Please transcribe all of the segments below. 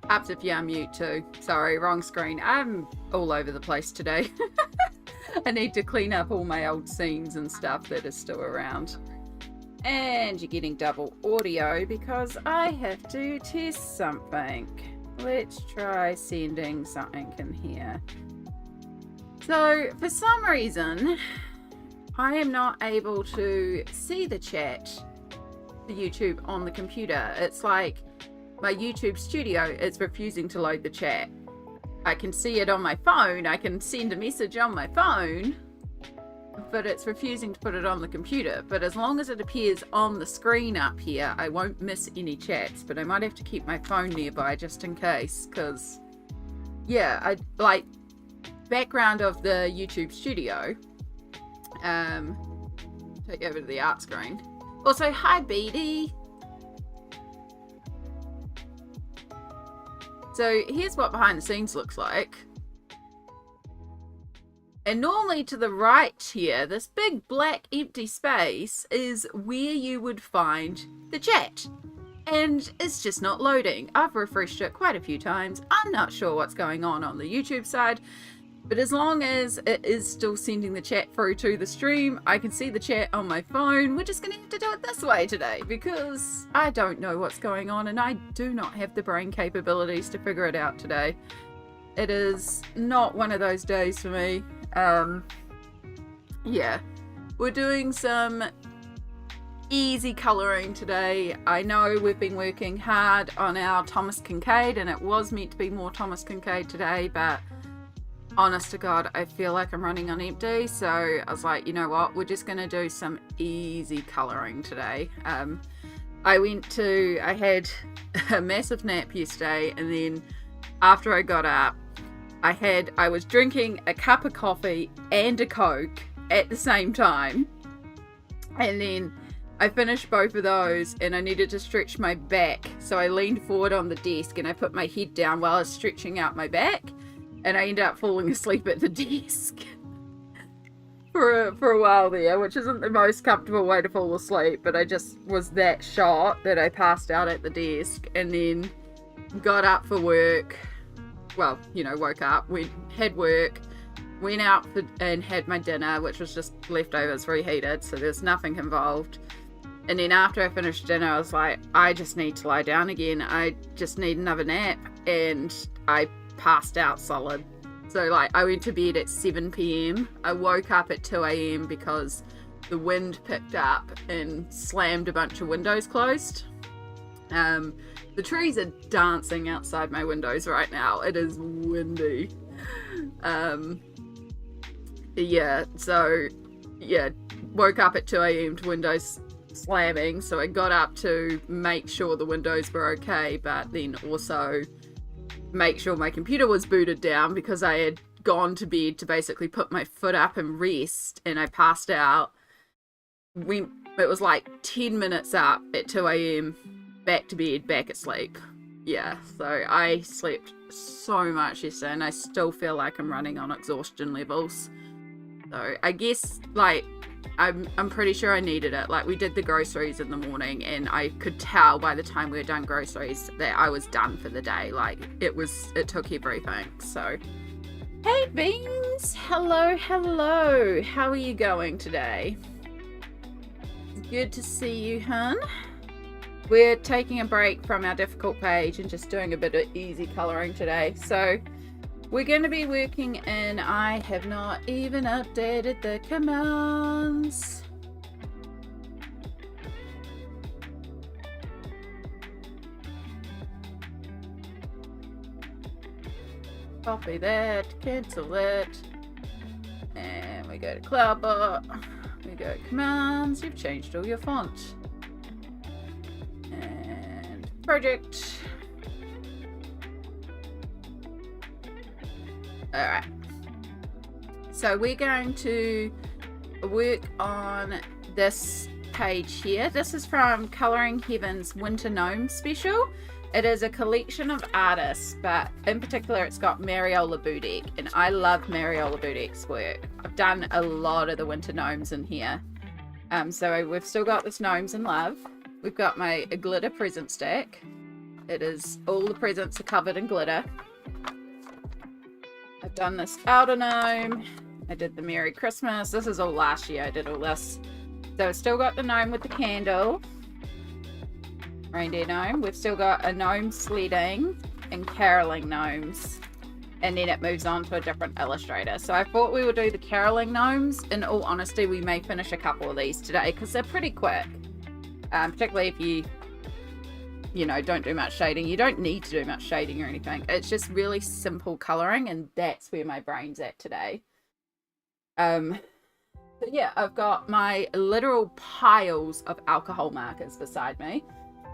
Perhaps if you unmute too. Sorry, wrong screen. I'm all over the place today. I need to clean up all my old scenes and stuff that is still around. And you're getting double audio because I have to test something. Let's try sending something in here. So, for some reason, I am not able to see the chat for YouTube on the computer. It's like my YouTube studio is refusing to load the chat. I can see it on my phone. I can send a message on my phone, but it's refusing to put it on the computer. But as long as it appears on the screen up here, I won't miss any chats. But I might have to keep my phone nearby just in case, because yeah, I like background of the YouTube studio. Take over to the art screen. Also, hi Beatty. So here's what behind the scenes looks like. And normally to the right here, this big black empty space is where you would find the chat. And it's just not loading. I've refreshed it quite a few times. I'm not sure what's going on the YouTube side. But as long as it is still sending the chat through to the stream, I can see the chat on my phone. We're just going to have to do it this way today because I don't know what's going on and I do not have the brain capabilities to figure it out today. It is not one of those days for me. Yeah, we're doing some easy colouring today. I know we've been working hard on our Thomas Kincaid and it was meant to be more Thomas Kincaid today, but honest to God, I feel like I'm running on empty, so I was like, you know what, we're just going to do some easy colouring today. I had a massive nap yesterday, and then after I got up, I was drinking a cup of coffee and a Coke at the same time, and then I finished both of those, and I needed to stretch my back, so I leaned forward on the desk, and I put my head down while I was stretching out my back. And I ended up falling asleep at the desk for a while there, which isn't the most comfortable way to fall asleep, but I just was that shot that I passed out at the desk and then got up for work. Well, you know, woke up, had work, went out and had my dinner, which was just leftovers reheated, so there's nothing involved. And then after I finished dinner, I was like, I just need to lie down again. I just need another nap. And I passed out solid. So like I went to bed at 7 p.m. I woke up at 2 a.m. because the wind picked up and slammed a bunch of windows closed. The trees are dancing outside my windows right now. It is windy. Woke up at 2 a.m. to windows slamming, so I got up to make sure the windows were okay, but then also make sure my computer was booted down because I had gone to bed to basically put my foot up and rest, and I passed out. It was like 10 minutes up at 2 a.m, back to bed, back asleep. Yeah, so I slept so much yesterday and I still feel like I'm running on exhaustion levels. So I guess like I'm pretty sure I needed it. Like we did the groceries in the morning and I could tell by the time we were done groceries that I was done for the day. Like it took everything. So hey Beans, hello. How are you going today? Good to see you, hun. We're taking a break from our difficult page and just doing a bit of easy colouring today. So we're going to be working in, I have not even updated the commands. Copy that, cancel that. And we go to Cloudbot. We go to commands. You've changed all your font. And project. Alright, so we're going to work on this page here. This is from Colouring Heaven's Winter Gnome special. It is a collection of artists, but in particular it's got Mariola Budek, and I love Mariola Budek's work. I've done a lot of the winter gnomes in here. So we've still got this Gnomes in Love. We've got my glitter present stack. It is, all the presents are covered in glitter. I've done this outer gnome. I did the Merry Christmas. This is all last year I did all this. So I've still got the gnome with the candle. Reindeer gnome. We've still got a gnome sledding and caroling gnomes. And then it moves on to a different illustrator. So I thought we would do the caroling gnomes. In all honesty, we may finish a couple of these today because they're pretty quick. Particularly if you know, don't do much shading. You don't need to do much shading or anything. It's just really simple colouring, and that's where my brain's at today. But yeah, I've got my literal piles of alcohol markers beside me.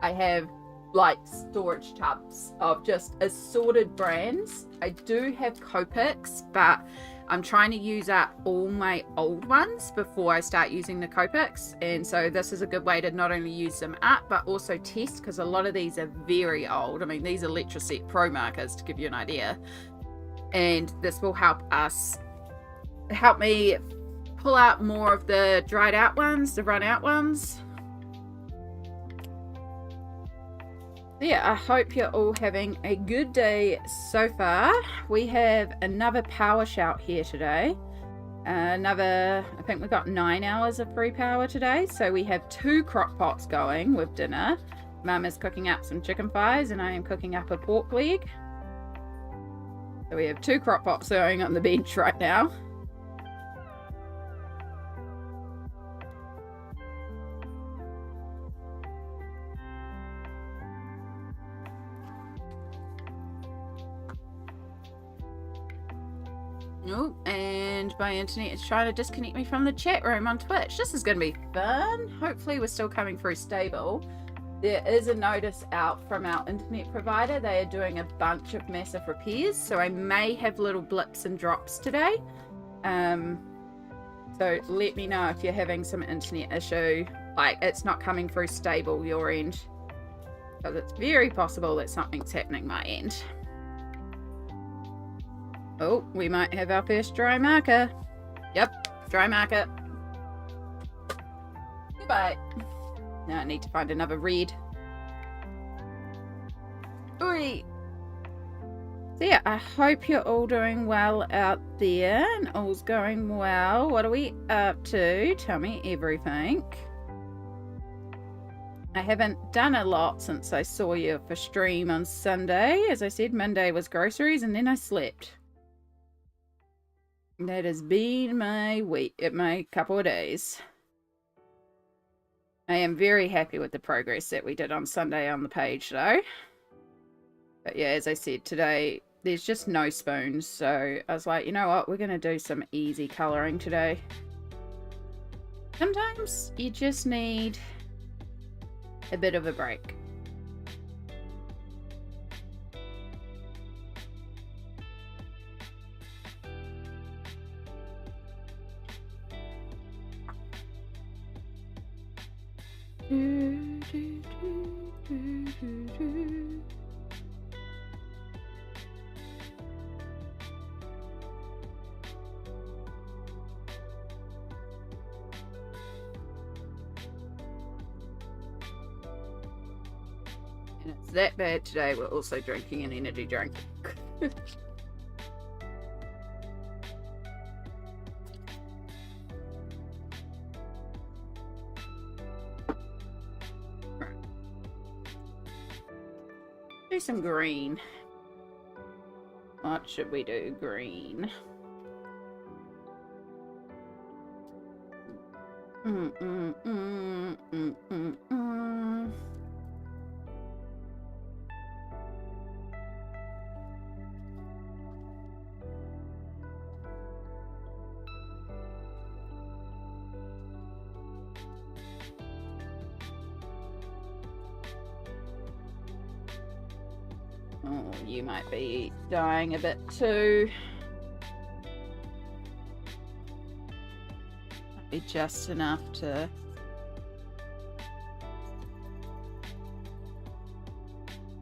I have like storage tubs of just assorted brands. I do have Copics, but I'm trying to use up all my old ones before I start using the Copics, and so this is a good way to not only use them up but also test, because a lot of these are very old. I mean, these are Letraset Pro markers, to give you an idea, and this will help me pull out more of the dried out ones, the run out ones. Yeah, I hope you're all having a good day so far. We have another power shout here today. I think we've got 9 hours of free power today. So we have 2 crock pots going with dinner. Mum is cooking up some chicken thighs and I am cooking up a pork leg. So we have 2 crock pots going on the bench right now. Oh, and my internet is trying to disconnect me from the chat room on Twitch. This is going to be fun. Hopefully we're still coming through stable. There is a notice out from our internet provider. They are doing a bunch of massive repairs, so I may have little blips and drops today. So let me know if you're having some internet issue, like it's not coming through stable your end, because it's very possible that something's happening my end. Oh, we might have our first dry marker. Yep, dry marker. Goodbye. Now I need to find another red. Oi. So yeah, I hope you're all doing well out there and all's going well. What are we up to? Tell me everything. I haven't done a lot since I saw you for stream on Sunday. As I said, Monday was groceries and then I slept. That has been my week, my couple of days. I am very happy with the progress that we did on Sunday on the page though. But yeah, as I said, today there's just no spoons, so I was like, you know what, we're going to do some easy colouring today. Sometimes you just need a bit of a break. And it's that bad today, we're also drinking an energy drink. Do some green. What should we do? Green. Oh, you might be dying a bit too. Might be just enough to...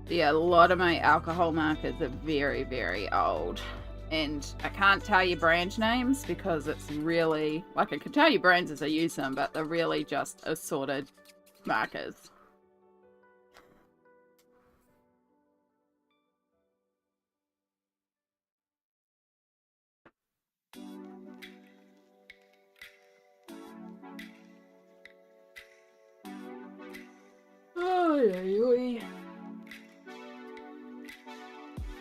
Yeah, a lot of my alcohol markers are very, very old. And I can't tell you brand names because it's really... Like, I can tell you brands as I use them, but they're really just assorted markers.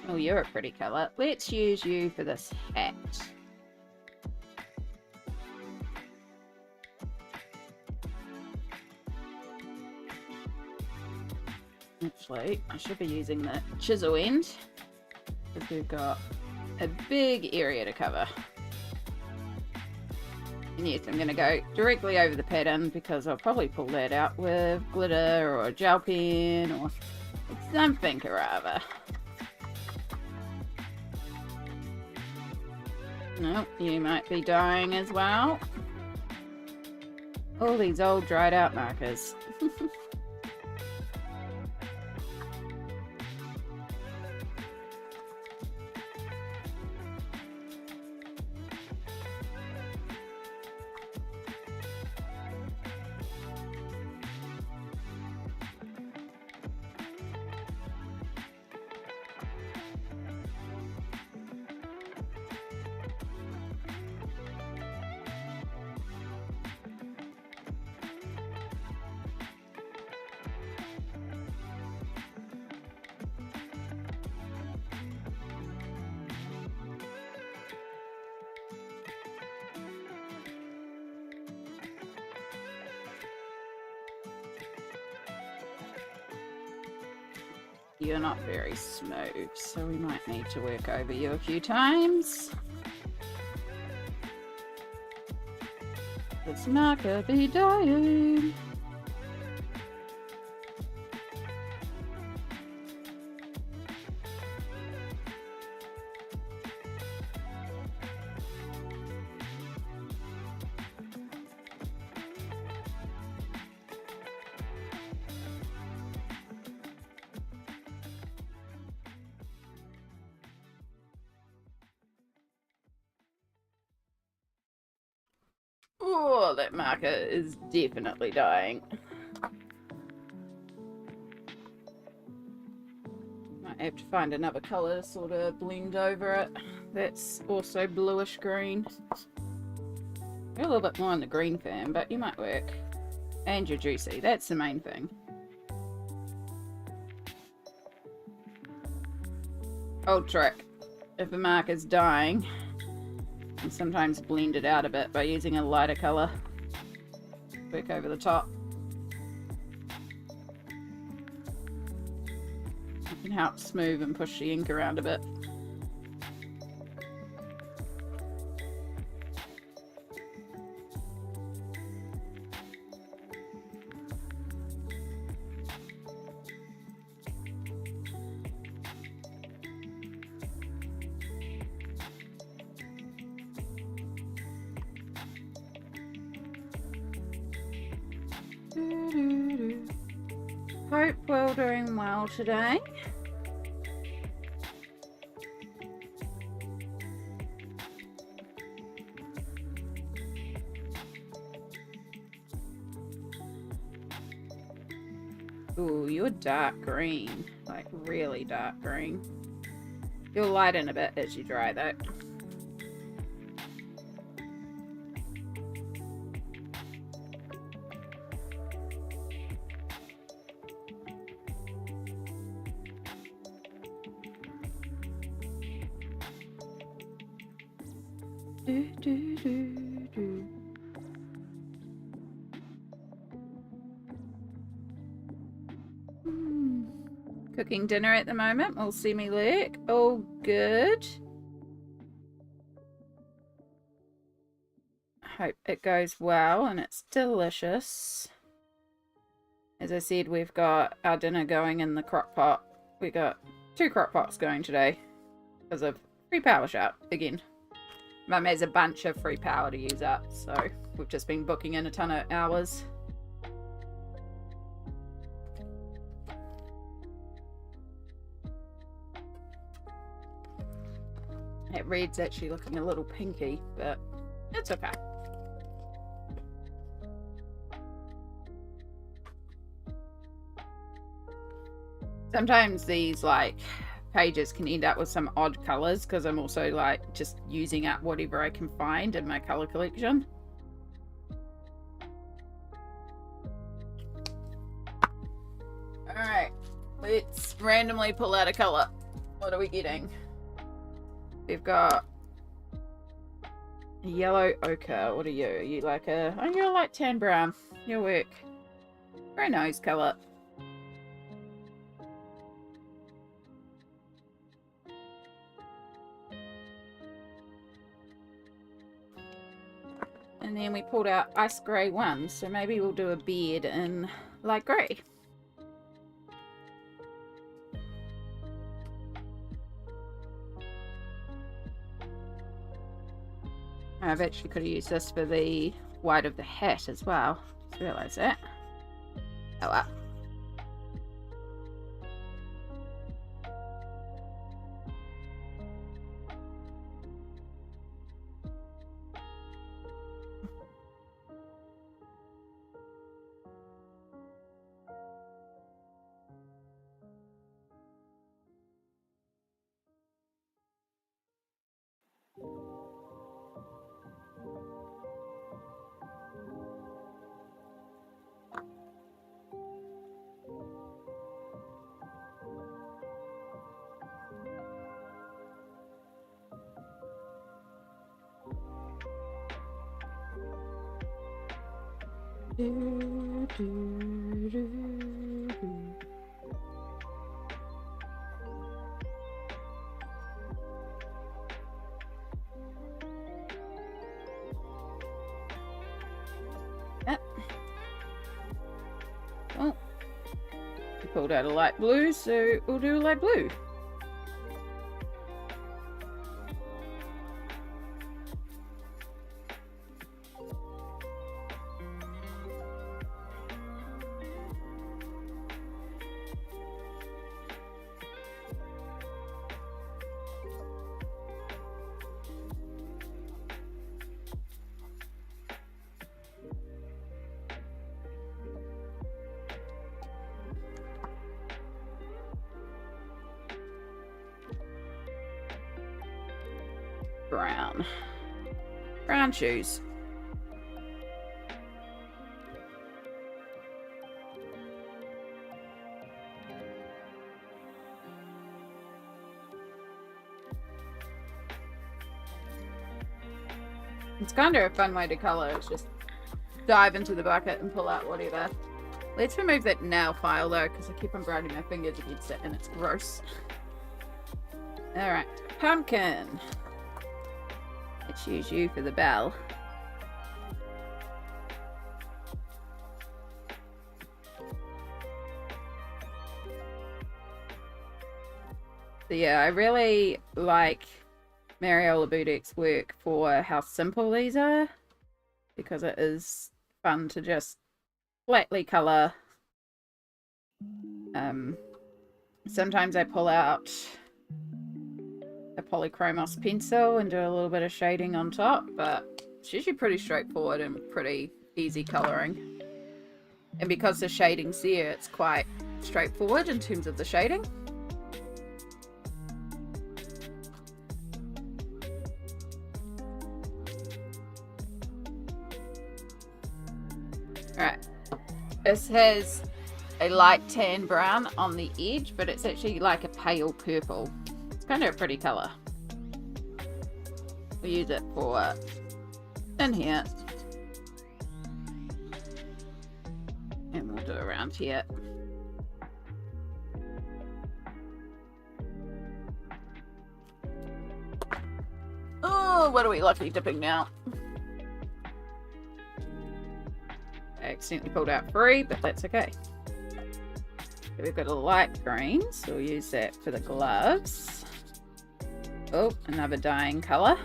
Oh, you're a pretty colour. Let's use you for this hat. Actually, I should be using the chisel end because we've got a big area to cover. And yes, I'm going to go directly over the pattern because I'll probably pull that out with glitter or a gel pen or something or other. No, you might be dying as well. All these old dried out markers. You're not very smooth, so we might need to work over you a few times. This marker be dying. Oh, that marker is definitely dying. Might have to find another colour to sort of blend over it. That's also bluish green. You're a little bit more on the green fan, but you might work. And you're juicy, that's the main thing. Old trick. If a marker's dying, and sometimes blend it out a bit by using a lighter colour. Work over the top. It can help smooth and push the ink around a bit. Hope we're doing well today. Ooh, you're dark green, like really dark green. You'll lighten a bit as you dry though. Cooking dinner at the moment. We'll see me look. All good. Hope it goes well and it's delicious. As I said, we've got our dinner going in the crock pot. We got 2 crock pots going today because of free power shut again. Mum has a bunch of free power to use up, so we've just been booking in a ton of hours. That red's actually looking a little pinky, but it's okay. Sometimes these pages can end up with some odd colours because I'm also just using up whatever I can find in my colour collection. Let's randomly pull out a colour. What are we getting? We've got a yellow ochre. What are you? Are you like a... Oh, you're a light tan brown. Your work. Very nice colour. And then we pulled out ice grey one, so maybe we'll do a beard in light grey. I've actually could have used this for the white of the hat as well. Just realised that. Oh well. Oh, we pulled out a light blue, so we'll do a light blue. Brown. Brown shoes. It's kind of a fun way to colour. It's just dive into the bucket and pull out whatever. Let's remove that nail file though, because I keep on grinding my fingers against it and it's gross. Alright, pumpkin. Let's use you for the bell. So yeah, I really like Mariola Budek's work for how simple these are, because it is fun to just flatly colour. Sometimes I pull out a polychromos pencil and do a little bit of shading on top, but it's usually pretty straightforward and pretty easy colouring. And because the shading's there, it's quite straightforward in terms of the shading. Alright, this has a light tan brown on the edge, but it's actually like a pale purple. It's kind of a pretty colour. We use it for in here. And we'll do around here. Oh, what are we lucky dipping now? I accidentally pulled out 3, but that's okay. So we've got a light green, so we'll use that for the gloves. Oh, another dyeing colour.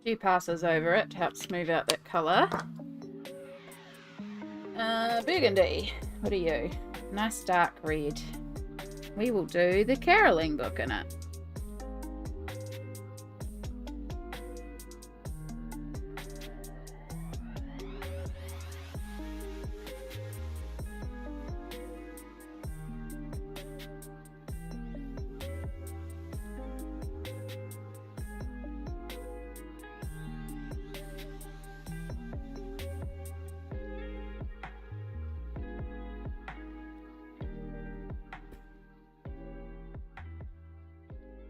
Few passes over it to help smooth out that colour. Burgundy. What are you? Nice dark red. We will do the caroling book in it.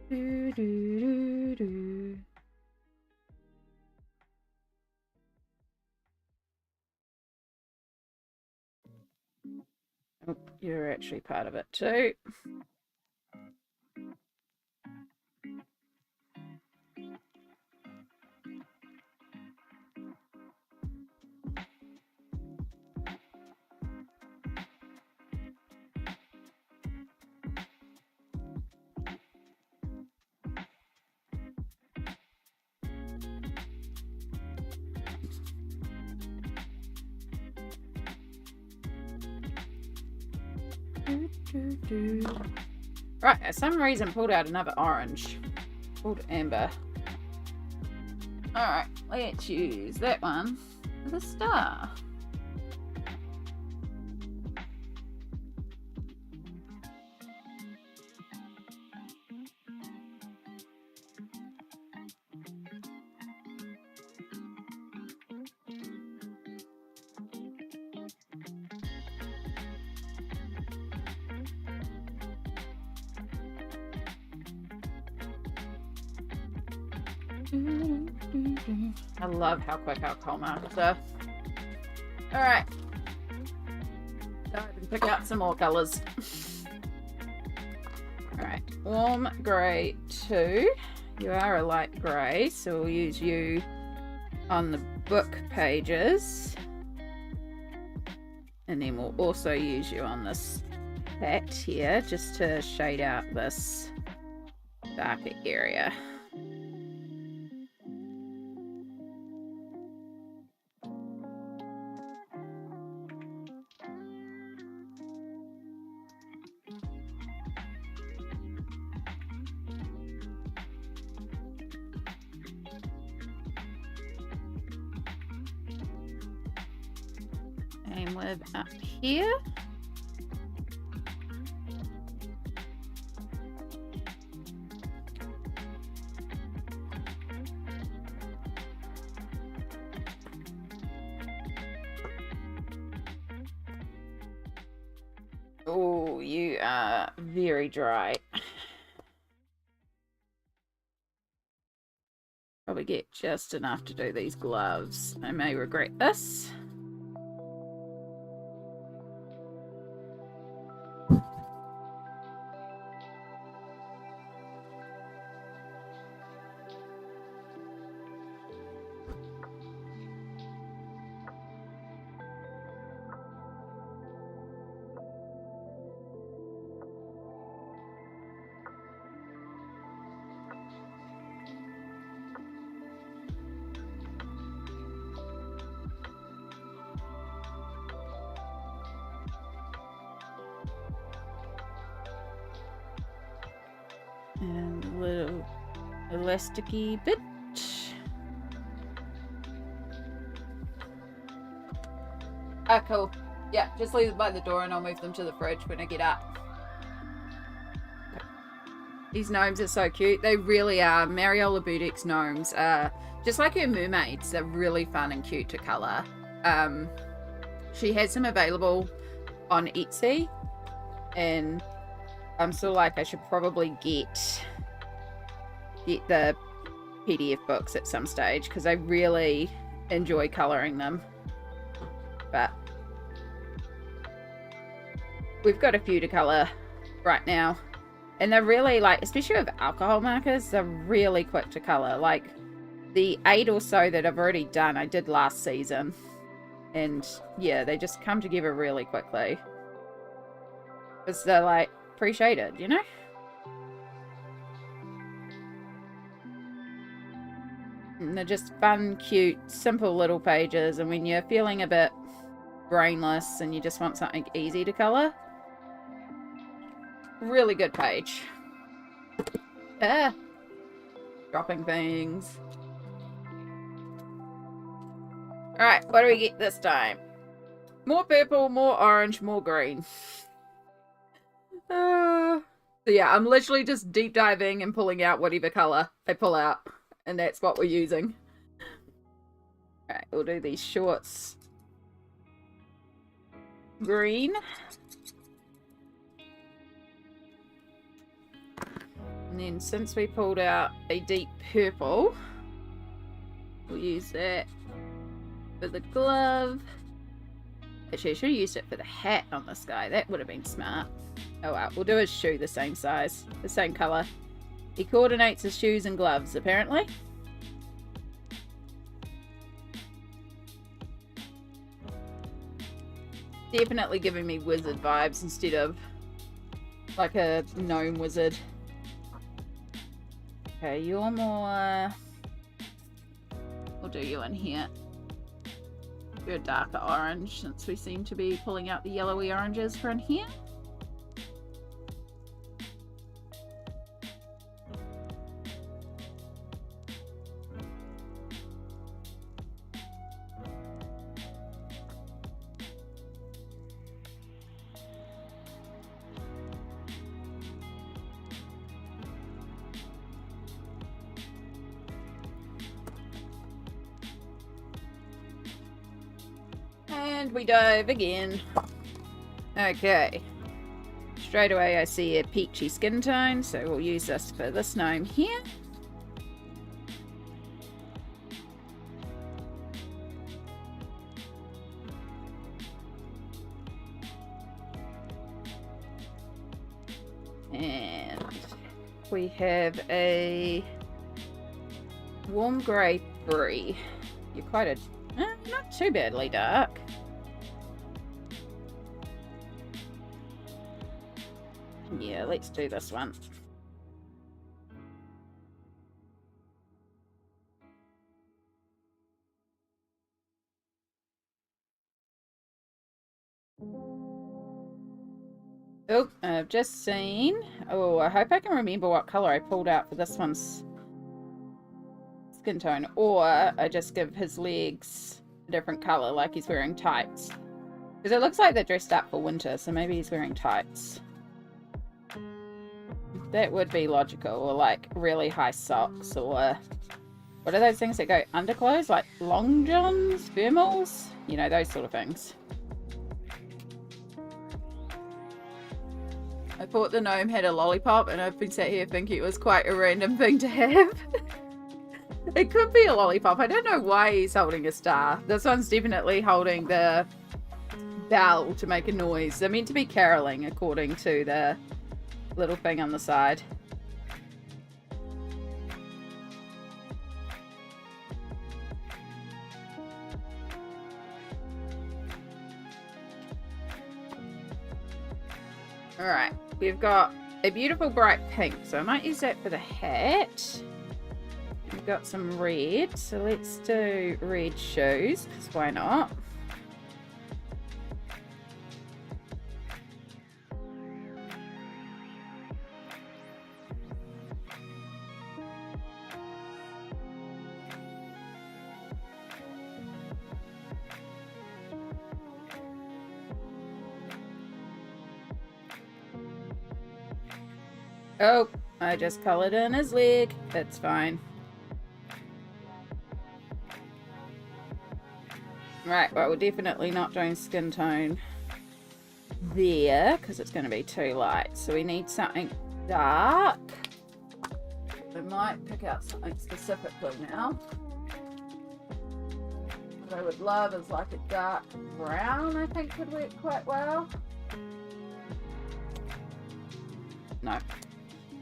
Do, do, do, do. Oh, you're actually part of it too. Right, for some reason pulled out another orange. Pulled amber. Alright, let's use that one for the star. I love how quick our coal markers are. Alright. Go and pick out some more colours. Alright. Warm grey 2. You are a light grey, so we'll use you on the book pages. And then we'll also use you on this hat here, just to shade out this darker area. Same with up here. Oh, you are very dry. Probably get just enough to do these gloves. I may regret this. And a little elasticy bit. Ah, cool. Yeah, just leave it by the door and I'll move them to the fridge when I get up. Okay. These gnomes are so cute. They really are. Mariola Budek's gnomes are just like her mermaids. They're really fun and cute to colour. She has them available on Etsy, and I'm still like, I should probably get the PDF books at some stage because I really enjoy colouring them. But we've got a few to colour right now. And they're really, like, especially with alcohol markers, they're really quick to colour. Like, the 8 or so that I've already done, I did last season. And, yeah, they just come together really quickly. Because they're, like, pre-shaded, you know? And they're just fun, cute, simple little pages. And when you're feeling a bit brainless and you just want something easy to colour, really good page. Ah, dropping things. Alright, what do we get this time? More purple, more orange, more green. So yeah, I'm literally just deep diving and pulling out whatever colour I pull out. And that's what we're using. Alright, we'll do these shorts. Green. And then since we pulled out a deep purple, we'll use that for the glove. Actually, I should have used it for the hat on this guy. That would have been smart. Oh well, we'll do his shoe the same size, the same colour. He coordinates his shoes and gloves, apparently. Definitely giving me wizard vibes instead of like a gnome wizard. Okay, you're more... We'll do you in here. You're a darker orange since we seem to be pulling out the yellowy oranges for in here. And we dive again. Okay. Straight away I see a peachy skin tone, so we'll use this for this gnome here. And we have a warm grey brie. You're quite a... not too badly dark. Yeah, let's do this one. Oh, I've just seen... Oh, I hope I can remember what colour I pulled out for this one's skin tone. Or I just give his legs a different colour, like he's wearing tights. Because it looks like they're dressed up for winter, so maybe he's wearing tights. That would be logical. Or like really high socks, or... What are those things that go underclothes? Like long johns? Thermals? You know, those sort of things. I thought the gnome had a lollipop, and I've been sat here thinking it was quite a random thing to have. It could be a lollipop. I don't know why he's holding a star. This one's definitely holding the bell to make a noise. They're meant to be caroling according to the little thing on the side. Alright, we've got a beautiful bright pink, so I might use that for the hat. We've got some red, so let's do red shoes, because why not? Oh, I just coloured in his leg. That's fine. Right, well, we're definitely not doing skin tone there because it's going to be too light. So we need something dark. I might pick out something specifically now. What I would love is like a dark brown, I think could work quite well. No.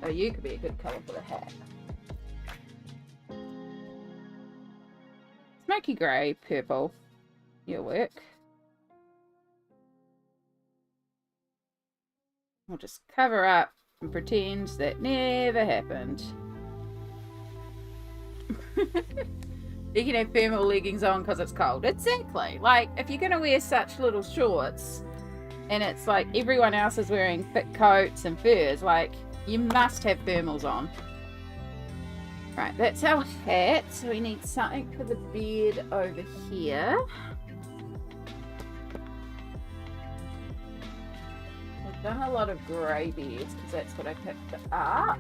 Oh, you could be a good colour for the hat. Smoky grey, purple. You'll work. We'll just cover up and pretend that never happened. You can have thermal leggings on because it's cold. Exactly. Like, if you're going to wear such little shorts and it's like everyone else is wearing thick coats and furs, like, you must have thermals on. Right, that's our hat. So we need something for the beard over here. We've done a lot of grey beards because that's what I picked up.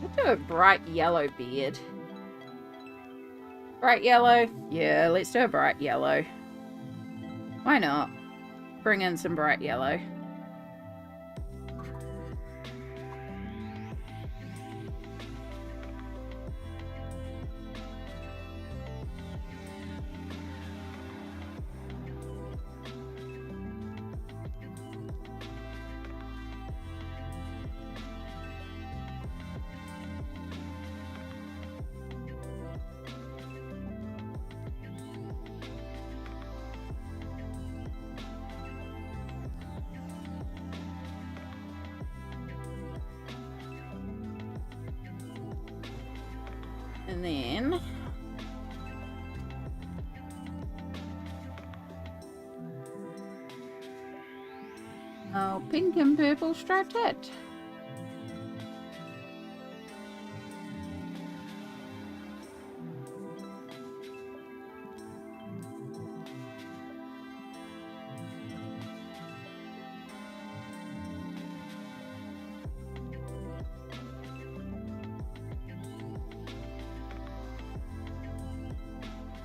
Let's do a bright yellow beard. Bright yellow? Yeah, let's do a bright yellow. Why not? Bring in some bright yellow. And then our pink and purple striped hat.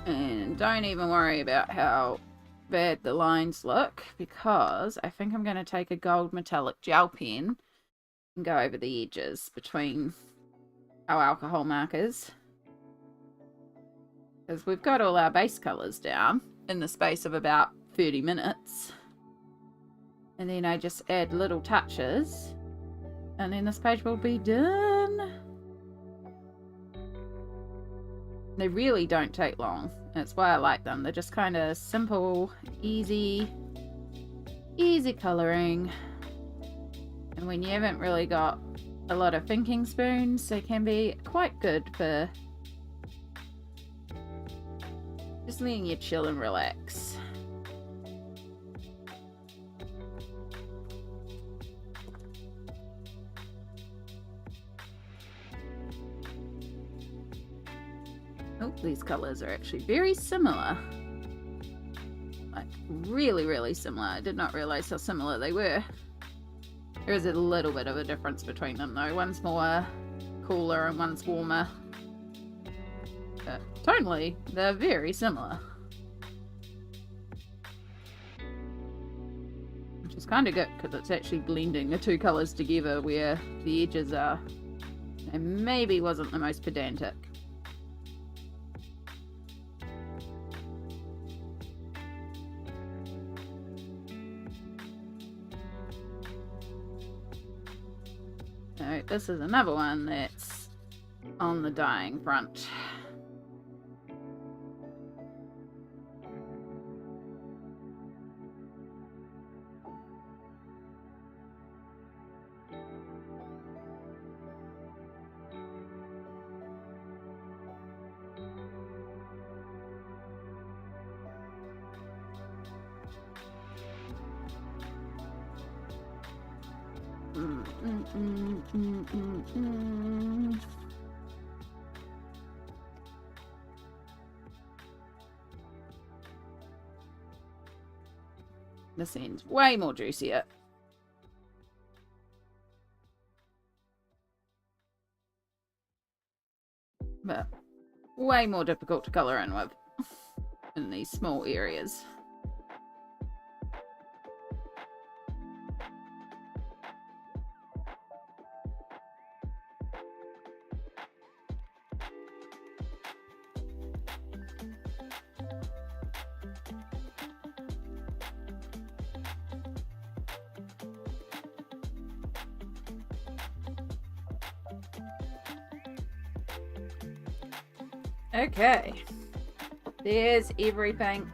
And don't even worry about how bad the lines look, because I think I'm going to take a gold metallic gel pen and go over the edges between our alcohol markers, because we've got all our base colours down in the space of about 30 minutes. And then I just add little touches and then this page will be done. They really don't take long. That's why I like them. They're just kind of simple, easy colouring. And when you haven't really got a lot of thinking spoons, they can be quite good for just letting you chill and relax. Oh, these colours are actually very similar. Like, really, really similar. I did not realise how similar they were. There is a little bit of a difference between them though. One's more cooler and one's warmer. But tonally, they're very similar. Which is kind of good because it's actually blending the two colours together where the edges are. And maybe wasn't the most pedantic. So this is another one that's on the dyeing front. This end's way more juicier. But way more difficult to colour in with in these small areas. Okay, there's everything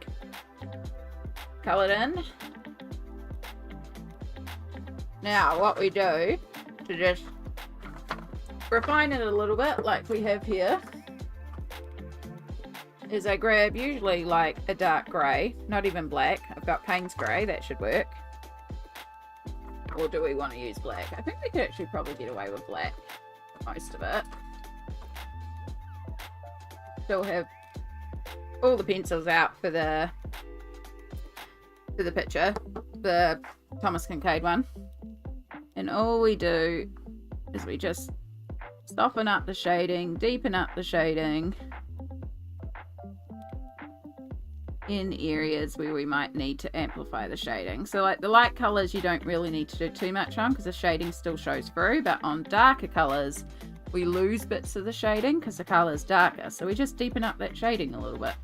coloured in. Now what we do to just refine it a little bit like we have here is I grab usually like a dark grey, not even black. I've got Payne's grey, that should work. Or do we want to use black? I think we could actually probably get away with black for most of it. Still have all the pencils out for the picture, the Thomas Kincaid one, and all we do is we just soften up the shading, deepen up the shading, in areas where we might need to amplify the shading. So like the light colors you don't really need to do too much on because the shading still shows through, but on darker colors we lose bits of the shading because the color is darker. So we just deepen up that shading a little bit.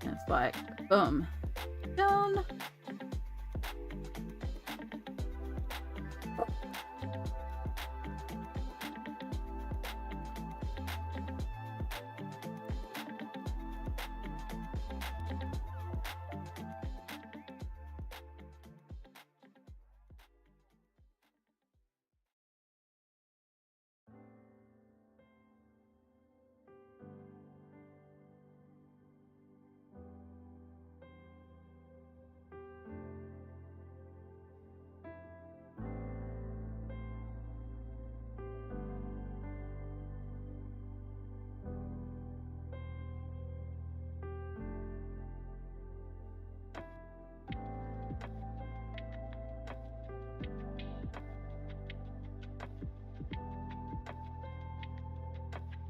And it's like, boom, done.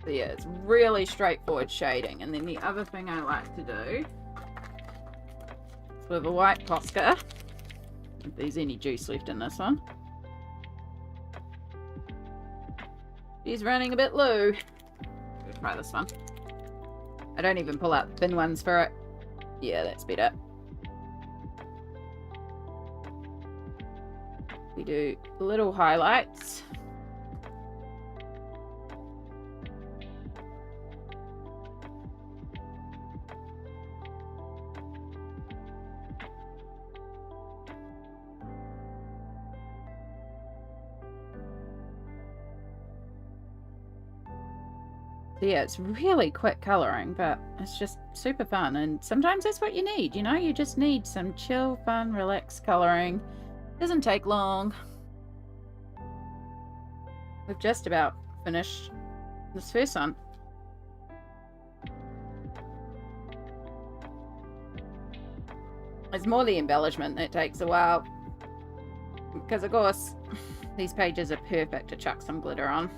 So yeah, it's really straightforward shading. And then the other thing I like to do is with a white Posca, if there's any juice left in this one. She's running a bit low. Let's try this one. I don't even pull out thin ones for it. Yeah, that's better. We do little highlights. So yeah, it's really quick colouring, but it's just super fun. And sometimes that's what you need, you know? You just need some chill, fun, relaxed colouring. Doesn't take long. We've just about finished this first one. It's more the embellishment that takes a while. Because of course, these pages are perfect to chuck some glitter on.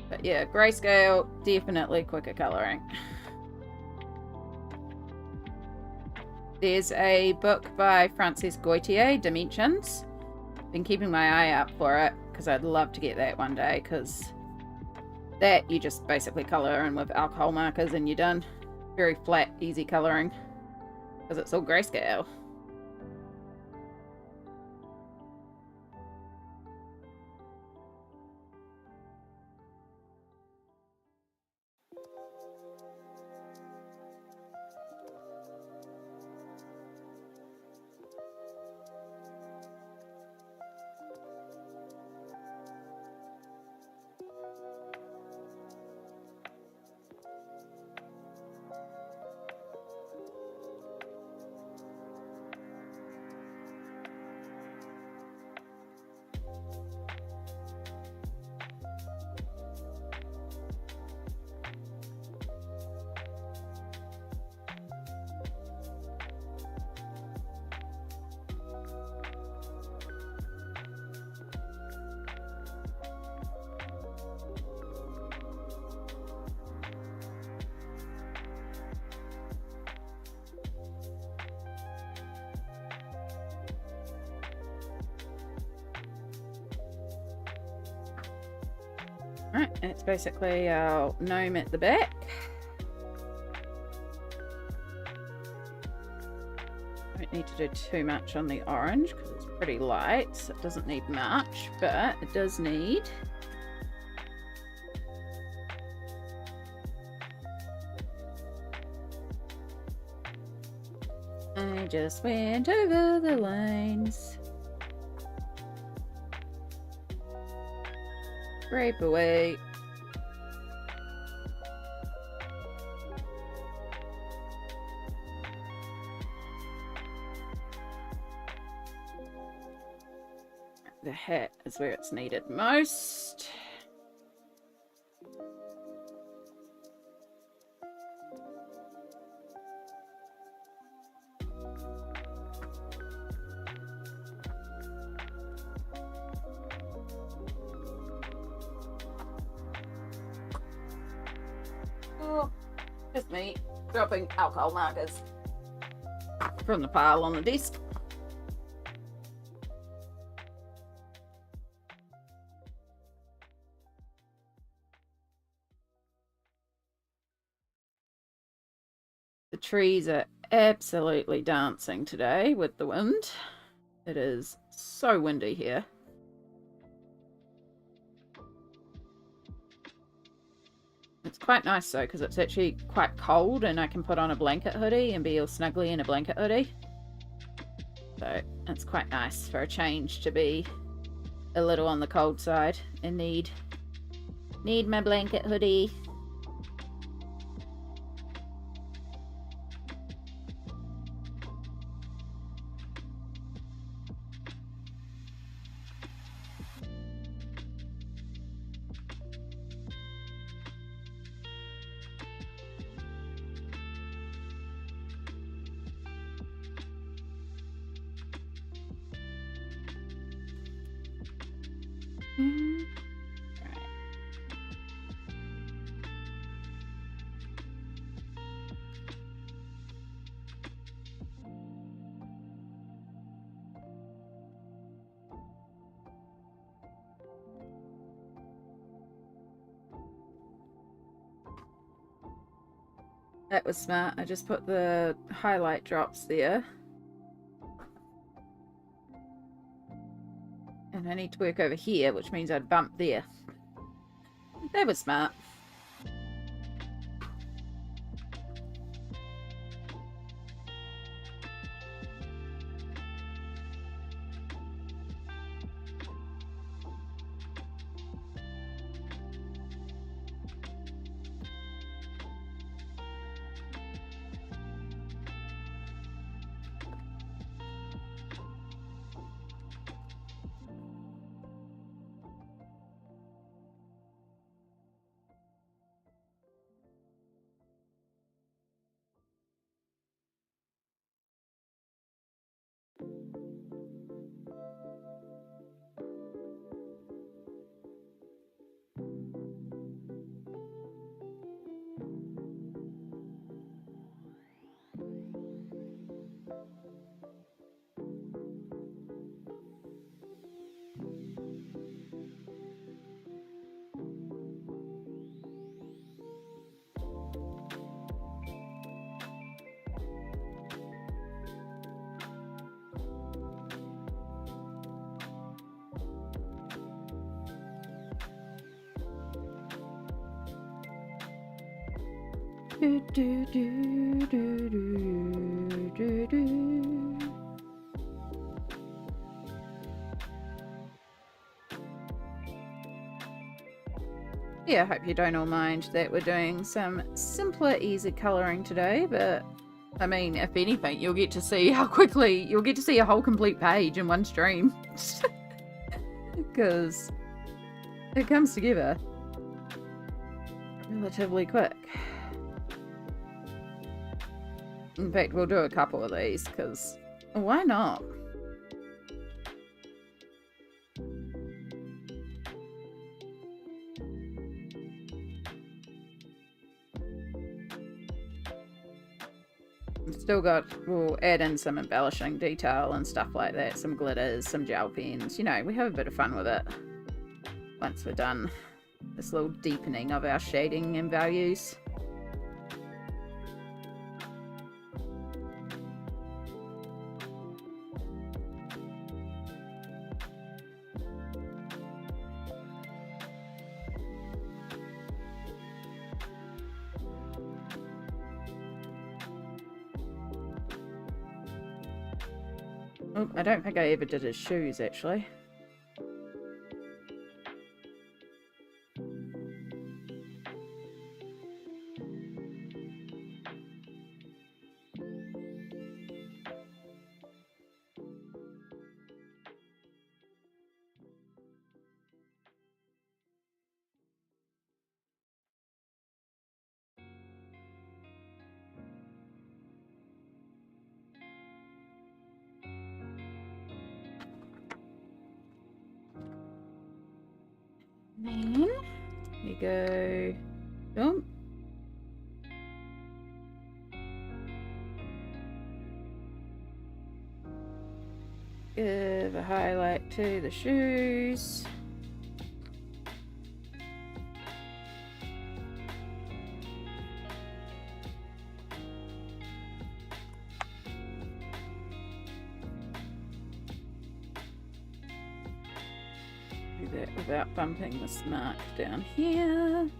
But yeah, grayscale, definitely quicker colouring. There's a book by Francis Goitier, Dimensions. Been keeping my eye out for it because I'd love to get that one day, because that you just basically colour in with alcohol markers and you're done. Very flat, easy colouring because it's all grayscale. Right, it's basically our gnome at the back. Don't need to do too much on the orange because it's pretty light, so it doesn't need much, but it does need I just went over the lines. Scrape away. The hat is where it's needed most. Just me dropping alcohol markers from the pile on the desk. The trees are absolutely dancing today with the wind. It is so windy here. It's quite nice though, because it's actually quite cold and I can put on a blanket hoodie and be all snuggly in a blanket hoodie. So it's quite nice for a change to be a little on the cold side and need my blanket hoodie. That was smart. I just put the highlight drops there. And I need to work over here, which means I'd bump there. That was smart. Do, do, do, do, do, do, do. Yeah, I hope you don't all mind that we're doing some simpler, easy colouring today, but I mean, if anything, you'll get to see how quickly, you'll get to see a whole complete page in one stream. Because it comes together relatively quick. In fact, we'll do a couple of these, because why not? Still got, we'll add in some embellishing detail and stuff like that, some glitters, some gel pens, you know, we have a bit of fun with it once we're done this little deepening of our shading and values. Oh, I don't think I ever did his shoes, actually. Then we go, boom. give a highlight to the shoes. Do that without bumping this mark down here.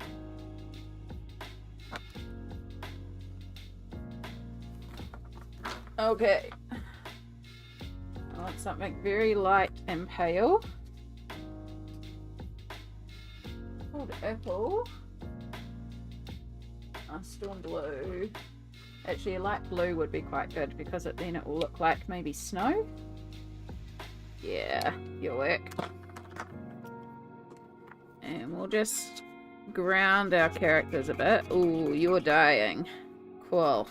Okay. I want something very light and pale. Called apple. Storm blue. Actually, a light blue would be quite good because then it will look like maybe snow. Yeah, your work. And we'll just ground our characters a bit. Ooh, you're dying. Cool.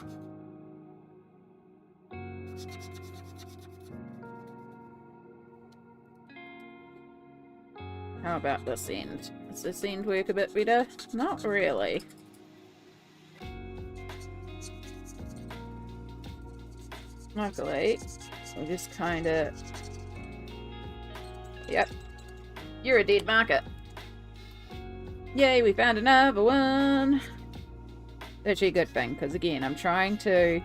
How about this end? Does this end work a bit better? Not really. Luckily, we'll just kind of... Yep. You're a dead marker. Yay, we found another one. Actually a good thing, because again, I'm trying to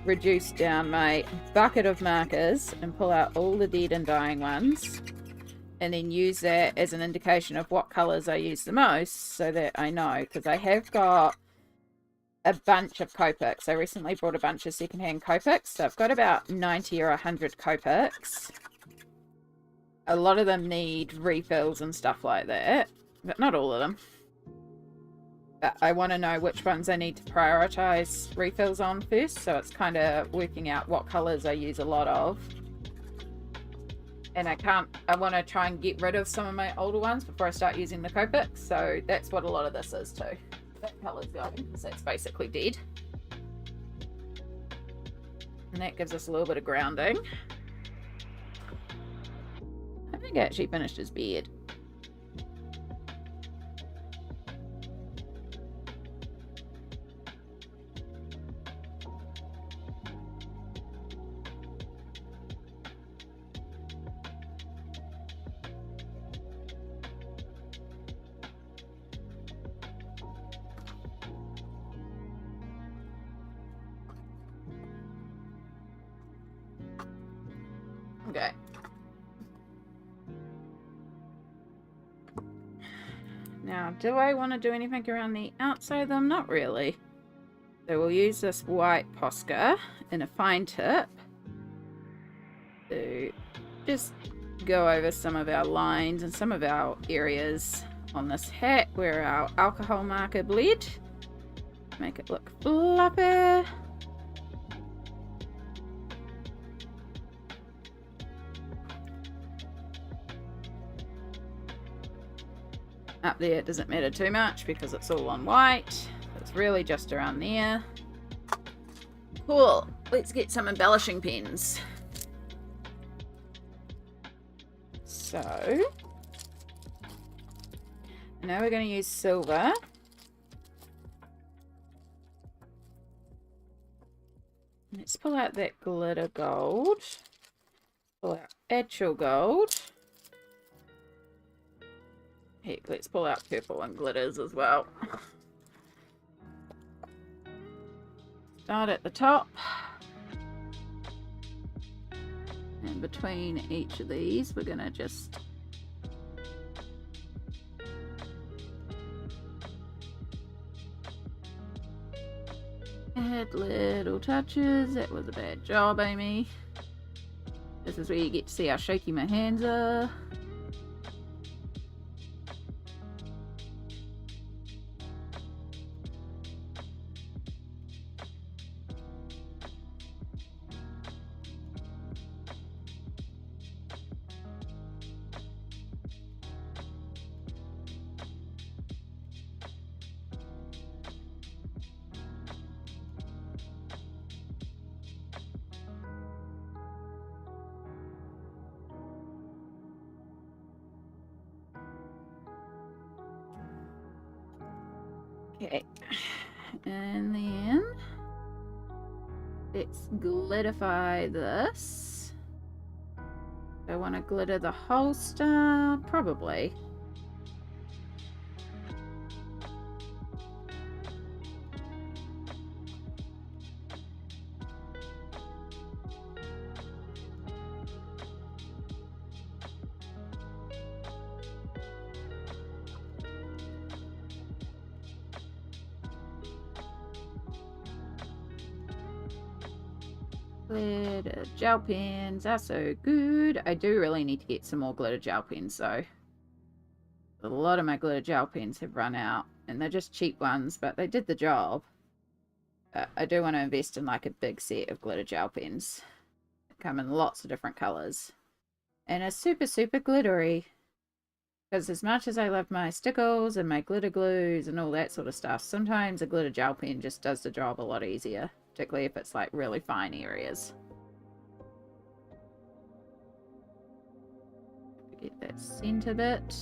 reduce down my bucket of markers and pull out all the dead and dying ones. And then use that as an indication of what colours I use the most, so that I know, because I have got a bunch of Copics. I recently bought a bunch of secondhand Copics, so I've got about 90 or 100 Copics. A lot of them need refills and stuff like that, but not all of them. But I want to know which ones I need to prioritise refills on first, so it's kind of working out what colours I use a lot of. And I want to try and get rid of some of my older ones before I start using the Copics. So that's what a lot of this is too. That colour's going, because that's basically dead. And that gives us a little bit of grounding. I think I actually finished his beard. Okay. Now, do I want to do anything around the outside of them? Not really. So we'll use this white Posca in a fine tip to just go over some of our lines and some of our areas on this hat where our alcohol marker bled. Make it look fluffy. Up there it doesn't matter too much because it's all on white. It's really just around there. Cool. Let's get some embellishing pens. So, now we're going to use silver. Let's pull out that glitter gold. Pull out actual gold. Heck, let's pull out purple and glitters as well. Start at the top. And between each of these, we're going to just add little touches. That was a bad job, Amy. This is where you get to see how shaky my hands are. Okay, and then let's glitterify this. Do I want to glitter the holster? Probably. Glitter gel pens are so good. I do really need to get some more glitter gel pens though. A lot of my glitter gel pens have run out and they're just cheap ones, but they did the job. I do want to invest in like a big set of glitter gel pens. They come in lots of different colours and are super, super glittery. Because as much as I love my stickles and my glitter glues and all that sort of stuff, sometimes a glitter gel pen just does the job a lot easier. Particularly if it's like really fine areas. Get that center bit.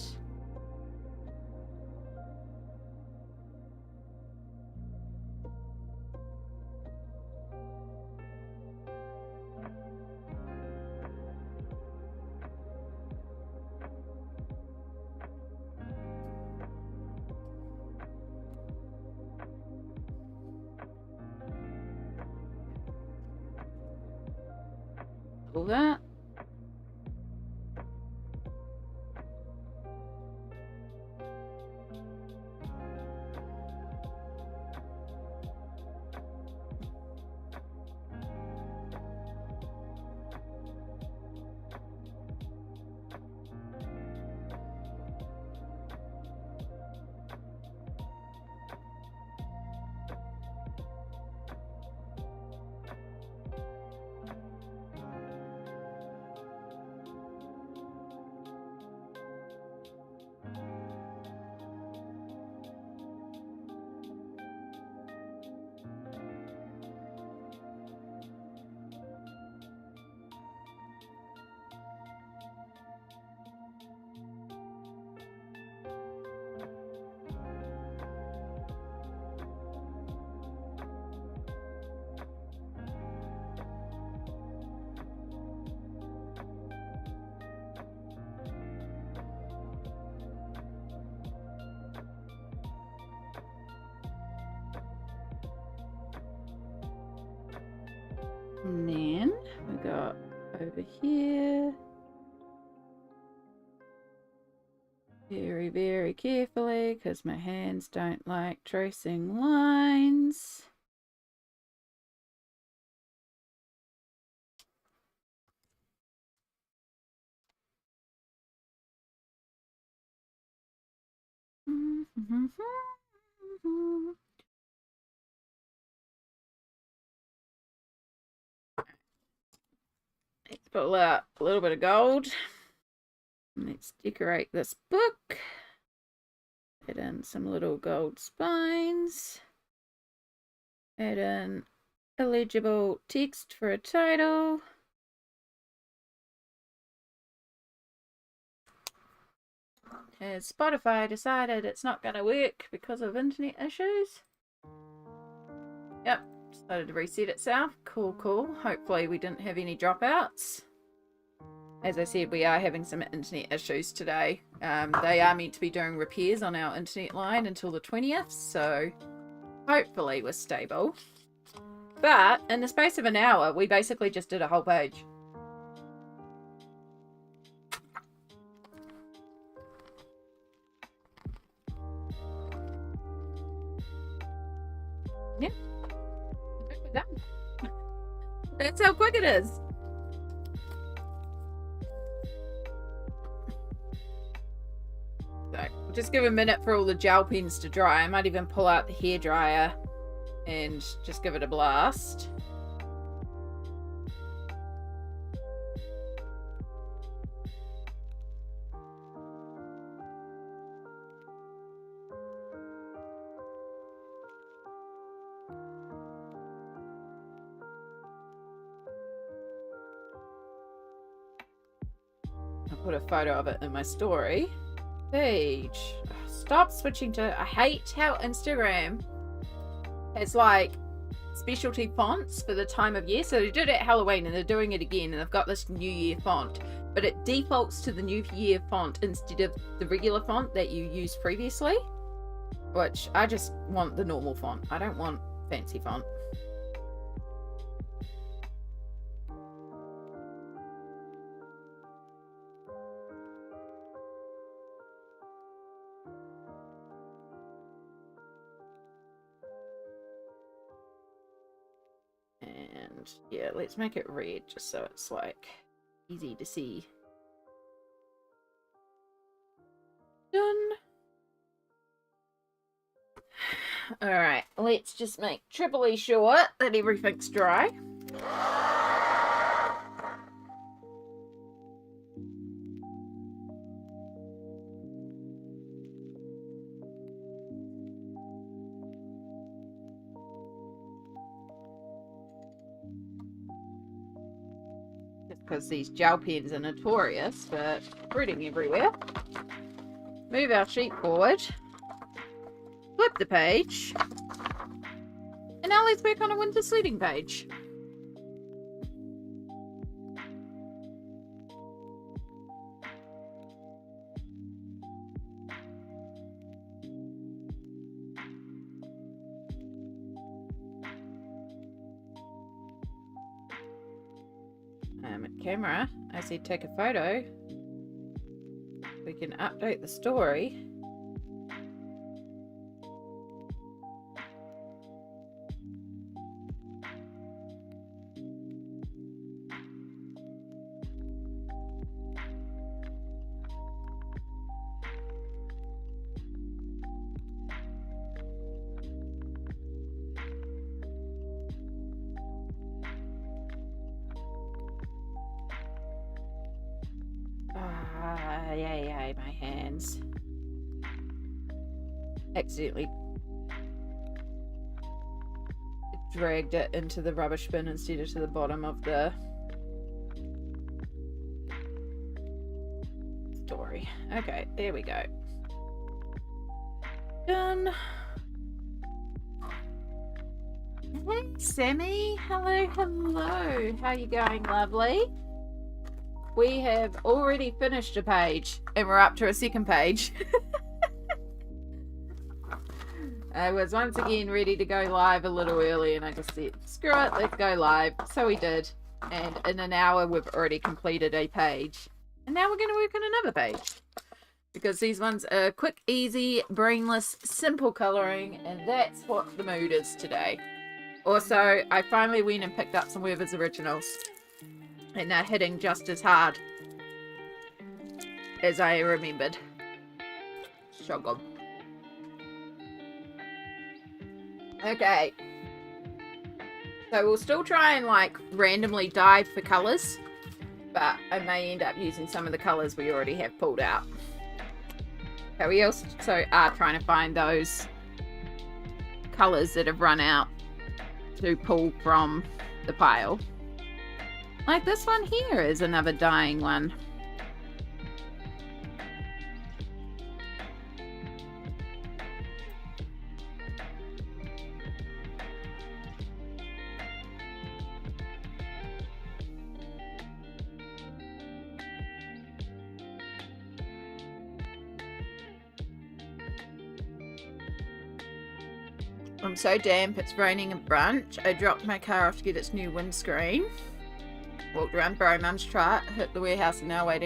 All that. And then we got over here. Very, very carefully, because my hands don't like tracing lines. Let's pull out a little bit of gold. Let's decorate this book. Add in some little gold spines. Add in illegible text for a title. Has Spotify decided it's not going to work because of internet issues? Yep, decided to reset itself. Cool, cool. Hopefully we didn't have any dropouts. As I said, we are having some internet issues today. They are meant to be doing repairs on our internet line until the 20th, so hopefully we're stable. But in the space of an hour, we basically just did a whole page. Yeah, we're done. That's how quick it is. So we'll just give a minute for all the gel pens to dry. I might even pull out the hairdryer and just give it a blast. I'll put a photo of it in my story page. Stop switching to... I hate how Instagram has like specialty fonts for the time of year. So they did it at Halloween and they're doing it again, and they've got this New Year font. but it defaults to the New Year font instead of the regular font that you used previously, which I just want the normal font. I don't want fancy font. And yeah, let's make it red just so it's like easy to see. Done. Alright, let's just make triply sure that everything's dry. Because these gel pens are notorious for spreading everywhere. Move our sheet forward. Flip the page. And now let's work on a winter sledding page. Camera, I said take a photo. We can update the story. Yay, my hands. Accidentally dragged it into the rubbish bin instead of to the bottom of the story. Okay, there we go. Done. Hey, Sammy. Hello. How you going, lovely? We have already finished a page and we're up to a second page. I was once again ready to go live a little early and I just said, screw it, let's go live. So we did. And in an hour we've already completed a page. And now we're going to work on another page. Because these ones are quick, easy, brainless, simple colouring. And that's what the mood is today. Also, I finally went and picked up some Werther's Originals. And they're hitting just as hard as I remembered. So good. Okay. So we'll still try and like randomly dive for colours. But I may end up using some of the colours we already have pulled out. Okay, we also are trying to find those colours that have run out to pull from the pile. Like this one here is another dying one. I'm so damp, it's raining at brunch. I dropped my car off to get its new windscreen. Walked around Bro Mum's trot, hit the warehouse and now at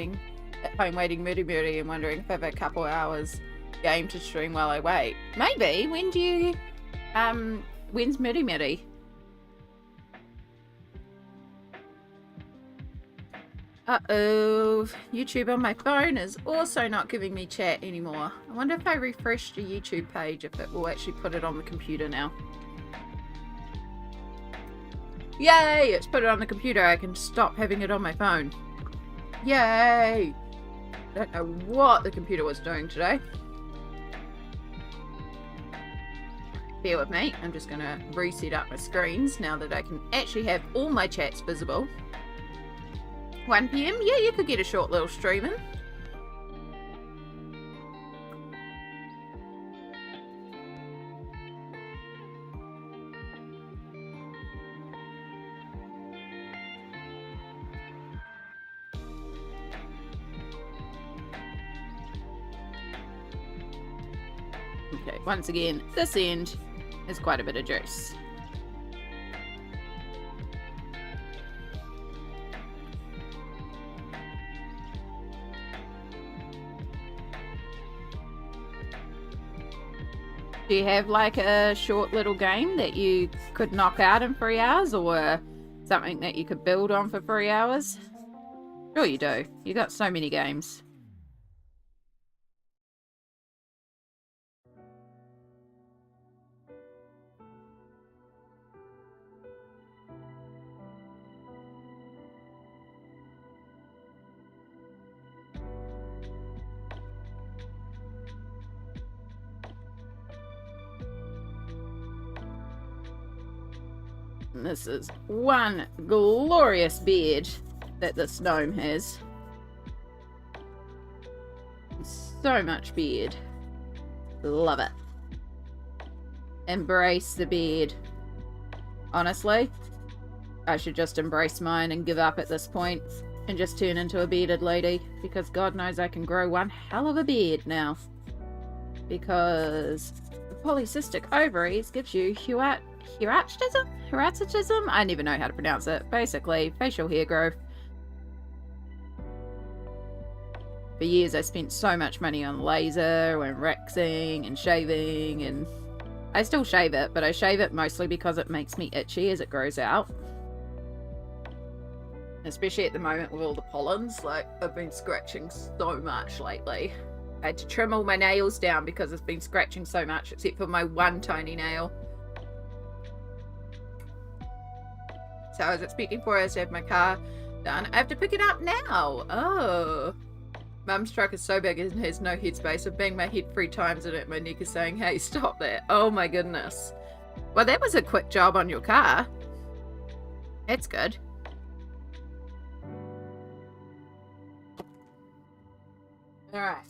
home waiting moody and wondering if I have a couple hours game to stream while I wait. Maybe. When do you when's moody? Uh-oh. YouTube on my phone is also not giving me chat anymore. I wonder if I refresh the YouTube page if it will actually put it on the computer now. Yay! It's put it on the computer. I can stop having it on my phone. Yay! I don't know what the computer was doing today. Bear with me. I'm just going to reset up my screens now that I can actually have all my chats visible. 1 PM? Yeah, you could get a short little stream in. once again, this end is quite a bit of juice. Do you have like a short little game that you could knock out in 3 hours, or something that you could build on for 3 hours? Sure you do. You got so many games. This is one glorious beard that this gnome has. So much beard. Love it. Embrace the beard. Honestly, I should just embrace mine and give up at this point and just turn into a bearded lady, because God knows I can grow one hell of a beard now. Because polycystic ovaries gives you Hirsutism? I never know how to pronounce it. Basically, facial hair growth. For years I spent so much money on laser and waxing and shaving, and I still shave it, but I shave it mostly because it makes me itchy as it grows out. Especially at the moment with all the pollens, like, I've been scratching so much lately. I had to trim all my nails down because it's been scratching so much, except for my one tiny nail. So I was expecting 4 hours to have my car done. I have to pick it up now. Oh. Mum's truck is so big and has no headspace. I've banged my head 3 times and my neck is saying, hey, stop that. Oh my goodness. Well, that was a quick job on your car. That's good. Alright.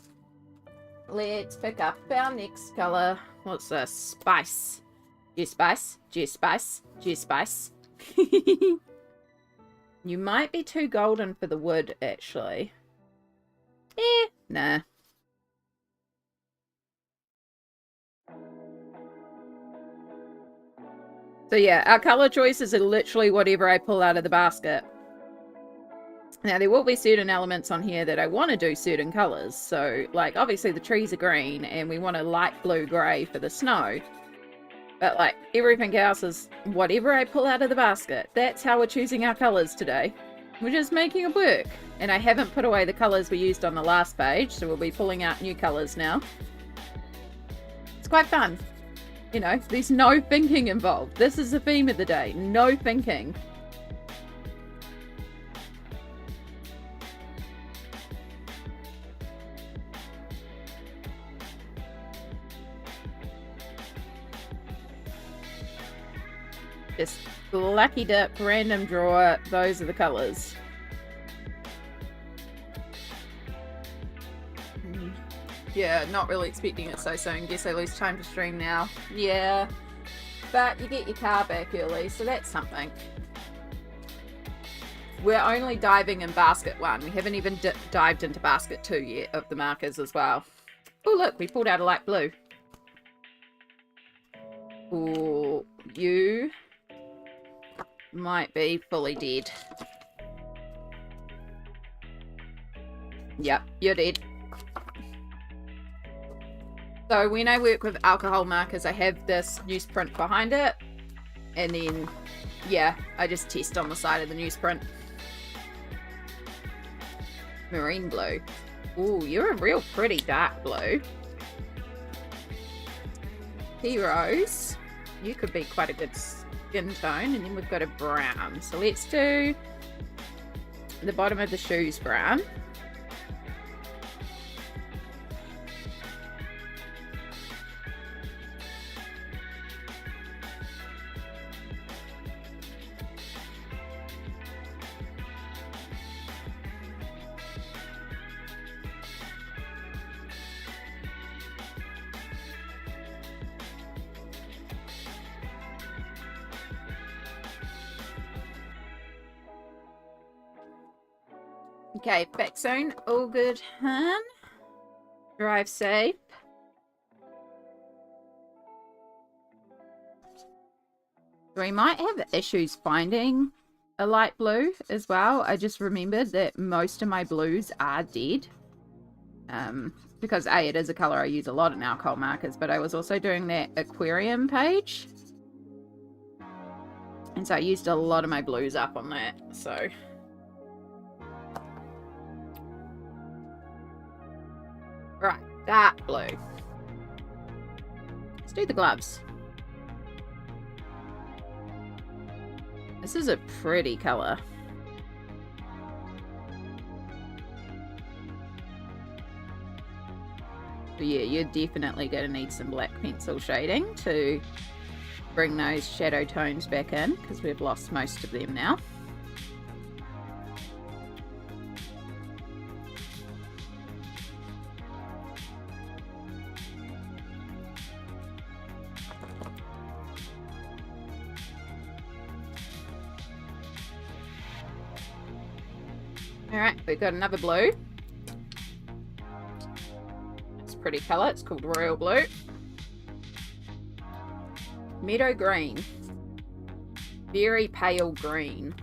Let's pick up our next colour. What's this? Spice. G-Spice. G-Spice. G-Spice. You might be too golden for the wood, actually. Nah. So yeah, our colour choices are literally whatever I pull out of the basket. Now, there will be certain elements on here that I want to do certain colours. So, like, obviously the trees are green and we want a light blue-grey for the snow. But, like, everything else is whatever I pull out of the basket. That's how we're choosing our colours today. We're just making it work. And I haven't put away the colours we used on the last page, so we'll be pulling out new colours now. It's quite fun. You know, there's no thinking involved. This is the theme of the day. No thinking. Just lucky dip, random draw, those are the colours. Yeah, not really expecting it so soon. Guess I lose time to stream now. Yeah, but you get your car back early, so that's something. We're only diving in basket 1. We haven't even dived into basket 2 yet of the markers as well. Oh look, we pulled out a light blue. Oh, you might be fully dead. Yep, you're dead. So when I work with alcohol markers, I have this newsprint behind it. And then, yeah, I just test on the side of the newsprint. Marine blue. Ooh, you're a real pretty dark blue. Heroes. You could be quite a good skin tone. And then we've got a brown. So let's do the bottom of the shoes brown. Okay, back soon. All good, hun. Drive safe. We might have issues finding a light blue as well. I just remembered that most of my blues are dead. Because A, it is a color I use a lot in alcohol markers, but I was also doing that aquarium page. And so I used a lot of my blues up on that, so. Right, dark blue. Let's do the gloves. This is a pretty color. But yeah, you're definitely going to need some black pencil shading to bring those shadow tones back in, because we've lost most of them now. Alright, we've got another blue. It's a pretty colour, it's called Royal Blue. Meadow Green. Very pale green.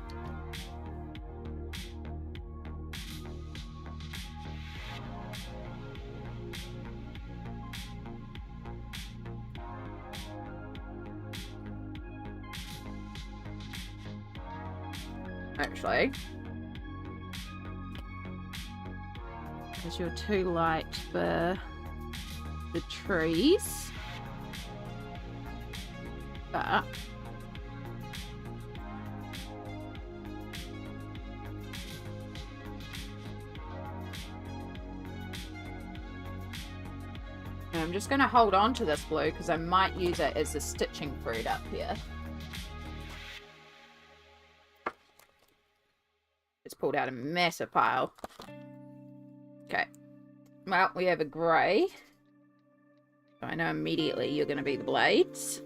Actually, because you're too light for the trees, but I'm just going to hold on to this blue because I might use it as a stitching thread up here. It's pulled out a massive pile. Okay. Well, we have a grey. I know immediately you're going to be the blades.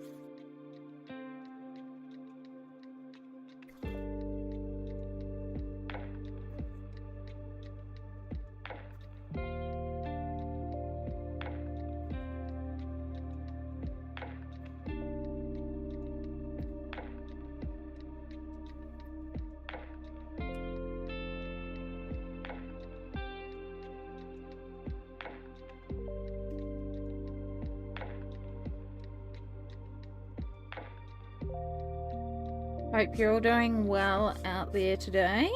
Hope you're all doing well out there today.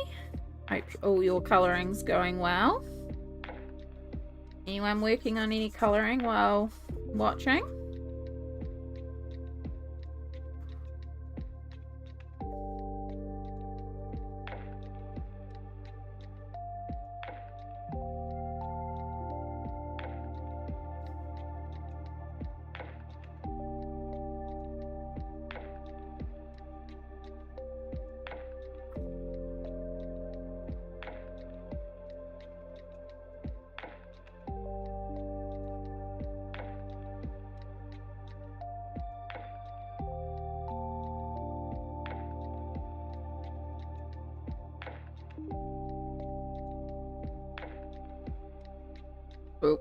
Hope all your colouring's going well. Anyone working on any colouring while watching? Oop.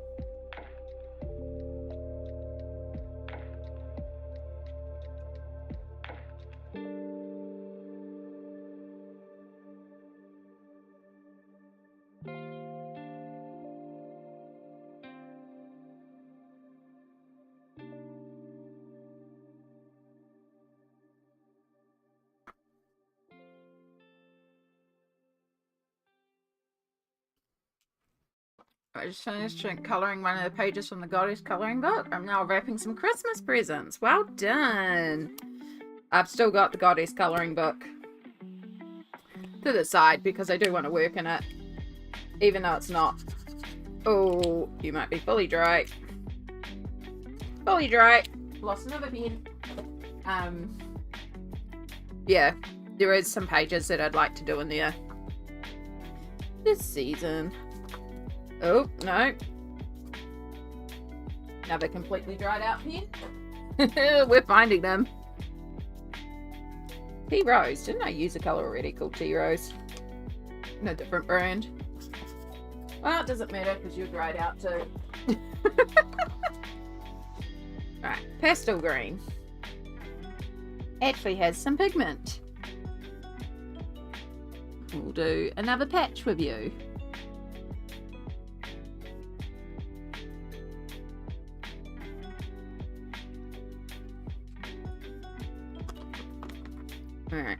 I just finished colouring one of the pages from the Goddess colouring book. I'm now wrapping some Christmas presents. Well done! I've still got the Goddess colouring book to the side because I do want to work in it, even though it's not. Oh, you might be fully dry. Fully dry. Lost another pen. Yeah, there is some pages that I'd like to do in there this season. Oh, no. Another completely dried out pen. We're finding them. Tea Rose. Didn't I use a colour already called Tea Rose? In a different brand. Well, it doesn't matter because you're dried out too. Right, pastel green. actually has some pigment. We'll do another patch with you. Alright.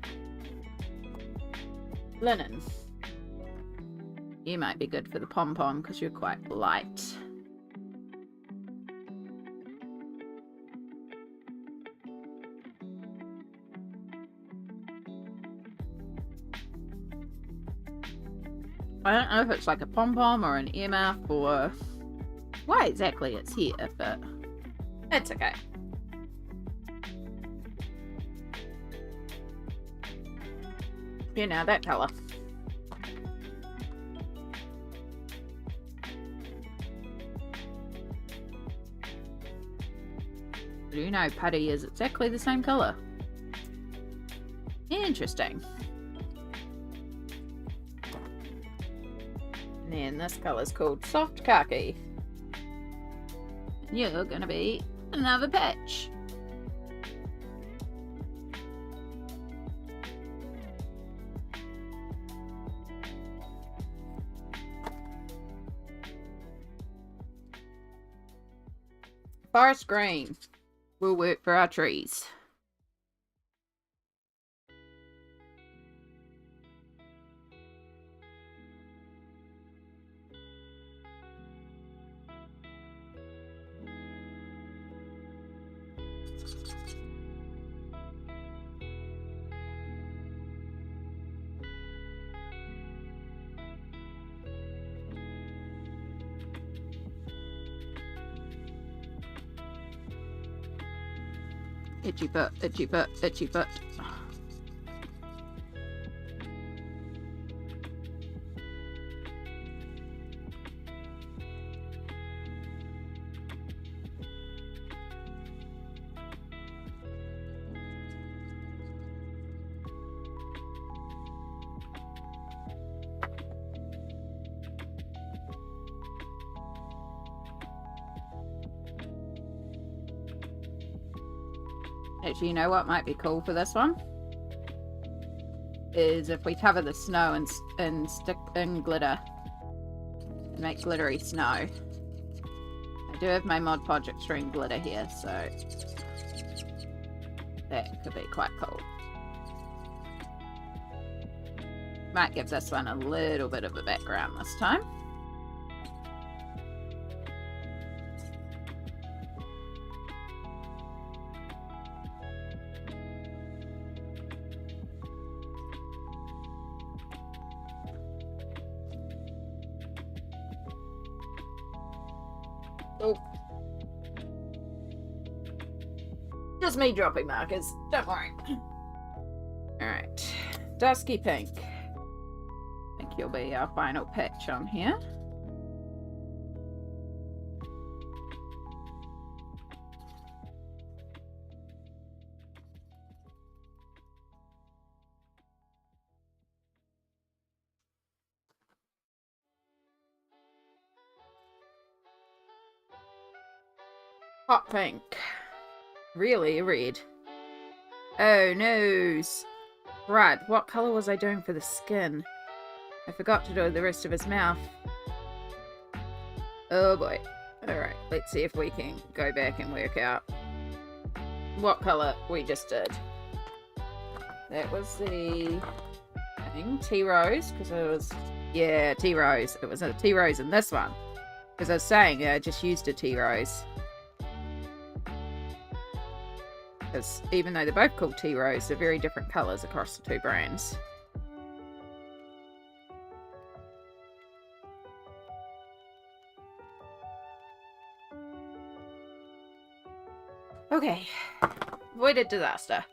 Linen. You might be good for the pom-pom because you're quite light. I don't know if it's like a pom-pom or an earmuff or why exactly it's here, but it's okay. You know, that colour. Do you know putty is exactly the same colour? Interesting. And then this colour's called soft khaki. And you're gonna be another patch. Forest green will work for our trees. Itchy butt, itchy butt, itchy butt. Actually, you know what might be cool for this one? Is if we cover the snow and stick in glitter. And make glittery snow. I do have my Mod Podge Extreme glitter here, so that could be quite cool. Might give this one a little bit of a background this time. Oh. Just me dropping markers, don't worry. Alright, dusky pink. I think you'll be our final patch on here. Hot pink. Really red. Oh no. Right, what colour was I doing for the skin? I forgot to do the rest of his mouth. Oh boy. Alright, let's see if we can go back and work out what colour we just did. That was the thing, tea rose, because it was, yeah, tea rose. It was a tea rose in this one. Because I was saying, I just used a tea rose. Because even though they're both called tea rose, they're very different colours across the two brands. Okay, avoided disaster.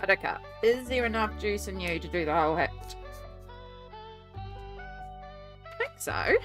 Buttercup, is there enough juice in you to do the whole hat? I think so.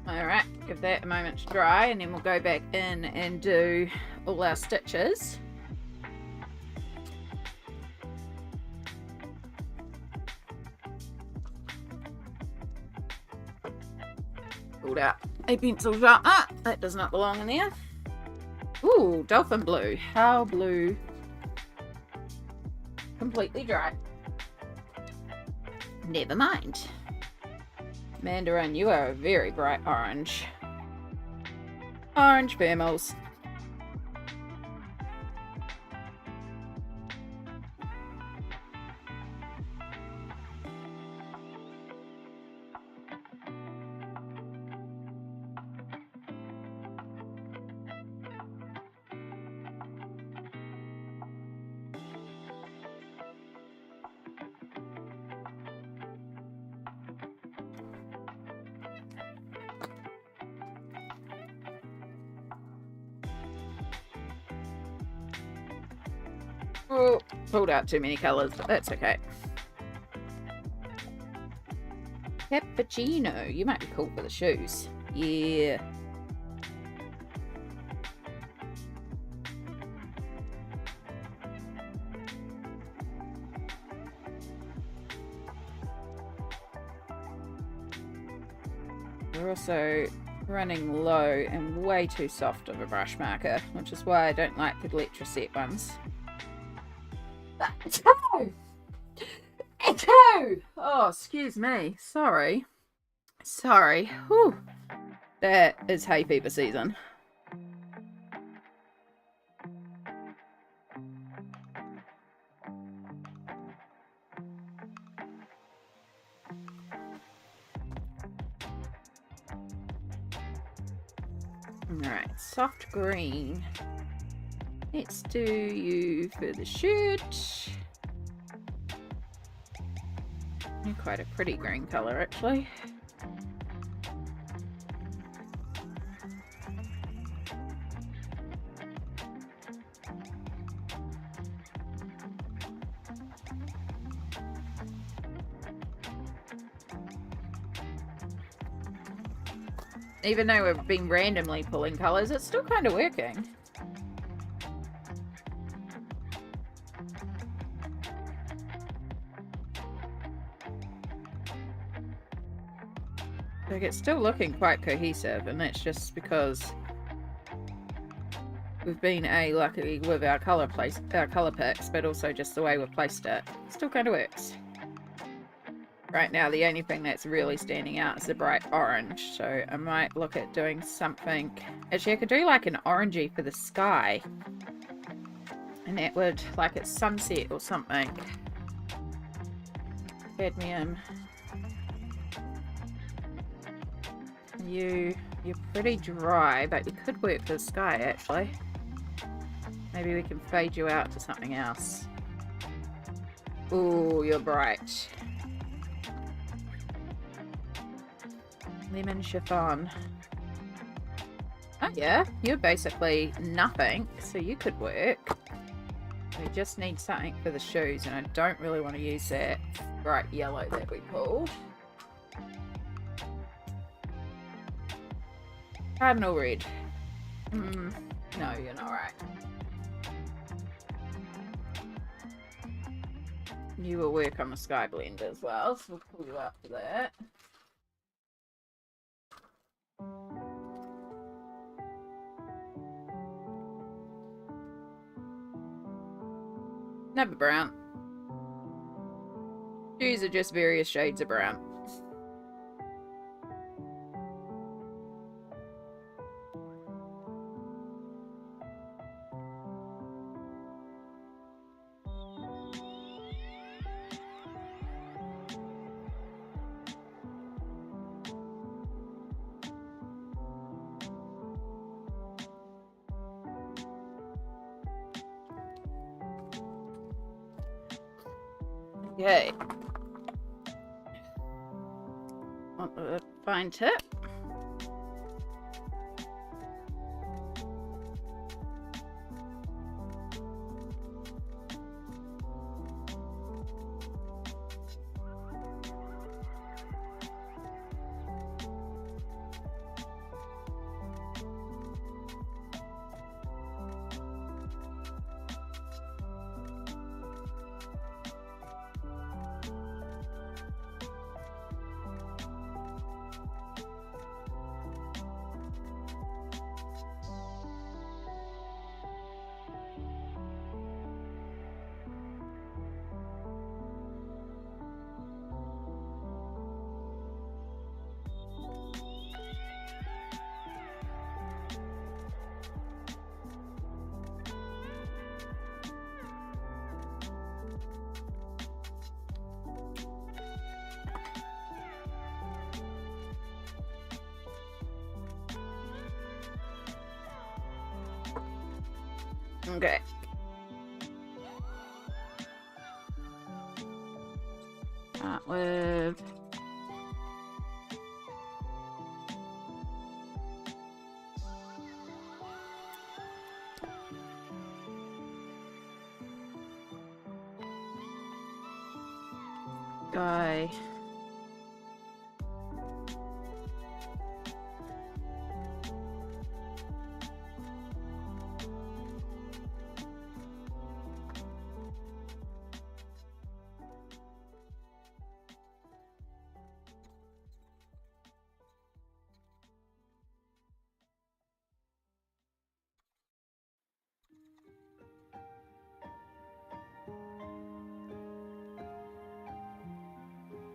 Alright, give that a moment to dry and then we'll go back in and do all our stitches. Pulled out a pencil sharpener. That does not belong in there. Ooh, dolphin blue. How blue? Completely dry. Never mind. Mandarin, you are a very bright orange. Orange thermals. Oh, pulled out too many colours, but that's okay. Cappuccino, you might be cool for the shoes. Yeah. We're also running low and way too soft of a brush marker, which is why I don't like the Electroset ones. Echo! Echo! Oh, excuse me. Sorry. Sorry. Whew. That is hay fever season. Alright, soft green. Let's do you for the shirt. You're quite a pretty green colour, actually. Even though we've been randomly pulling colours, it's still kind of working. Like, it's still looking quite cohesive, and that's just because we've been lucky with our colour picks, but also just the way we've placed it. Still kind of works. Right now, the only thing that's really standing out is the bright orange, so I might look at doing something. Actually, I could do like an orangey for the sky, and that would, like it's sunset or something. Cadmium. You're pretty dry, but you could work for the sky, actually. Maybe we can fade you out to something else. Ooh, you're bright. Lemon chiffon. Oh yeah, you're basically nothing, so you could work. We just need something for the shoes, and I don't really want to use that bright yellow that we pulled. Cardinal red. No, you're not right. You will work on the sky blend as well, so we'll pull you up for that. Never brown. Shoes are just various shades of brown. Okay. Want the fine tip. Okay. Start with... guy.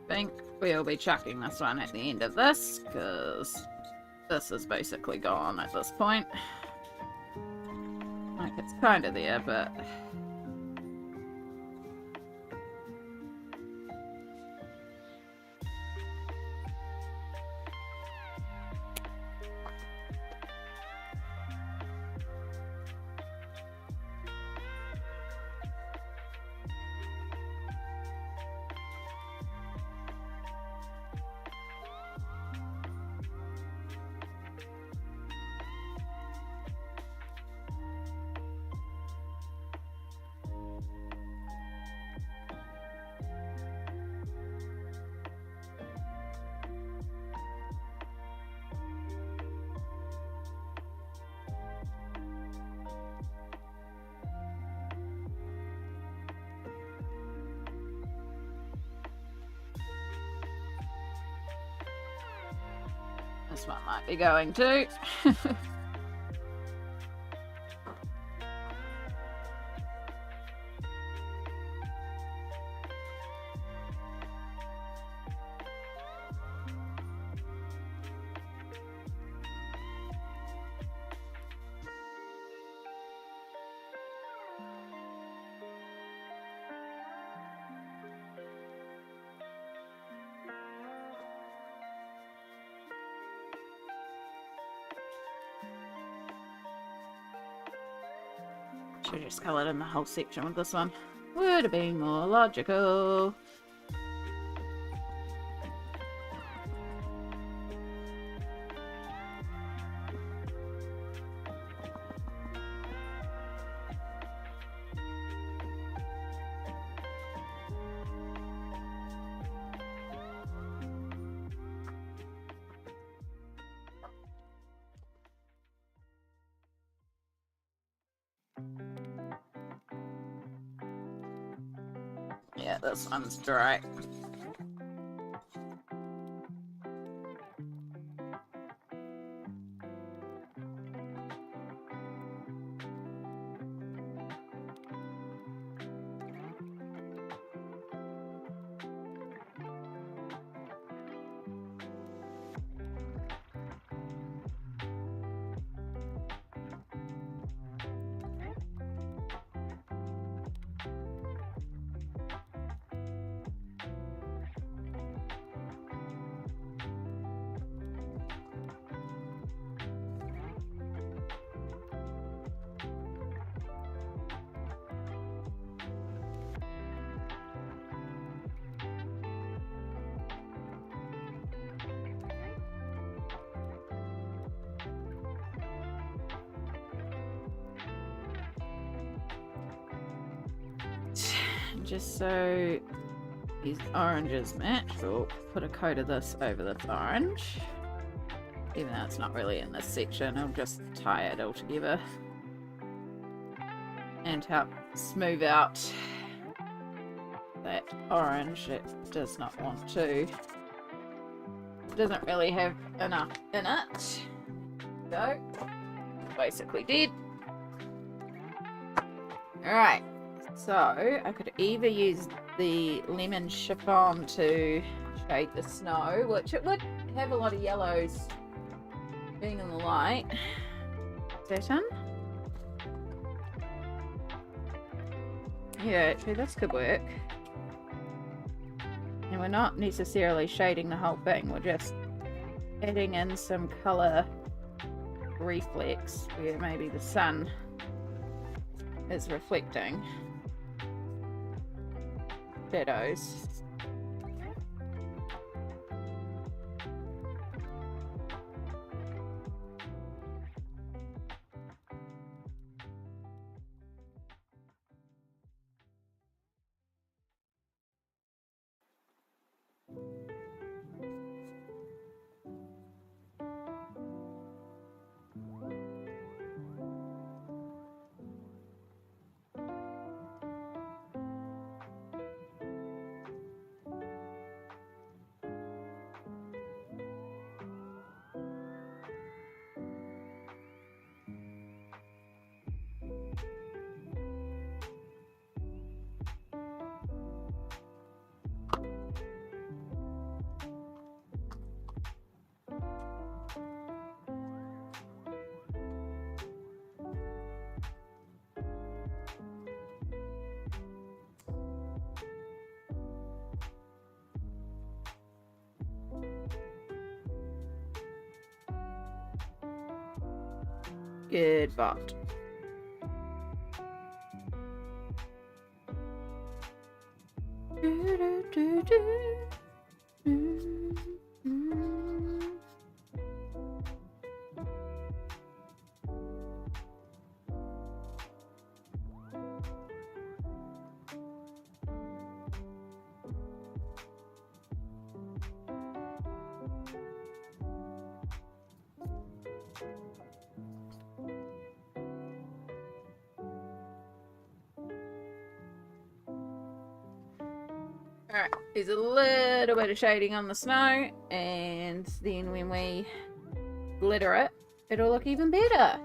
I think we'll be chucking this one at the end of this, because this is basically gone at this point. Like, it's kind of there, but... this one might be going too. Should have just coloured in the whole section with this one. Would have been more logical. Yeah, this one's dry. Just so these oranges match, we'll put a coat of this over this orange. Even though it's not really in this section, I'll just tie it all together and help smooth out that orange. It does not want to. It doesn't really have enough in it. So, basically dead. Alright. So, I could either use the lemon chiffon to shade the snow, which it would have a lot of yellows being in the light. Satin. Yeah, actually this could work. And we're not necessarily shading the whole thing, we're just adding in some colour reflex where maybe the sun is reflecting shadows. Good bot. Alright, there's a little bit of shading on the snow, and then when we glitter it, it'll look even better.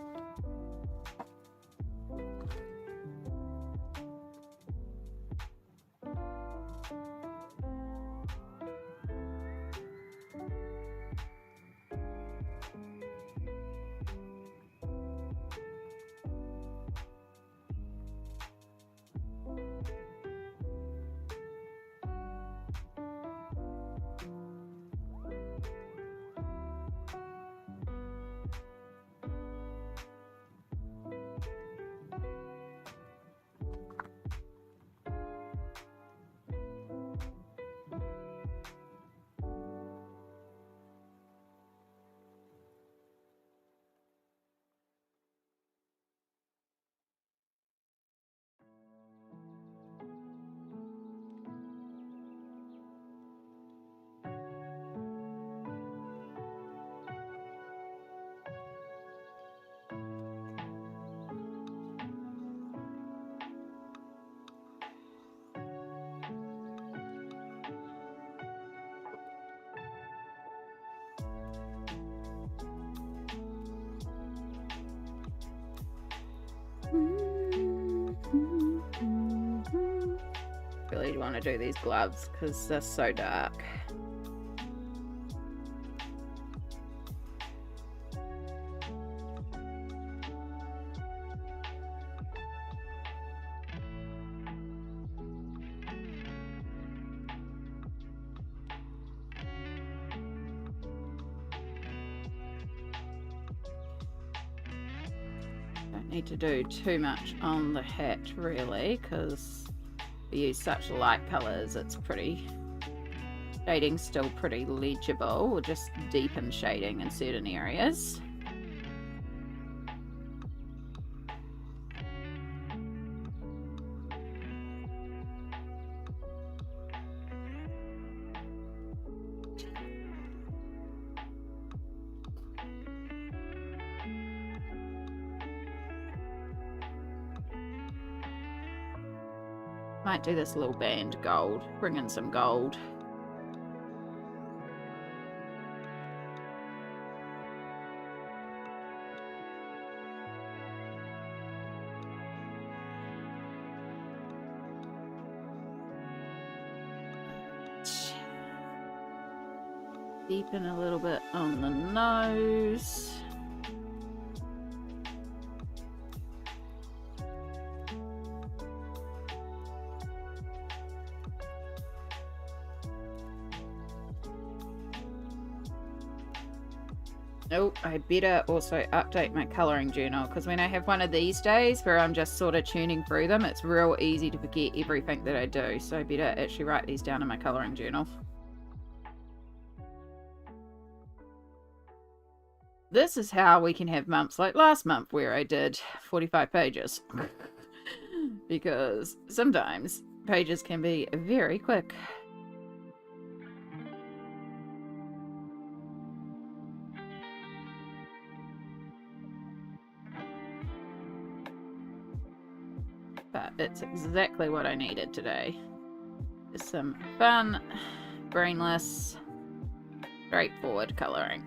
Really want to do these gloves because they're so dark. Don't need to do too much on the hat really, because we use such light colours. It's pretty, shading's still pretty legible. We'll just deepen shading in certain areas. Might do this little band gold, bring in some gold. Deepen a little bit on the nose. Oh, I better also update my colouring journal, because when I have one of these days where I'm just sort of tuning through them, it's real easy to forget everything that I do. So I better actually write these down in my colouring journal. This is how we can have months like last month where I did 45 pages. Because sometimes pages can be very quick. But it's exactly what I needed today. Just some fun, brainless, straightforward colouring.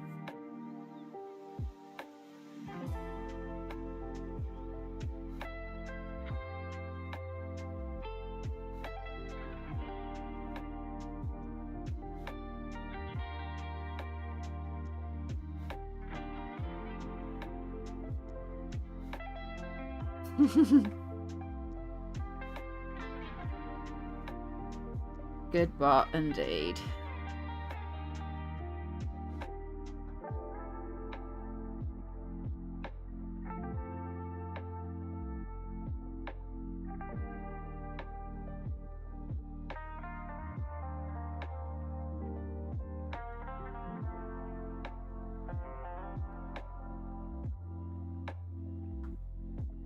Good bot indeed.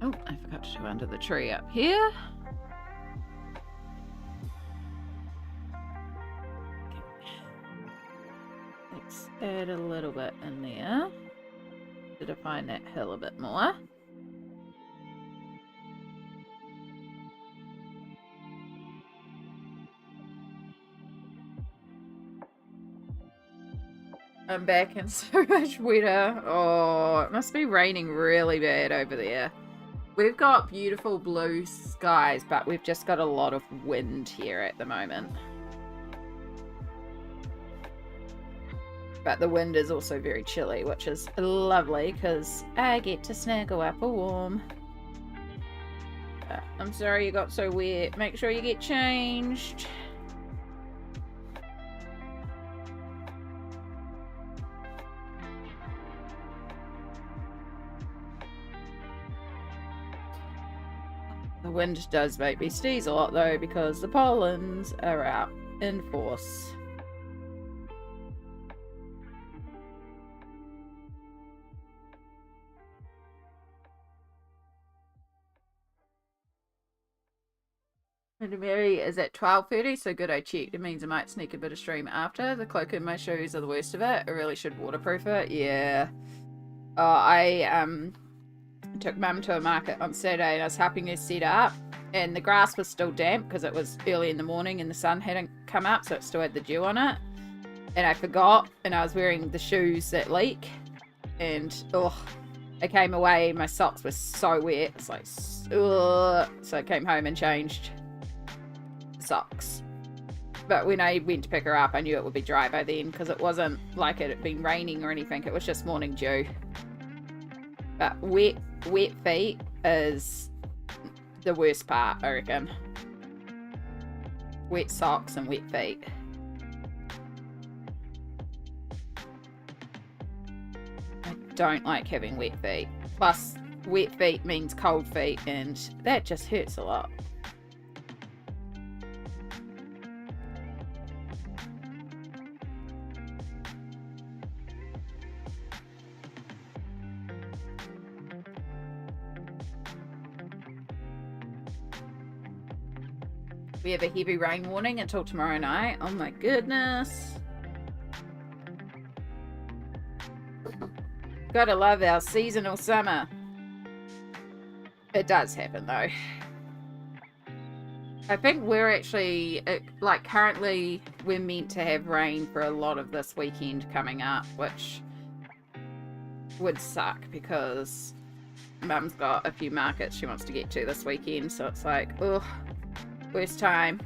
Oh, I forgot to do under the tree up here. Let's add a little bit in there to define that hill a bit more. I'm back and so much wetter. Oh, it must be raining really bad over there. We've got beautiful blue skies, but we've just got a lot of wind here at the moment. But the wind is also very chilly, which is lovely because I get to snuggle up a warm. I'm sorry you got so wet. Make sure you get changed. The wind does make me sneeze a lot though, because the pollens are out in force. And Mary is at 12:30, so good I checked. It means I might sneak a bit of stream after. The cloak in my shoes are the worst of it. I really should waterproof it. Yeah. I took Mum to a market on Saturday and I was helping her set up, and the grass was still damp because it was early in the morning and the sun hadn't come up, so it still had the dew on it. And I forgot, and I was wearing the shoes that leak, and I came away, my socks were so wet. It's like, ugh. So I came home and changed socks. But when I went to pick her up, I knew it would be dry by then because it wasn't like it had been raining or anything. It was just morning dew. But wet feet is the worst part, I reckon. Wet socks and wet feet. I don't like having wet feet. Plus, wet feet means cold feet, and that just hurts a lot. We have a heavy rain warning until tomorrow night. Oh my goodness. Gotta love our seasonal summer. It does happen though. I think we're actually, like currently, we're meant to have rain for a lot of this weekend coming up, which would suck because Mum's got a few markets she wants to get to this weekend, so it's like, ugh. Worst time.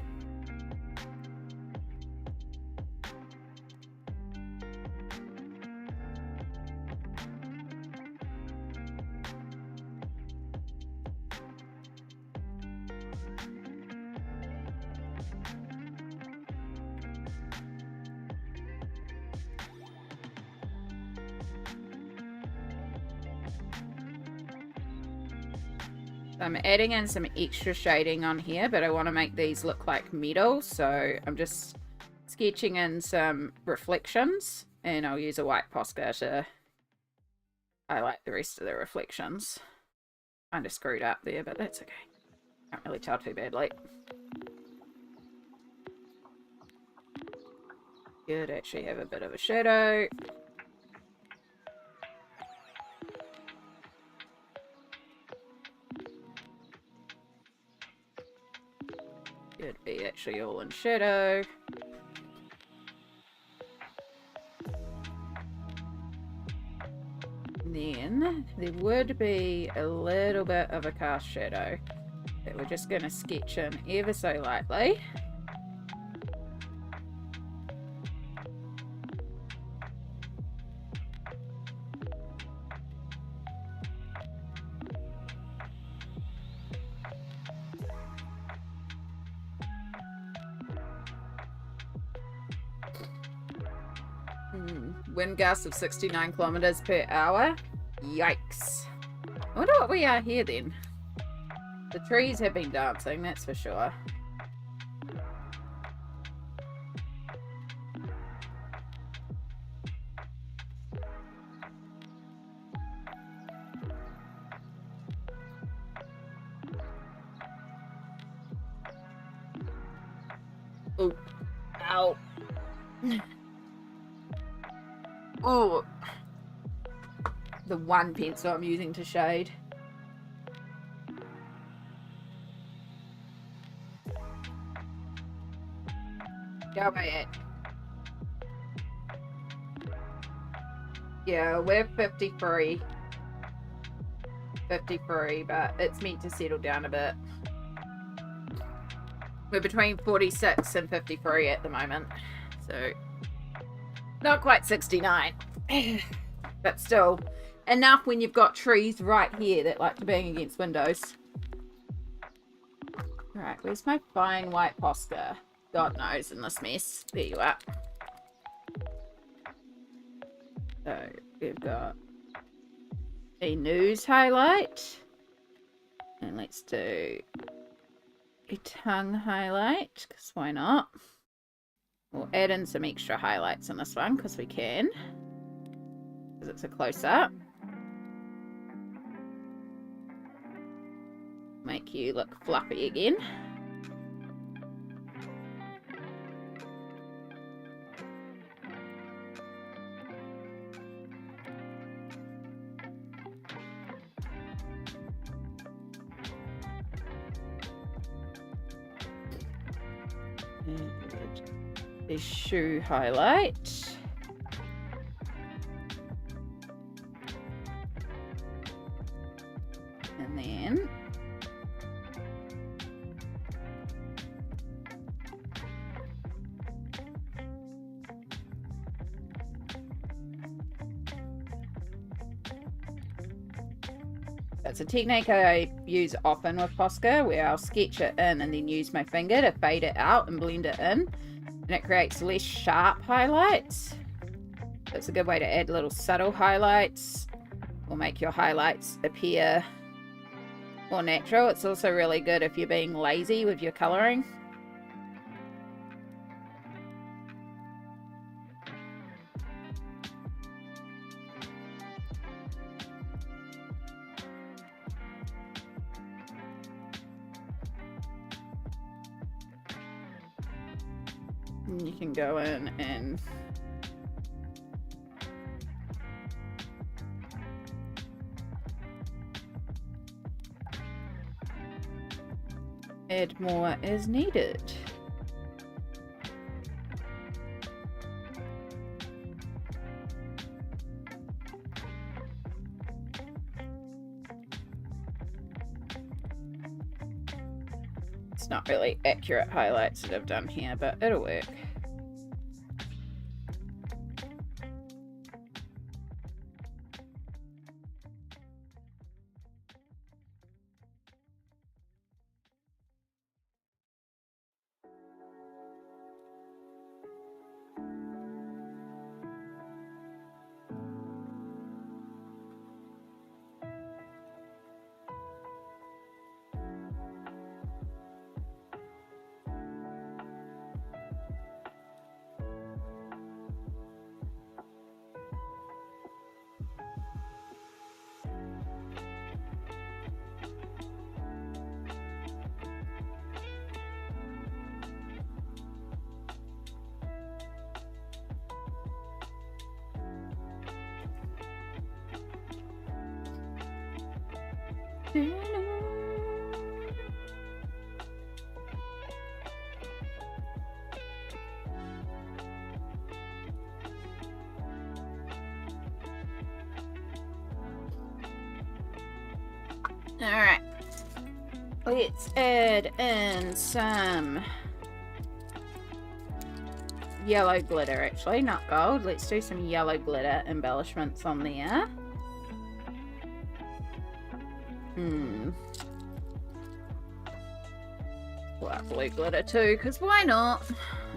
I'm adding in some extra shading on here, but I want to make these look like metal, so I'm just sketching in some reflections, and I'll use a white Posca to highlight the rest of the reflections. Kind of screwed up there, but that's okay. Can't really tell too badly. Could actually have a bit of a shadow. Could be actually all in shadow. Then there would be a little bit of a cast shadow that we're just going to sketch in ever so lightly. Wind gusts of 69 kilometers per hour. Yikes. I wonder what we are here then. The trees have been dancing, that's for sure. Oh, ow. Oh, the one pencil I'm using to shade. Go away it. Yeah, we're 53. 53, but it's meant to settle down a bit. We're between 46 and 53 at the moment, so not quite 69, but still enough when you've got trees right here that like to bang against windows. Alright, where's my fine white Posca? God knows in this mess. There you are. So we've got a news highlight, and let's do a tongue highlight, because why not? We'll add in some extra highlights in this one because we can, because it's a close-up. Make you look fluffy again. A shoe highlight. And then that's a technique I use often with Posca, where I'll sketch it in and then use my finger to fade it out and blend it in. And it creates less sharp highlights. That's a good way to add little subtle highlights or make your highlights appear more natural. It's also really good if you're being lazy with your colouring. And you can go in and add more as needed. It's not really accurate highlights that I've done here, but it'll work. Alright. Let's add in some yellow glitter, actually, not gold. Let's do some yellow glitter embellishments on there. Pull out blue glitter too, because why not?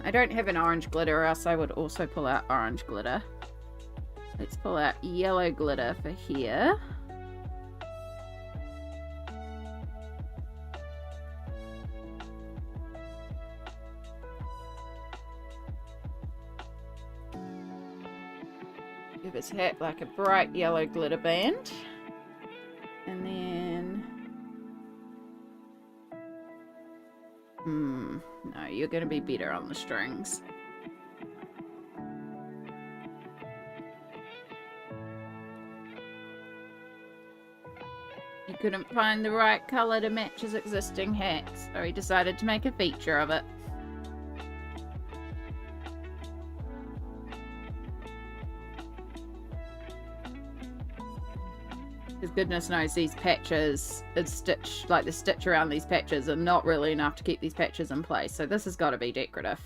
I don't have an orange glitter, or else I would also pull out orange glitter. Let's pull out yellow glitter for here. Give his hat like a bright yellow glitter band. And then... no, you're going to be better on the strings. He couldn't find the right colour to match his existing hat, so he decided to make a feature of it. Because goodness knows these patches, the stitch around these patches are not really enough to keep these patches in place. So this has got to be decorative.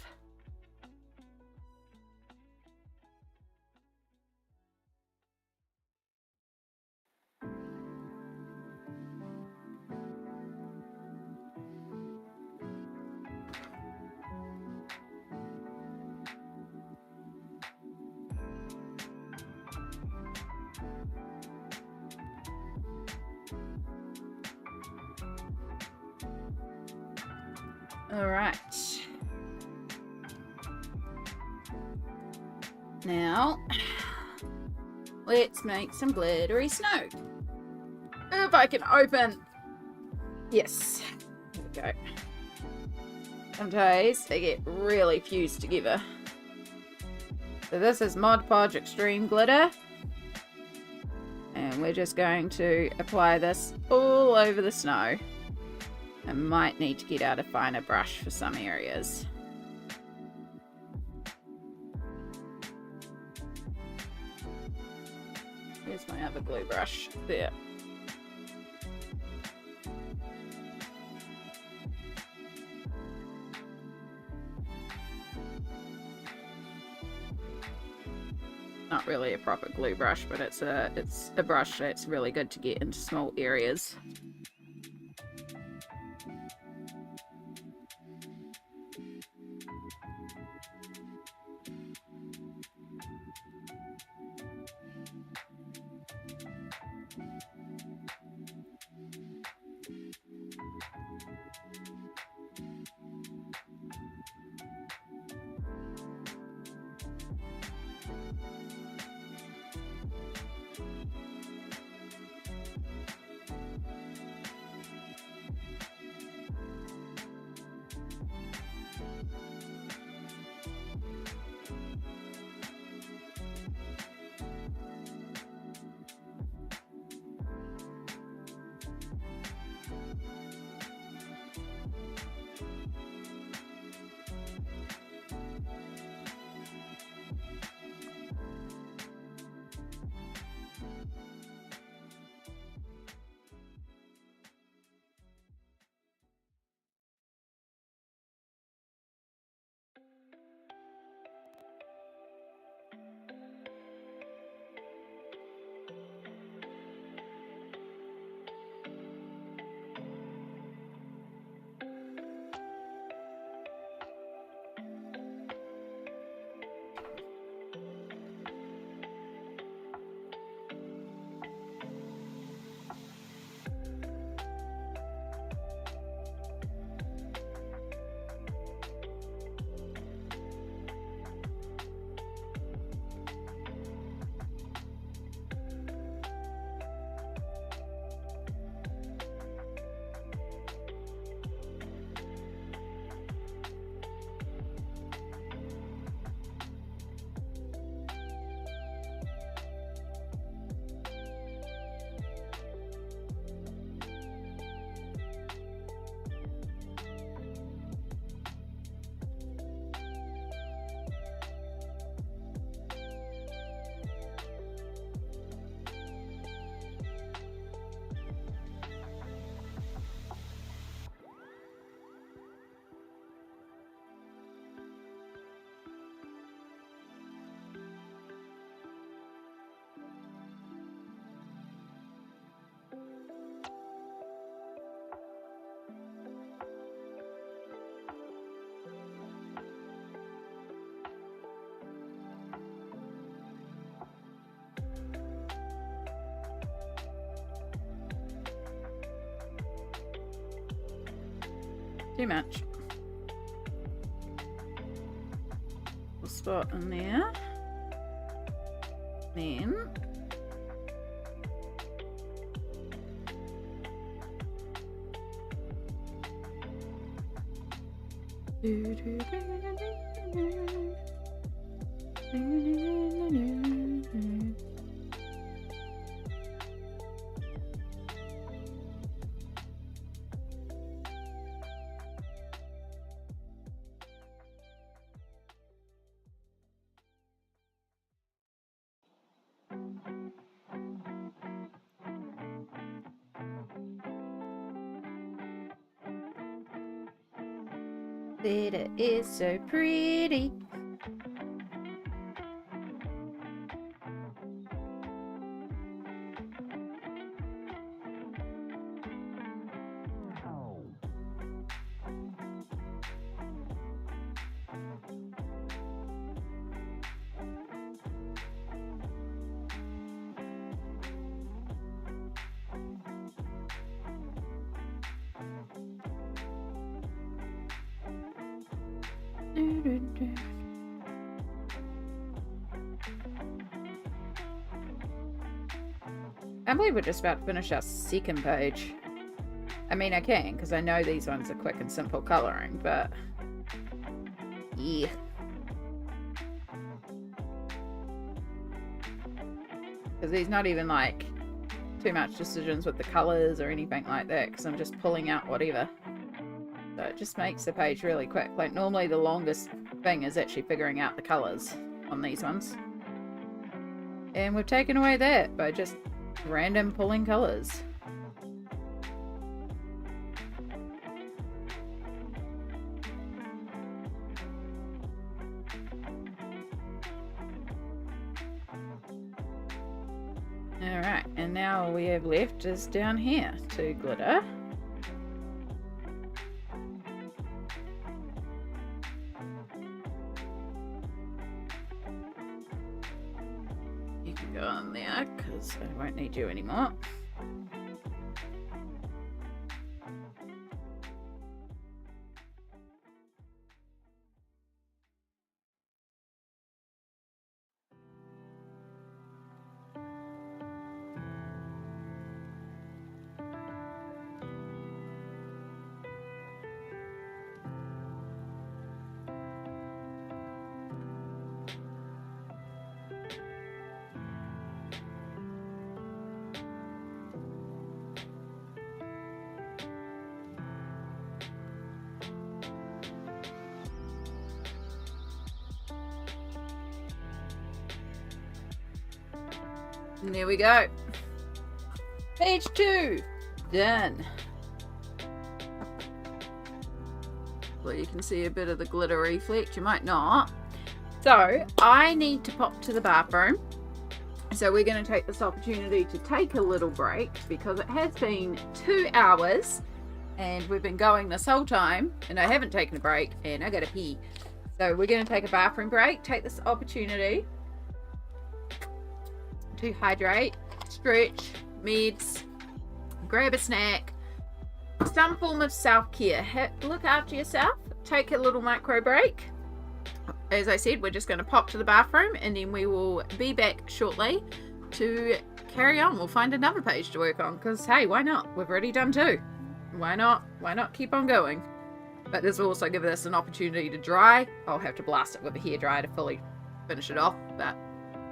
Alright. Now, let's make some glittery snow. If I can open. Yes. There we go. Some days they get really fused together. So this is Mod Podge Extreme Glitter. And we're just going to apply this all over the snow. I might need to get out a finer brush for some areas. Here's my other glue brush. There. Not really a proper glue brush, but it's a brush that's really good to get into small areas. Too much. We'll spot in there. Then glitter is so pretty. I believe we're just about to finish our second page. I mean, I can, because I know these ones are quick and simple colouring, but yeah. Because there's not even like too much decisions with the colours or anything like that, because I'm just pulling out whatever. So it just makes the page really quick. Like normally the longest thing is actually figuring out the colours on these ones. And we've taken away that by just random pulling colours. Alright, and now all we have left is down here to glitter. You can go on there because I won't need you anymore. And there we go. Page 2. Done. Well, you can see a bit of the glitter reflect. You might not. So, I need to pop to the bathroom. So, we're going to take this opportunity to take a little break because it has been 2 hours and we've been going this whole time and I haven't taken a break and I got to pee. So, we're going to take a bathroom break, take this opportunity to hydrate, stretch, meds, grab a snack, some form of self-care. Look after yourself, take a little micro break. As I said, we're just going to pop to the bathroom and then we will be back shortly to carry on. We'll find another page to work on because hey, why not? We've already done 2. Why not keep on going? But this will also give us an opportunity to dry. I'll have to blast it with a hairdryer to fully finish it off, but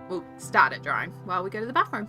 we'll start it drying while we go to the bathroom.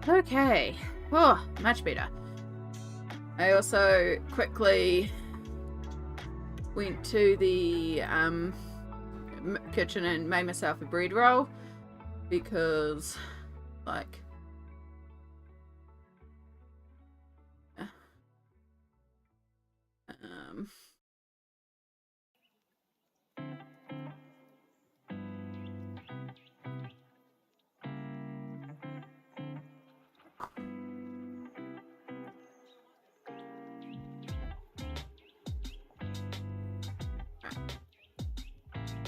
Okay. Oh, much better. I also quickly went to the kitchen and made myself a bread roll because, like,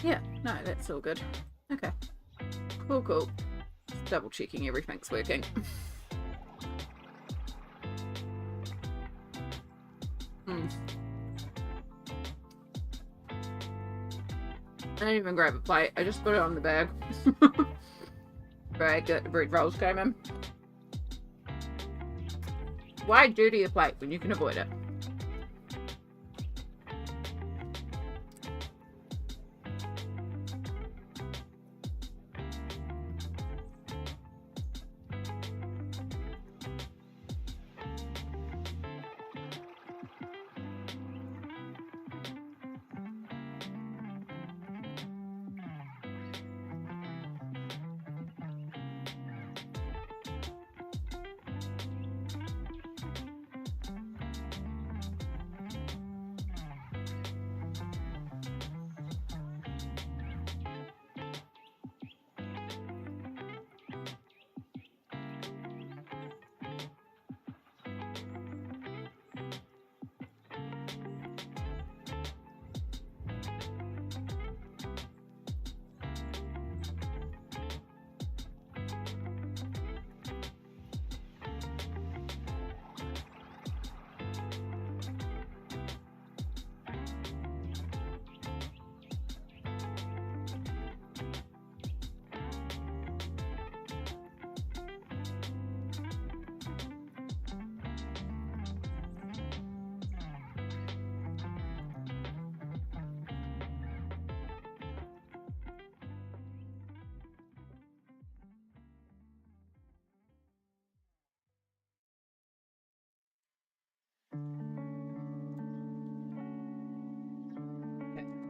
yeah, no, that's all good. Okay. Cool, cool. Just double checking everything's working. I didn't even grab a plate. I just put it on the bag. Right, the bread rolls came in. Why dirty a plate when you can avoid it?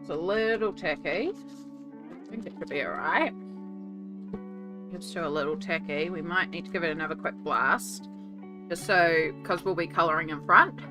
It's a little tacky. I think it should be alright. It's still a little tacky. We might need to give it another quick blast. Just so, because we'll be colouring in front.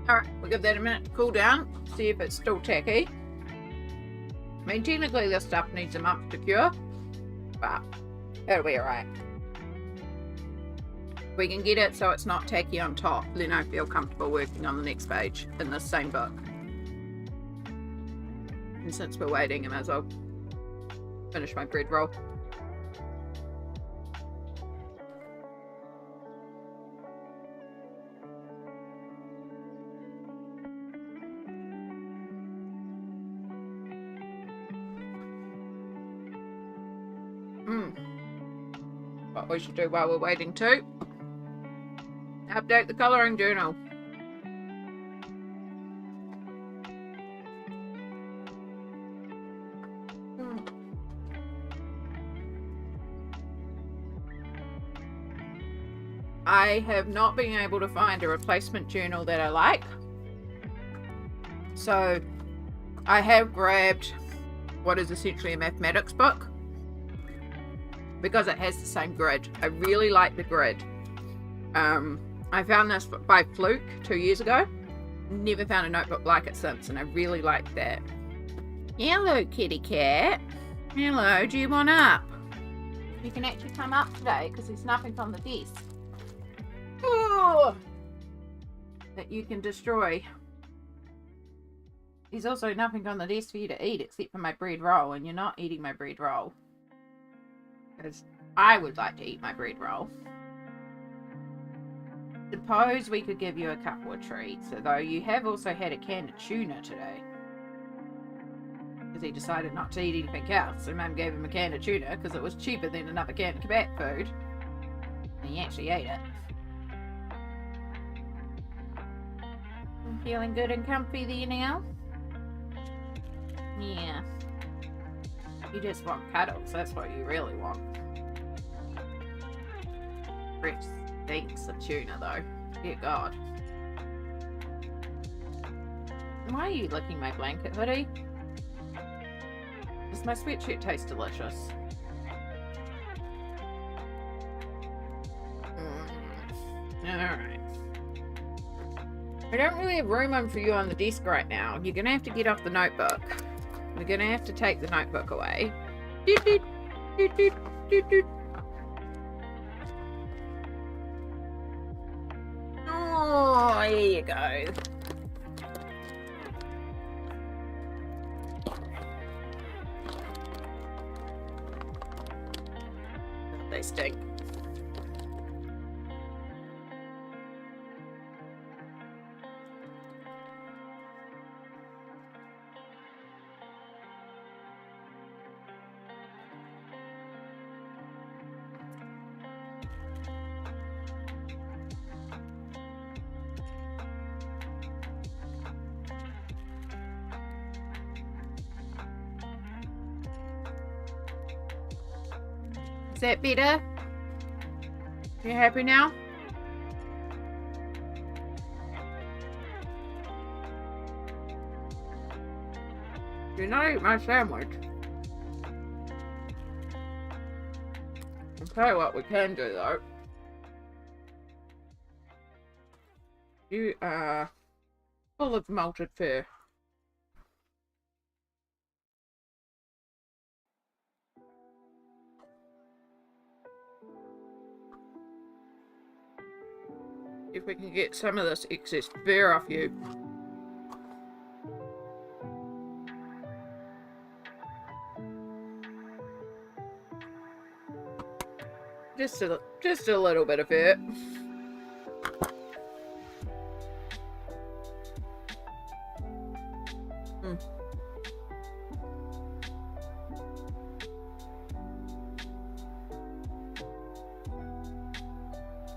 Alright, we'll give that a minute to cool down, see if it's still tacky. I mean, technically this stuff needs a month to cure, but it'll be alright. We can get it so it's not tacky on top, then I feel comfortable working on the next page in this same book. And since we're waiting, I might as well finish my bread roll. What we should do while we're waiting too, update the colouring journal. I have not been able to find a replacement journal that I like, so I have grabbed what is essentially a mathematics book because it has the same grid. I really like the grid. I found this by fluke 2 years ago. Never found a notebook like it since, and I really like that. Hello, kitty cat. Hello, do you want up? You can actually come up today because there's nothing on the desk. Oh, that you can destroy. There's also nothing on the desk for you to eat except for my bread roll, and you're not eating my bread roll. Because I would like to eat my bread roll. Suppose we could give you a couple of treats, although you have also had a can of tuna today. Because he decided not to eat anything else, so Mum gave him a can of tuna because it was cheaper than another can of cat food. And he actually ate it. I'm feeling good and comfy there now? Yeah. You just want cuddles, that's what you really want. Fresh stinks of tuna though. Dear God. Why are you licking my blanket, hoodie? Does my sweatshirt taste delicious? Alright. I don't really have room for you on the desk right now. You're gonna have to get off the notebook. We're gonna have to take the notebook away. Doot, doot, doot, doot, doot, doot. Oh, here you go. They stink. Is that better? You happy now? You're not eating my sandwich. I'll tell you what we can do though. You are full of malted fur. If we can get some of this excess fur off you. Just a little bit of it.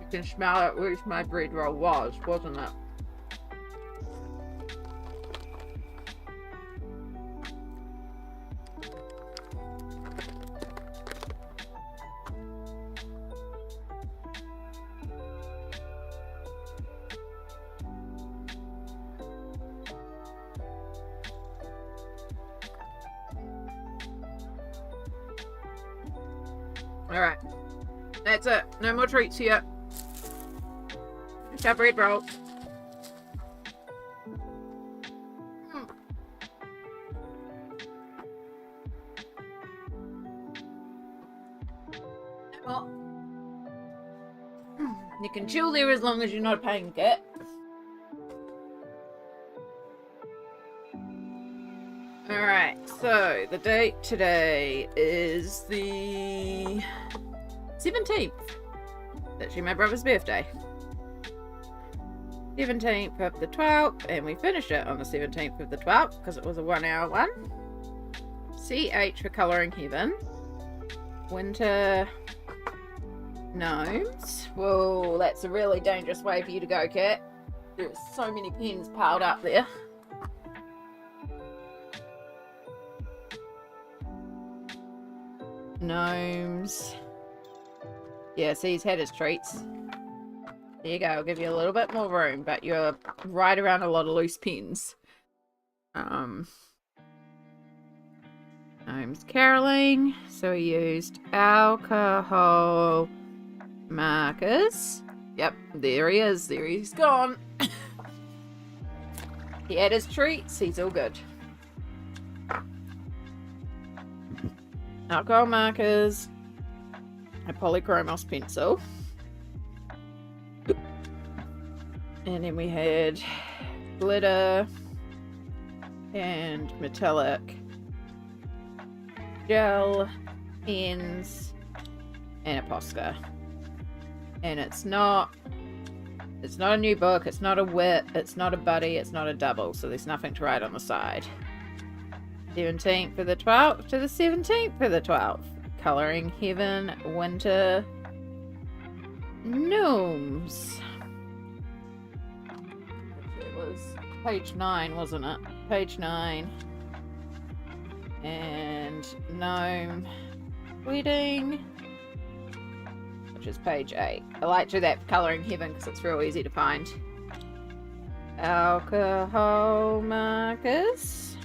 You can smell it where my bread roll was, wasn't it? Alright. That's it. No more treats here. It's our bread roll. Well, you can chill there as long as you're not a pain to get. Alright, so the date today is the 17th. It's actually my brother's birthday. 17th of the 12th, and we finished it on the 17th of the 12th because it was a 1 hour one. CH for Colouring Heaven. Winter Gnomes. Whoa, that's a really dangerous way for you to go, Kat. There's so many pens piled up there. Gnomes. Yeah, see, he's had his treats. There you go, I'll give you a little bit more room, but you're right around a lot of loose pens. Gnomes caroling. So we used alcohol markers. Yep, there he is. There he's gone. He had his treats. He's all good. Alcohol markers. A polychromos pencil. And then we had glitter and metallic gel pens and a Posca. And it's not a new book, it's not a whip, it's not a buddy, it's not a double, so there's nothing to write on the side. 17th for the 12th to the 17th for the 12th. Colouring Heaven Winter Gnomes. It was page 9, wasn't it? Page 9. And Gnome Wedding, which is page 8. I like to do that for Colouring Heaven because it's real easy to find. Alcohol markers.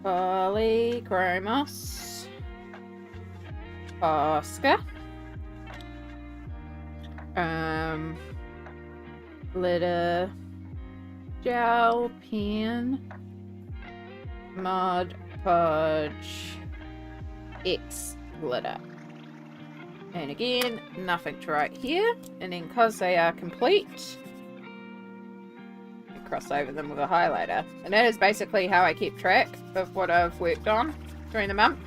Polychromos. Posca. Glitter. Gel pen. Mod Podge. X glitter. And again, nothing to write here. And then because they are complete, I cross over them with a highlighter. And that is basically how I keep track of what I've worked on during the month.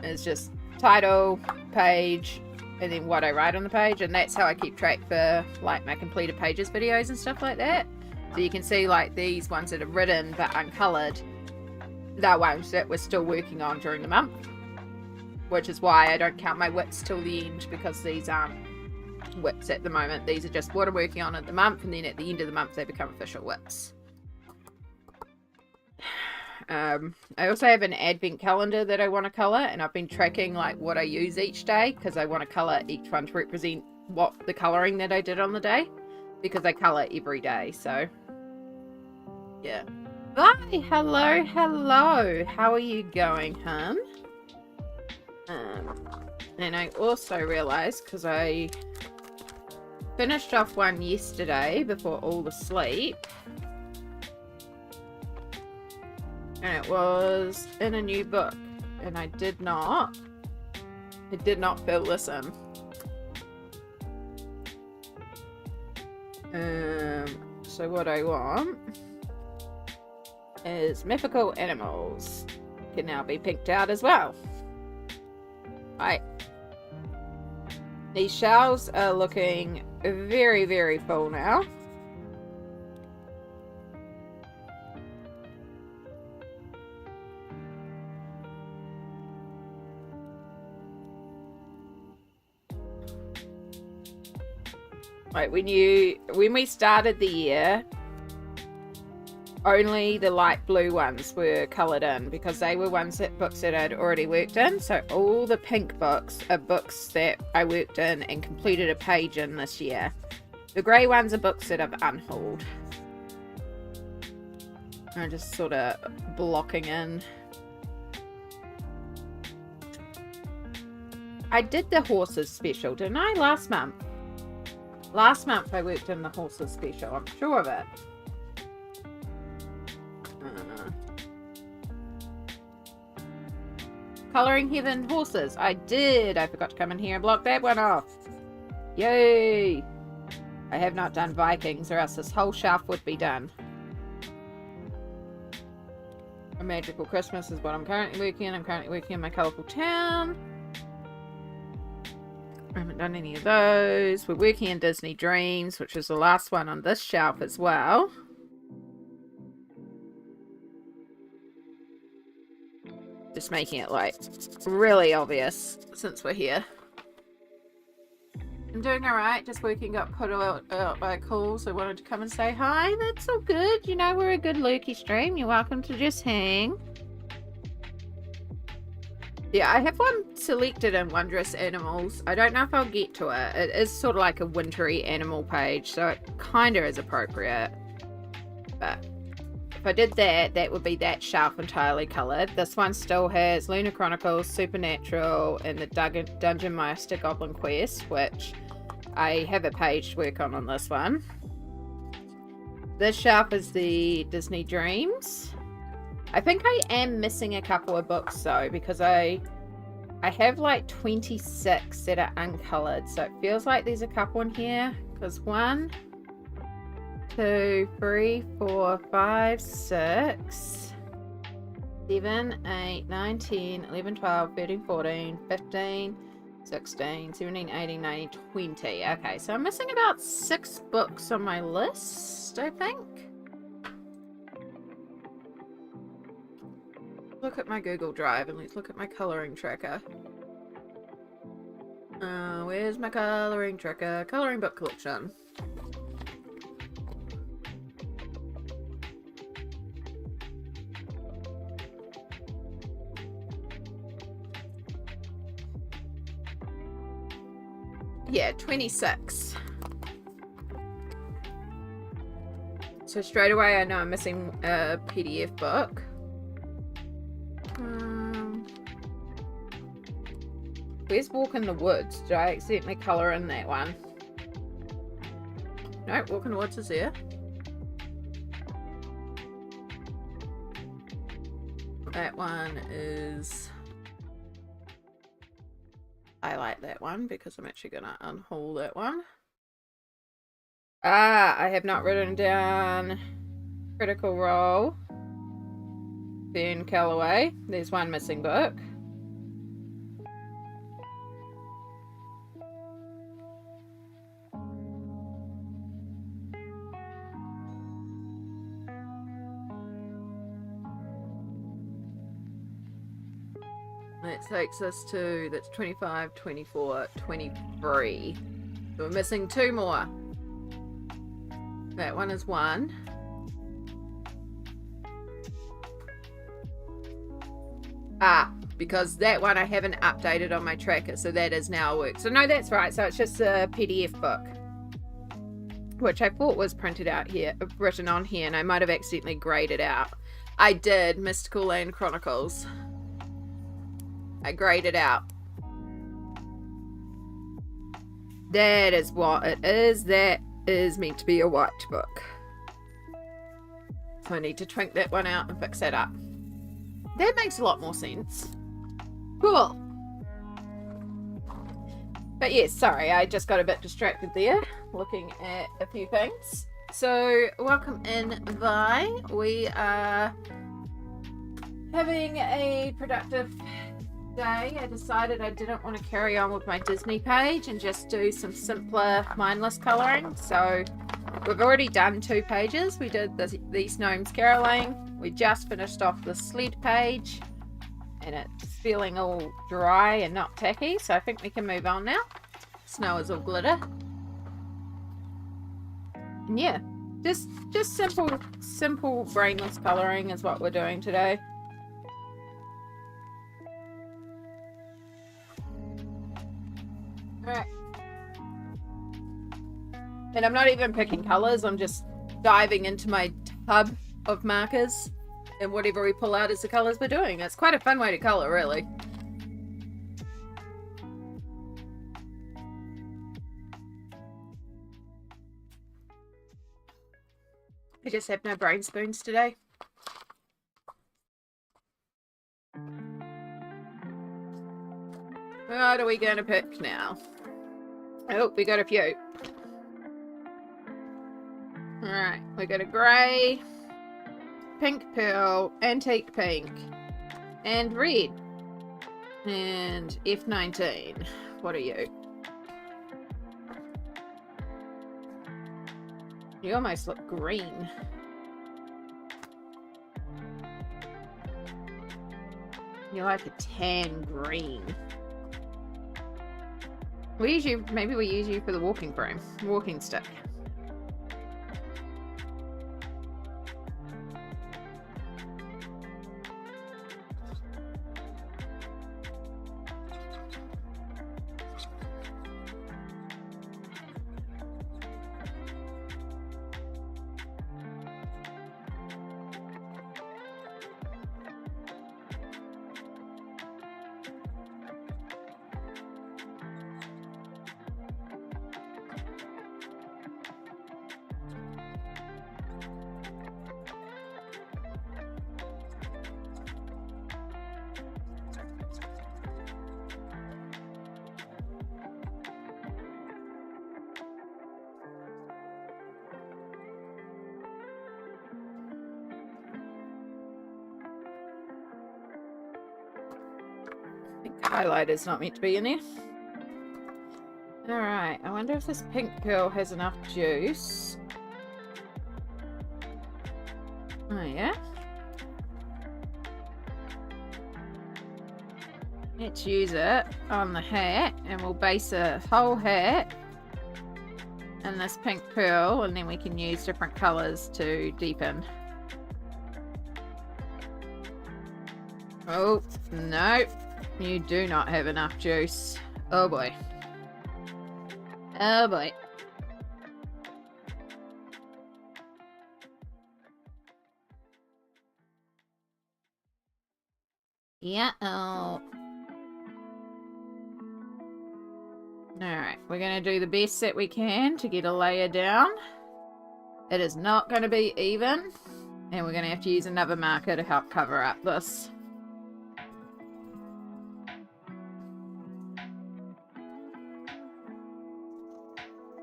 It's just title, page, and then what I write on the page. And that's how I keep track for like my completed pages videos and stuff like that. So you can see like these ones that are written but uncoloured. They're ones that we're still working on during the month. Which is why I don't count my whips till the end, because these aren't whips at the moment. These are just what I'm working on at the month, and then at the end of the month they become official whips. I also have an advent calendar that I want to colour, and I've been tracking like what I use each day, because I want to colour each one to represent what the colouring that I did on the day, because I colour every day. So yeah. Bye. Hello, how are you going, hun? And I also realised, because I finished off one yesterday before all the sleep, and it was in a new book, and I did not fill this in. So what I want is mythical animals can now be picked out as well. Right. These shelves are looking very, very full now. Right, when we started the year, only the light blue ones were coloured in, because they were books that I'd already worked in. So all the pink books are books that I worked in and completed a page in this year. The grey ones are books that I've unhauled. I'm just sort of blocking in. I did the horses special, didn't I, last month? Last month I worked in the horses special, I'm sure of it. Colouring Heaven horses. I did. I forgot to come in here and block that one off. Yay! I have not done Vikings, or else this whole shelf would be done. A Magical Christmas is what I'm currently working on. I'm currently working on my Colourful Town. I haven't done any of those. We're working in Disney Dreams, which is the last one on this shelf as well. Just making it like really obvious since we're here. I'm doing alright, just working, got put out by a call, so I wanted to come and say hi. That's all good, you know, we're a good lurky stream. You're welcome to just hang. Yeah, I have one selected in Wondrous Animals. I don't know if I'll get to it. It is sort of like a wintry animal page, so it kind of is appropriate. But if if I did that, that would be that shelf entirely coloured. This one still has Lunar Chronicles, Supernatural, and the Dungeon Master Goblin Quest, which I have a page to work on this one. This shelf is the Disney Dreams. I think I am missing a couple of books though, because I have like 26 that are uncoloured, so it feels like there's a couple in here, because 1, 2, 3, 4, 5, 6, 7, 8, 9, 10, 11, 12, 13, 14, 15, 16, 17, 18, 19, 20. Okay, so I'm missing about 6 books on my list, I think. Look at my Google Drive and let's look at my colouring tracker. Where's my colouring tracker? Colouring book collection. Yeah, 26. So straight away I know I'm missing a PDF book. Where's Walk in the Woods? Did I accidentally colour in that one? No, Walk in the Woods is there. That one is... I like that one because I'm actually going to unhaul that one. I have not written down Critical Role. Ben Calloway. There's one missing book. That takes us to, that's 25, 24, 23. So we're missing 2 more. That one is 1. Because that one I haven't updated on my tracker, so that is now worked. So no, that's right. So it's just a PDF book, which I thought was printed out here, written on here, and I might have accidentally grayed it out. I did, Mystical Land Chronicles. I grayed it out. That is what it is. That is meant to be a white book. So I need to twink that one out and fix that up. That makes a lot more sense. Cool. But yes, sorry, I just got a bit distracted there, looking at a few things. So, welcome in, Vi. We are having a productive day. I decided I didn't want to carry on with my Disney page and just do some simpler mindless colouring. So we've already done 2 pages. We did these Gnomes caroling. We just finished off the sled page and it's feeling all dry and not tacky, so I think we can move on now. Snow is all glitter. And yeah, just simple brainless colouring is what we're doing today. Alright. And I'm not even picking colours, I'm just diving into my tub of markers, and whatever we pull out is the colours we're doing. It's quite a fun way to colour, really. I just have no brain spoons today. What are we going to pick now? Oh, we got a few. Alright, we got a grey, pink pearl, antique pink, and red. And F19. What are you? You almost look green. You're like a tan green. Maybe we use you for the walking frame, walking stick. highlighter's not meant to be in there. Alright, I wonder if this pink pearl has enough juice. Oh yeah. Let's use it on the hat, and we'll base a whole hat in this pink pearl, and then we can use different colours to deepen. Oh, no. You do not have enough juice. Oh boy. Oh boy. Yeah, oh. Alright, we're going to do the best that we can to get a layer down. It is not going to be even, and we're going to have to use another marker to help cover up this.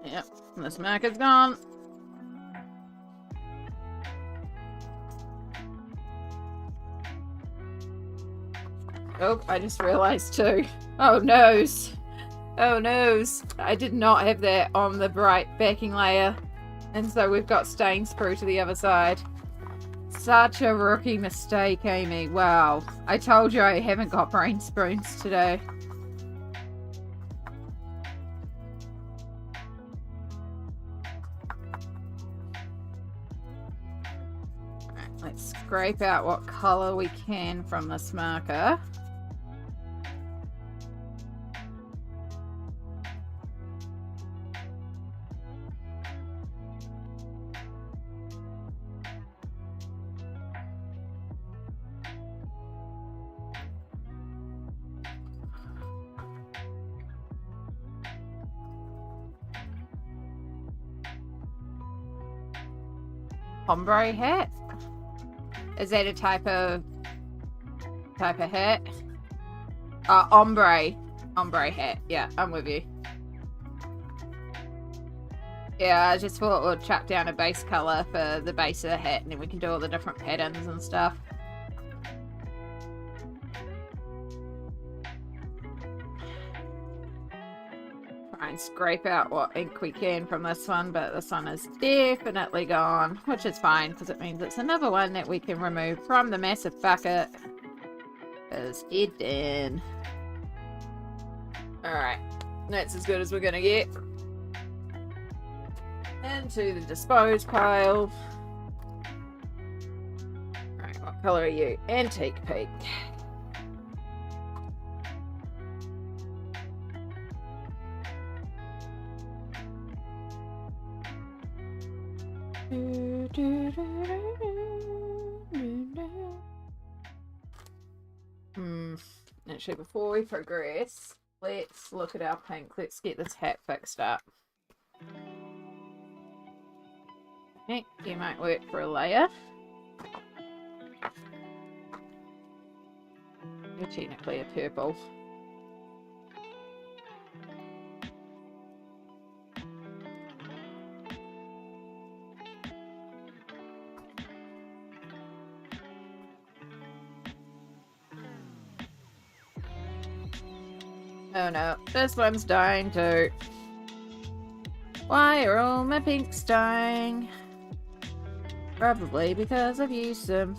Yep, this marker's gone. Oh, I just realised too. Oh noes. Oh noes. I did not have that on the bright backing layer. And so we've got stains through to the other side. Such a rookie mistake, Amy. Wow. I told you I haven't got brain spoons today. Let's scrape out what colour we can from this marker. Ombre hat? Is that a type of hat? Ombre hat. Yeah, I'm with you. Yeah, I just thought we'd chuck down a base colour for the base of the hat, and then we can do all the different patterns and stuff. Try and scrape out what ink we can from this one, but this one is definitely gone, which is fine because it means it's another one that we can remove from the massive bucket. Because it did. Alright, that's as good as we're gonna get. Into the dispose pile. Alright, what colour are you? Antique pink. Actually, before we progress, let's look at our pink. Let's get this hat fixed up. Okay, you might work for a layer. You're technically a purple. Oh no, this one's dying too. Why are all my pinks dying? Probably because I've used them.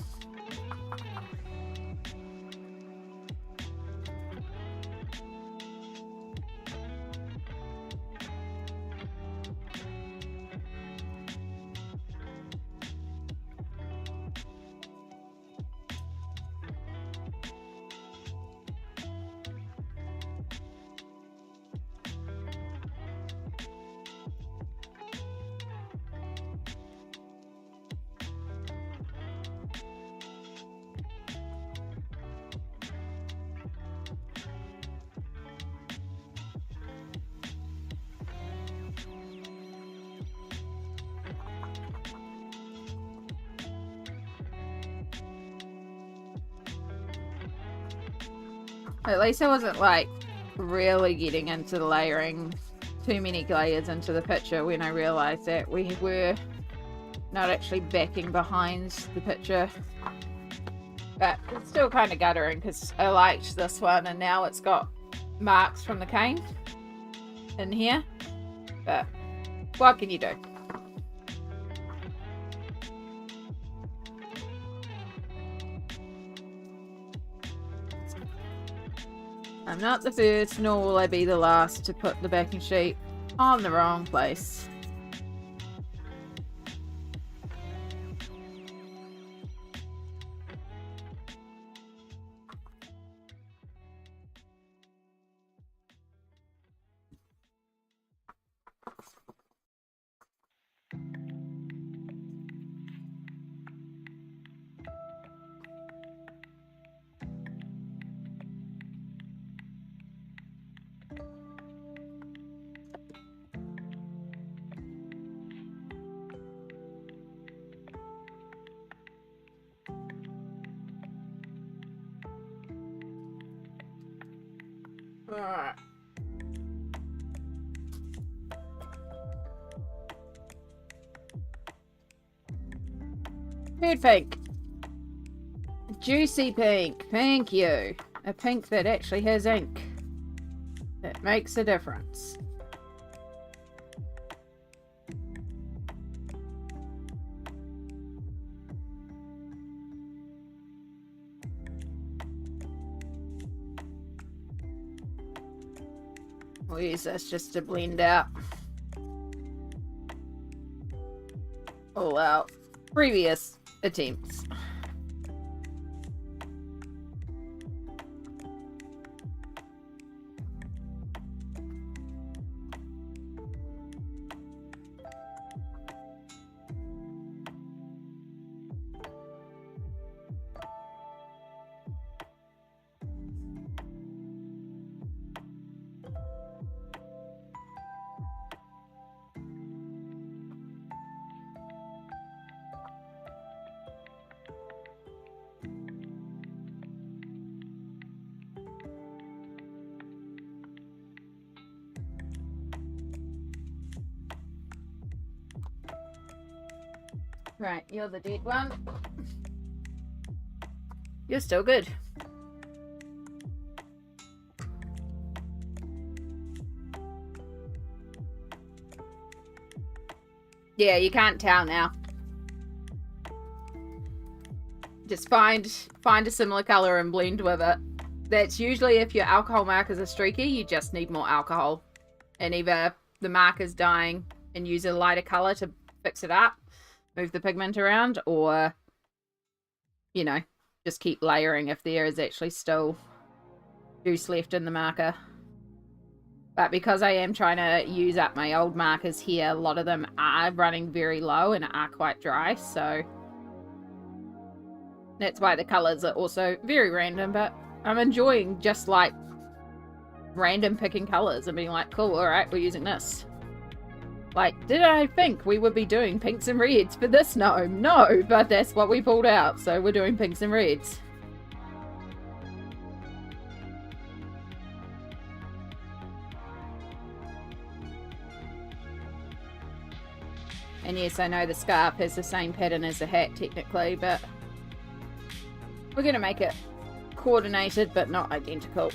At least I wasn't like really getting into the layering too many layers into the picture when I realised that we were not actually backing behind the picture. But it's still kind of guttering because I liked this one and now it's got marks from the cane in here. But what can you do? I'm not the first, nor will I be the last to put the backing sheet on the wrong place. Alright. Red pink. Juicy pink. Thank you. A pink that actually has ink. That makes a difference. We'll use this just to blend out all our previous attempts. Right, you're the dead one. You're still good. Yeah, you can't tell now. Just find a similar color and blend with it. That's usually if your alcohol markers are streaky, you just need more alcohol. And either the marker's dying and use a lighter color to fix it up, move the pigment around, or, you know, just keep layering if there is actually still juice left in the marker. But because I am trying to use up my old markers here, a lot of them are running very low and are quite dry, so that's why the colors are also very random. But I'm enjoying just like random picking colors and being like, cool, alright, we're using this. Like, did I think we would be doing pinks and reds for this gnome? No, but that's what we pulled out, so we're doing pinks and reds. And yes, I know the scarf has the same pattern as the hat technically, but we're going to make it coordinated but not identical.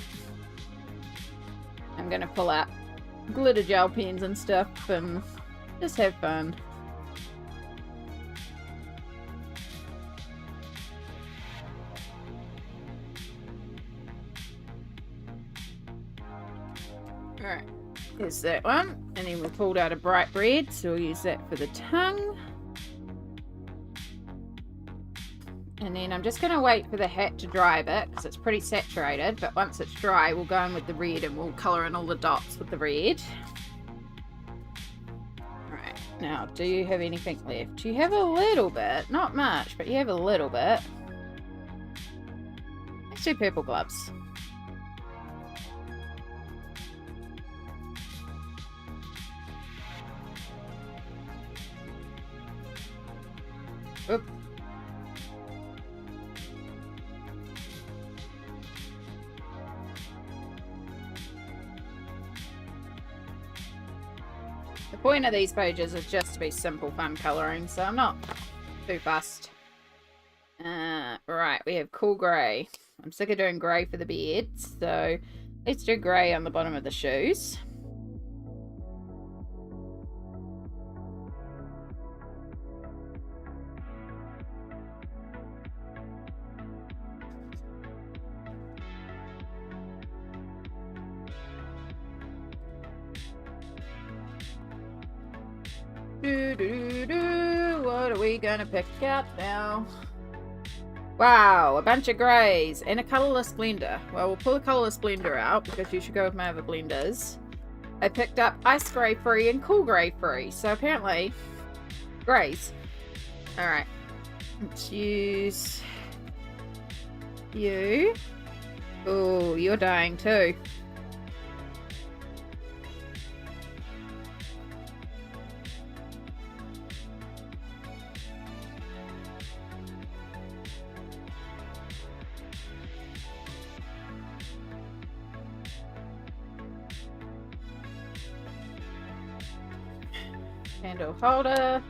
I'm going to pull out glitter gel pens and stuff and just have fun. Alright, there's that one. And then we pulled out a bright red, so we'll use that for the tongue. And then I'm just going to wait for the hat to dry a bit because it's pretty saturated, but once it's dry we'll go in with the red and we'll colour in all the dots with the red. Right, now do you have anything left? You have a little bit, not much, but you have a little bit. Let's do purple gloves. Oop. The point of these pages is just to be simple, fun colouring, so I'm not too fussed Right, we have cool grey. I'm sick of doing grey for the beard, so let's do grey on the bottom of the shoes. What are we gonna pick up now? Wow, a bunch of greys and a colourless blender. Well, we'll pull the colourless blender out because you should go with my other blenders. I picked up ice grey free and cool grey free, so apparently greys. Alright, let's use you. Oh, you're dying too. Candle holder.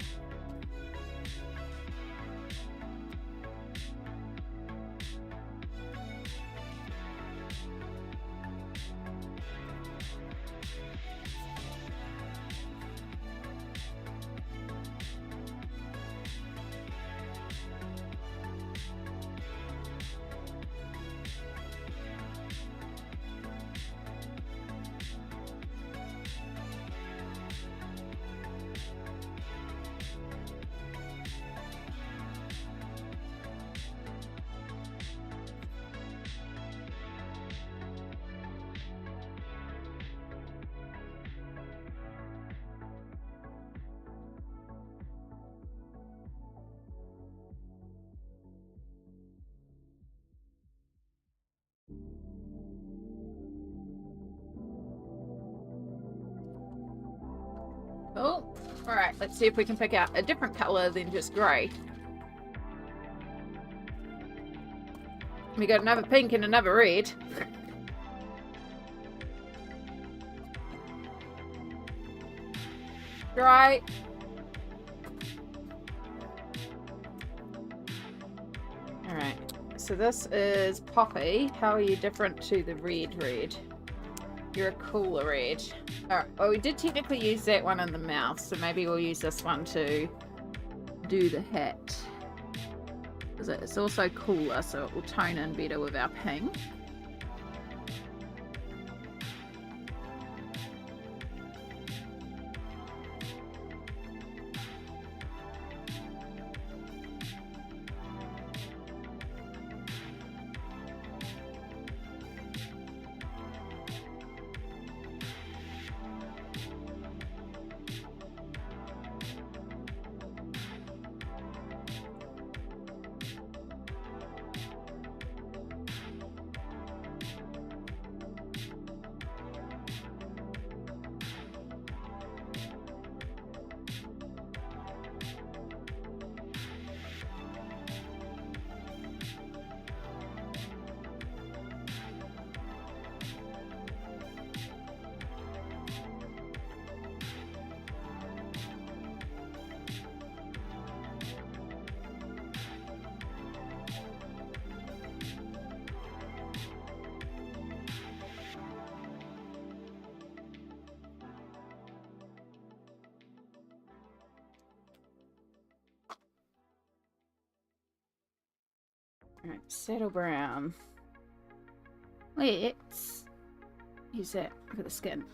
Oh, alright, let's see if we can pick out a different colour than just grey. We got another pink and another red. Right. Alright, so this is Poppy. How are you different to the red? You're a cooler red. Alright, well we did technically use that one in the mouth, so maybe we'll use this one to do the hat. Because it's also cooler, so it will tone in better with our pink. Alright, Saddle Brown. Let's use that for the skin.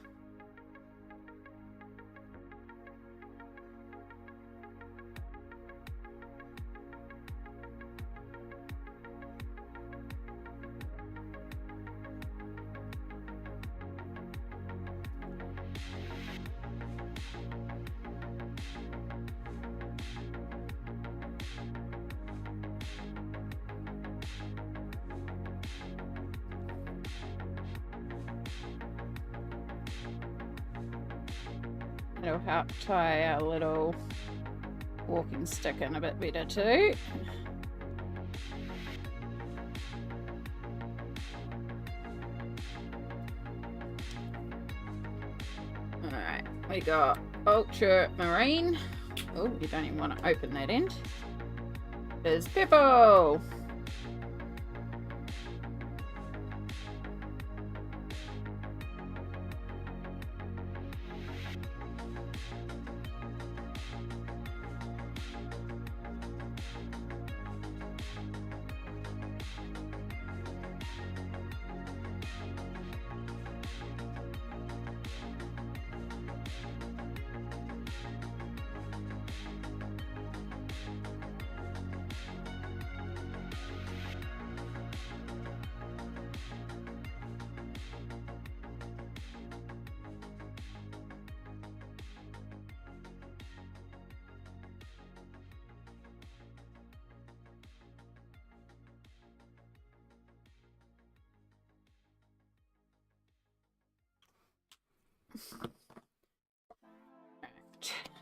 It'll help tie our little walking stick in a bit better too. Alright, we got Ultra Marine. Oh, you don't even want to open that end. is purple.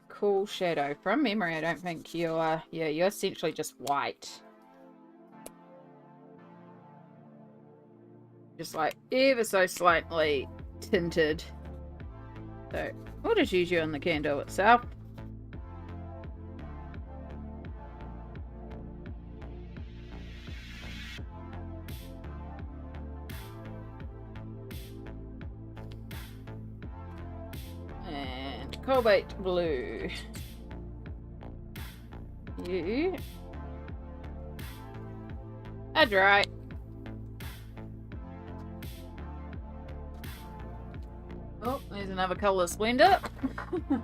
Cool shadow. From memory, I don't think you're... yeah, you're essentially just white. Just like ever so slightly tinted. So we'll just use you on the candle itself. And cobalt blue. You are dry. Oh, there's another colour splendor. Another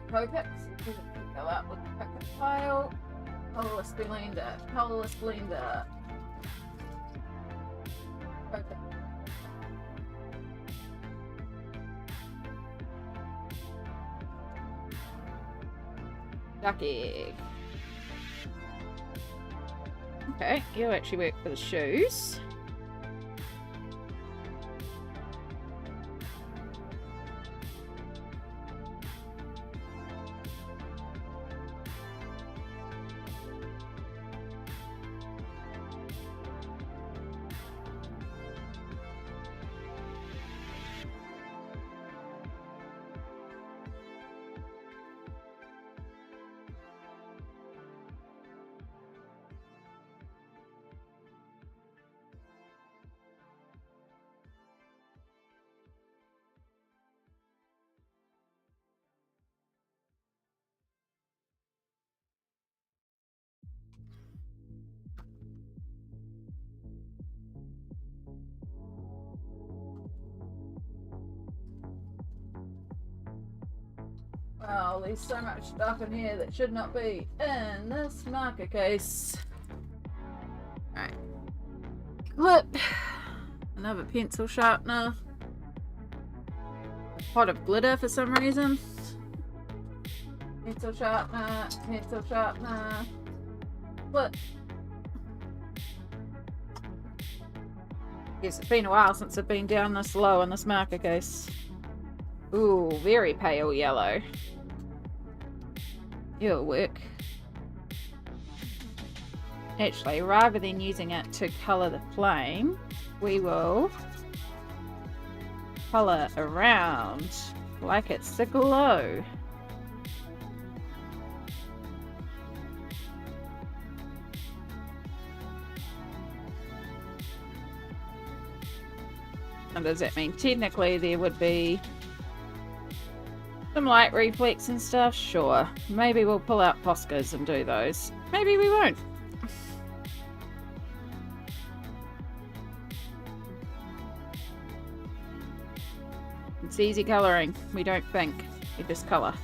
copic. So go out with the copic pile. Colourless splendor. Colourless splendor. Copic. Duck egg. Okay, you actually work for the shoes. Well, there's so much stuff in here that should not be in this marker case. Alright. Clip. Another pencil sharpener. A pot of glitter for some reason. Pencil sharpener. Pencil sharpener. Clip. Yes, it's been a while since I've been down this low in this marker case. Ooh, very pale yellow. It'll work. Actually, rather than using it to colour the flame, we will colour around like it's the glow. And does that mean technically there would be some light reflex and stuff? Sure. Maybe we'll pull out Poscas and do those. Maybe we won't. It's easy colouring. We don't think. We just colour.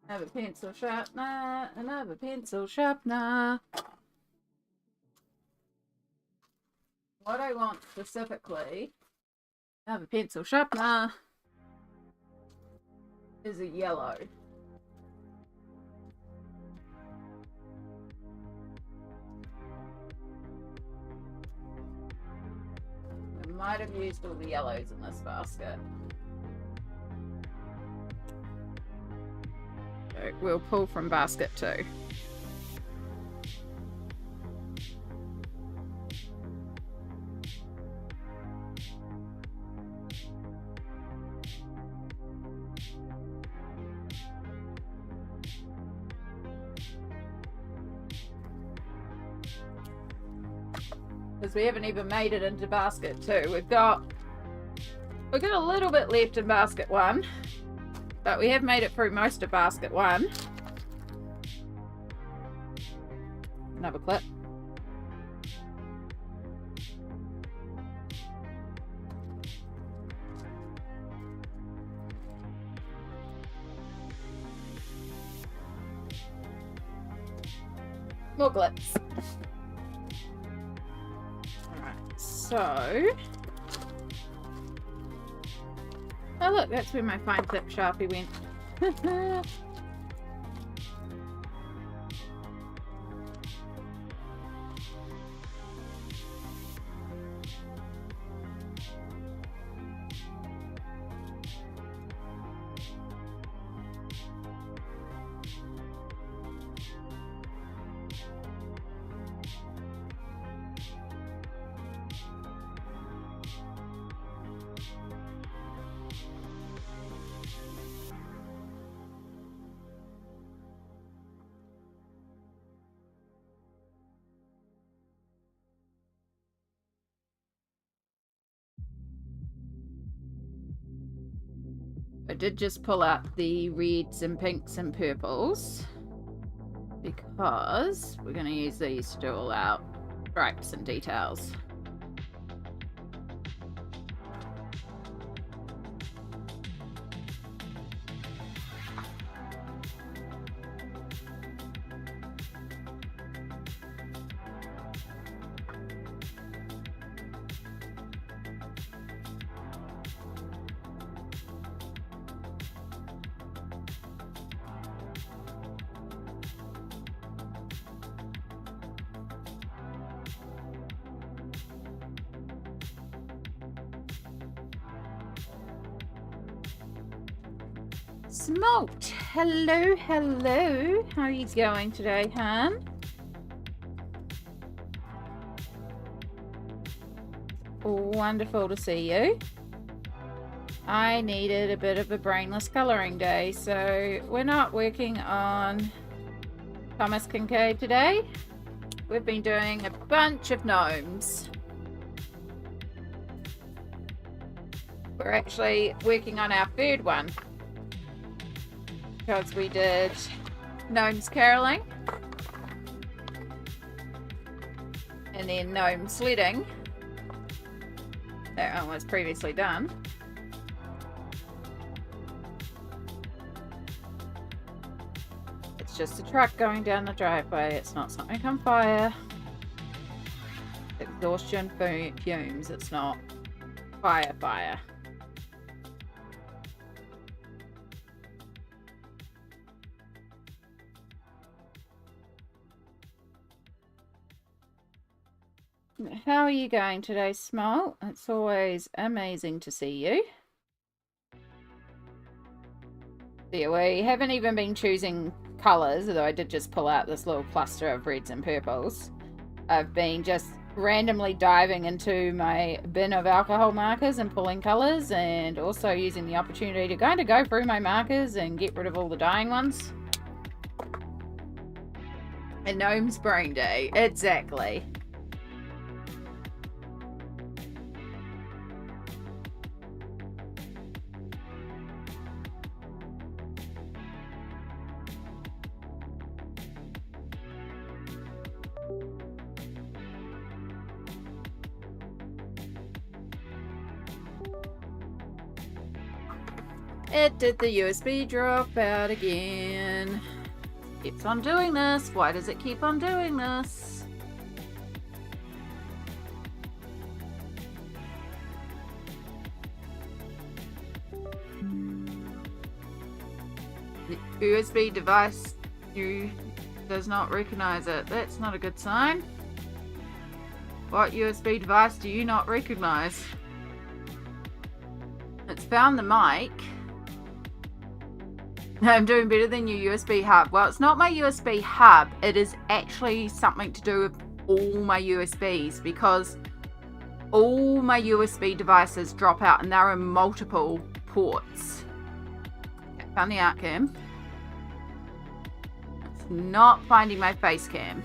Another pencil sharpener, another pencil sharpener. What I want specifically, another pencil sharpener, is a yellow. I might have used all the yellows in this basket. we'll pull from basket 2. Because we haven't even made it into basket 2. We've got a little bit left in basket 1, but we have made it through most of basket 1. Another clip. More clips. So, oh look, that's where my fine tip Sharpie went. I did just pull out the reds and pinks and purples because we're going to use these to do all our stripes and details. Smoked, hello, hello. How are you going today, hon? Wonderful to see you. I needed a bit of a brainless colouring day, so we're not working on Thomas Kincaid today. We've been doing a bunch of gnomes. We're actually working on our third one, because we did gnomes caroling and then gnome sledding. That one was previously done. It's just a truck going down the driveway. It's not something on fire. Exhaustion fumes. It's not fire. How are you going today, Small? It's always amazing to see you. Yeah, we haven't even been choosing colours, although I did just pull out this little cluster of reds and purples. I've been just randomly diving into my bin of alcohol markers and pulling colours, and also using the opportunity to kind of go through my markers and get rid of all the dying ones. A gnome's brain day, exactly. It did the USB drop out again. Keeps on doing this. Why does it keep on doing this? The USB device does not recognize it. That's not a good sign. What USB device do you not recognize? It's found the mic. I'm doing better than your USB hub. Well, it's not my USB hub. It is actually something to do with all my USBs, because all my USB devices drop out and they're in multiple ports. Okay, found the art cam. It's not finding my face cam.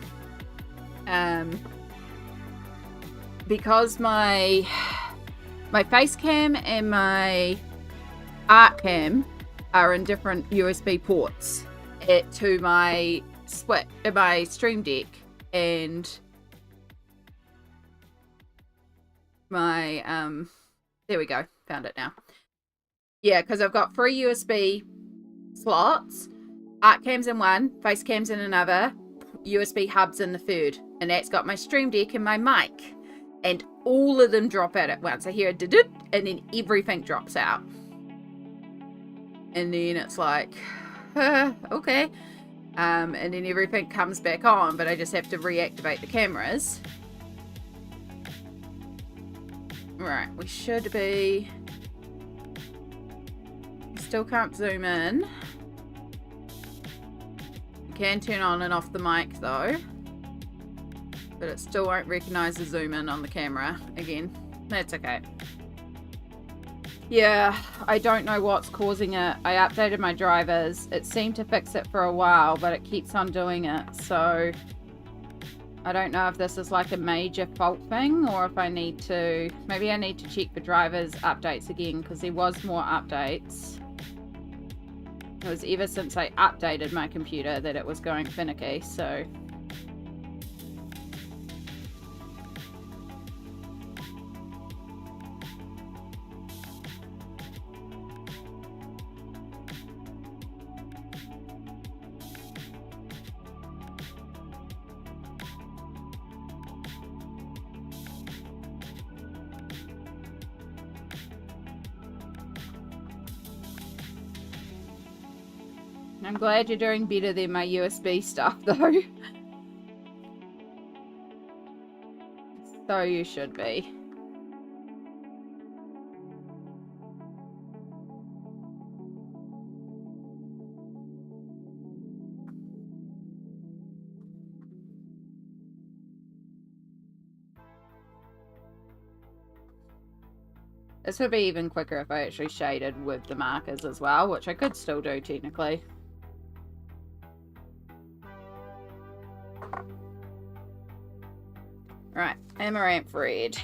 Because my face cam and my art cam are in different USB ports to my Stream Deck and my there we go, found it now. Yeah, because I've got 3 USB slots, art cams in one, face cams in another, USB hubs in the third, and that's got my Stream Deck and my mic, and all of them drop out at once. I hear a did, and then everything drops out. And then it's like, okay. And then everything comes back on, but I just have to reactivate the cameras. Right, we should be... Still can't zoom in. You can turn on and off the mic though. But it still won't recognize the zoom in on the camera again. That's okay. Yeah, I don't know what's causing it. I updated my drivers. It seemed to fix it for a while, but it keeps on doing it. So I don't know if this is like a major fault thing, or if I need to... Maybe I need to check the drivers updates again, because there was more updates. It was ever since I updated my computer that it was going finicky, so... I'm glad you're doing better than my USB stuff, though. So you should be. This would be even quicker if I actually shaded with the markers as well, which I could still do technically. Right, amaranth red.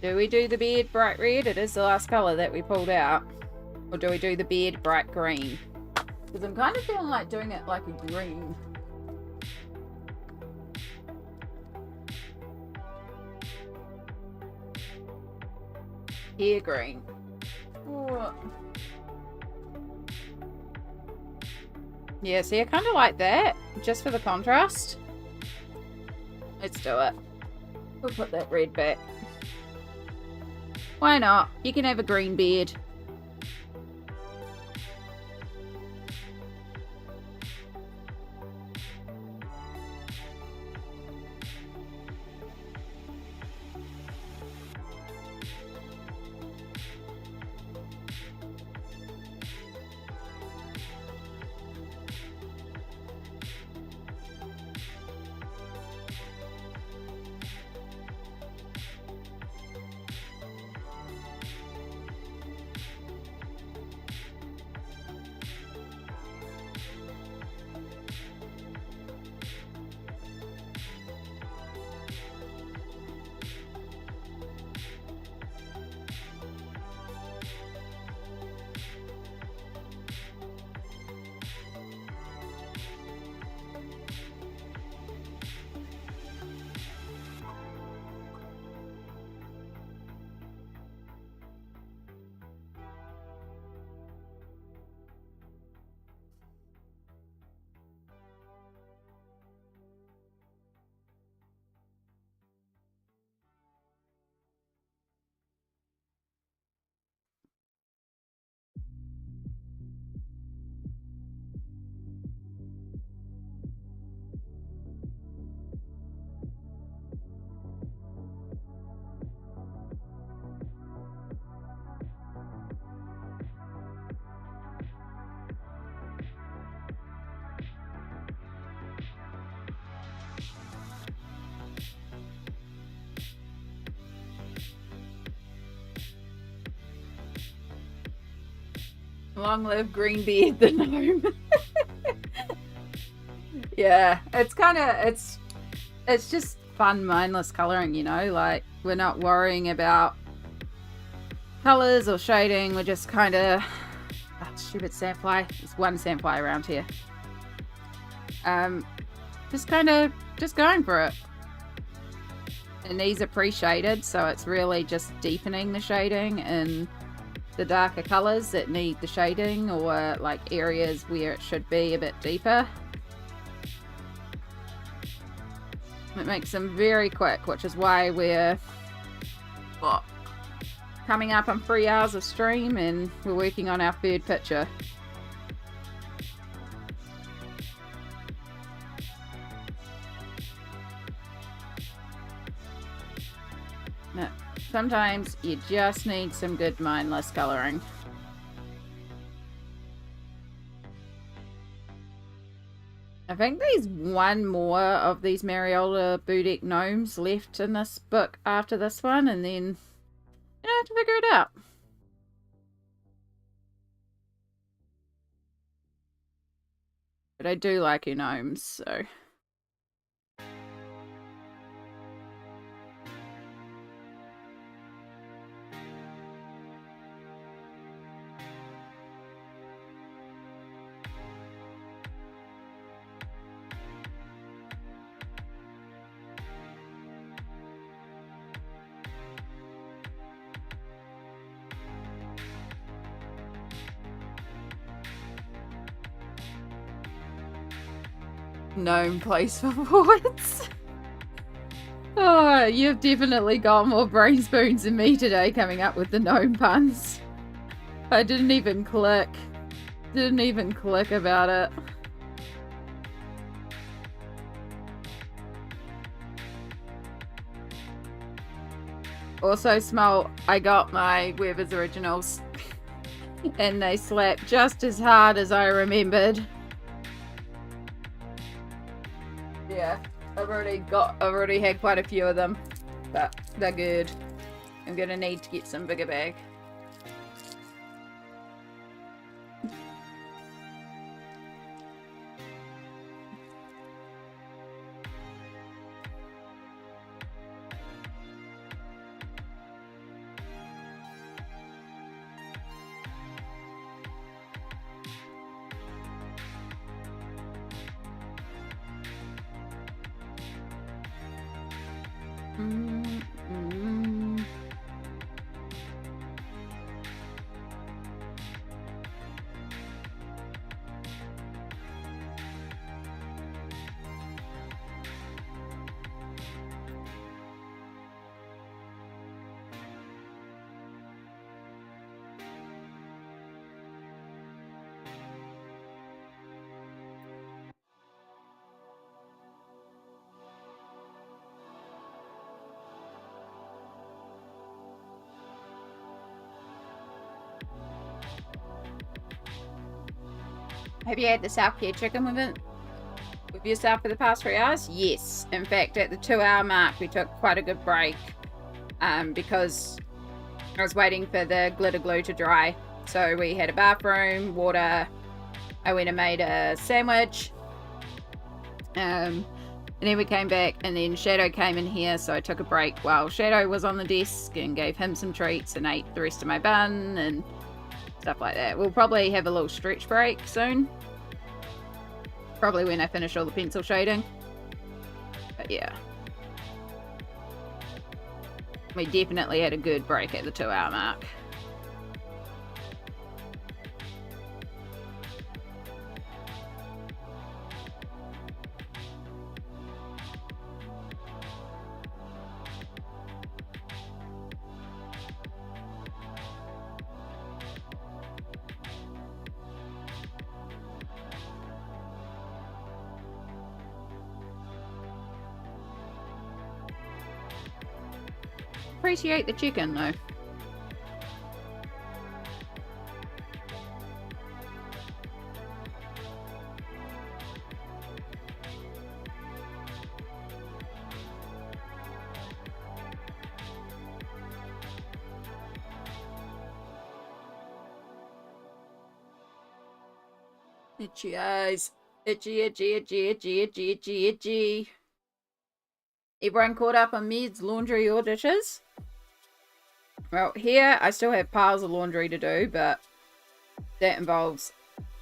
Do we do the beard bright red? It is the last colour that we pulled out. Or do we do the beard bright green? Because I'm kind of feeling like doing it like a green. Hair green. Ooh. Yeah, see, I kind of like that, just for the contrast. Let's do it. We'll put that red back. Why not? You can have a green beard. Long live Greenbeard the gnome. Yeah, it's kind of, it's just fun, mindless coloring, you know, like we're not worrying about colors or shading. We're just kind of, stupid sandfly. There's one sandfly around here. Just going for it. And these are pre-shaded, so it's really just deepening the shading in the darker colors that need the shading, or like areas where it should be a bit deeper. It makes them very quick, which is why we're coming up on 3 hours of stream and we're working on our third picture. No, sometimes you just need some good mindless coloring. I think there's one more of these Mariola Budek gnomes left in this book after this one, and then I have to figure it out. But I do like your gnomes, so... Gnome place for forwards. Oh, you've definitely got more brain spoons than me today coming up with the gnome puns. I didn't even click about it. Also, Small, I got my Weber's Originals and they slapped just as hard as I remembered. Yeah, I've already had quite a few of them, but they're good. I'm gonna need to get some bigger bag. Have you had the self-care chicken with yourself for the past 3 hours? Yes. In fact, at the 2-hour mark, we took quite a good break because I was waiting for the glitter glue to dry. So we had a bathroom, water. I went and made a sandwich. And then we came back, and then Shadow came in here, so I took a break while Shadow was on the desk and gave him some treats and ate the rest of my bun and stuff like that. We'll probably have a little stretch break soon. Probably when I finish all the pencil shading. But yeah. We definitely had a good break at the 2-hour mark. Appreciate the chicken though. Itchy eyes. Itchy, itchy, itchy, itchy, itchy, itchy, itchy. Everyone caught up on Med's laundry or dishes? Well, here I still have piles of laundry to do, but that involves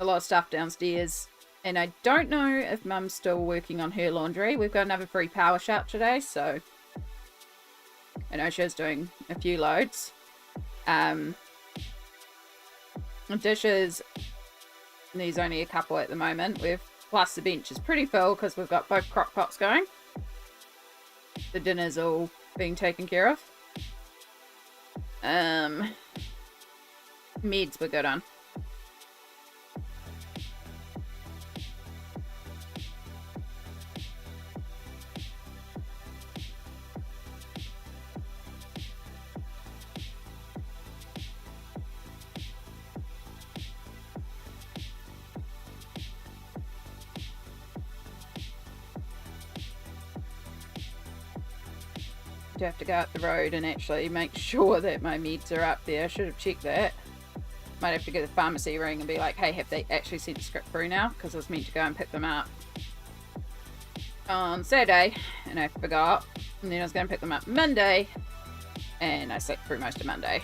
a lot of stuff downstairs. And I don't know if Mum's still working on her laundry. We've got another free power shut today, so I know she was doing a few loads. Dishes, there's only a couple at the moment. Plus the bench is pretty full because we've got both crock pots going. The dinner's all being taken care of. Meds we're good on. To have to go up the road and actually make sure that my meds are up there. I should have checked that. Might have to get the pharmacy ring and be like, hey, have they actually sent the script through now? Because I was meant to go and pick them up on Saturday and I forgot. And then I was going to pick them up Monday and I slept through most of Monday.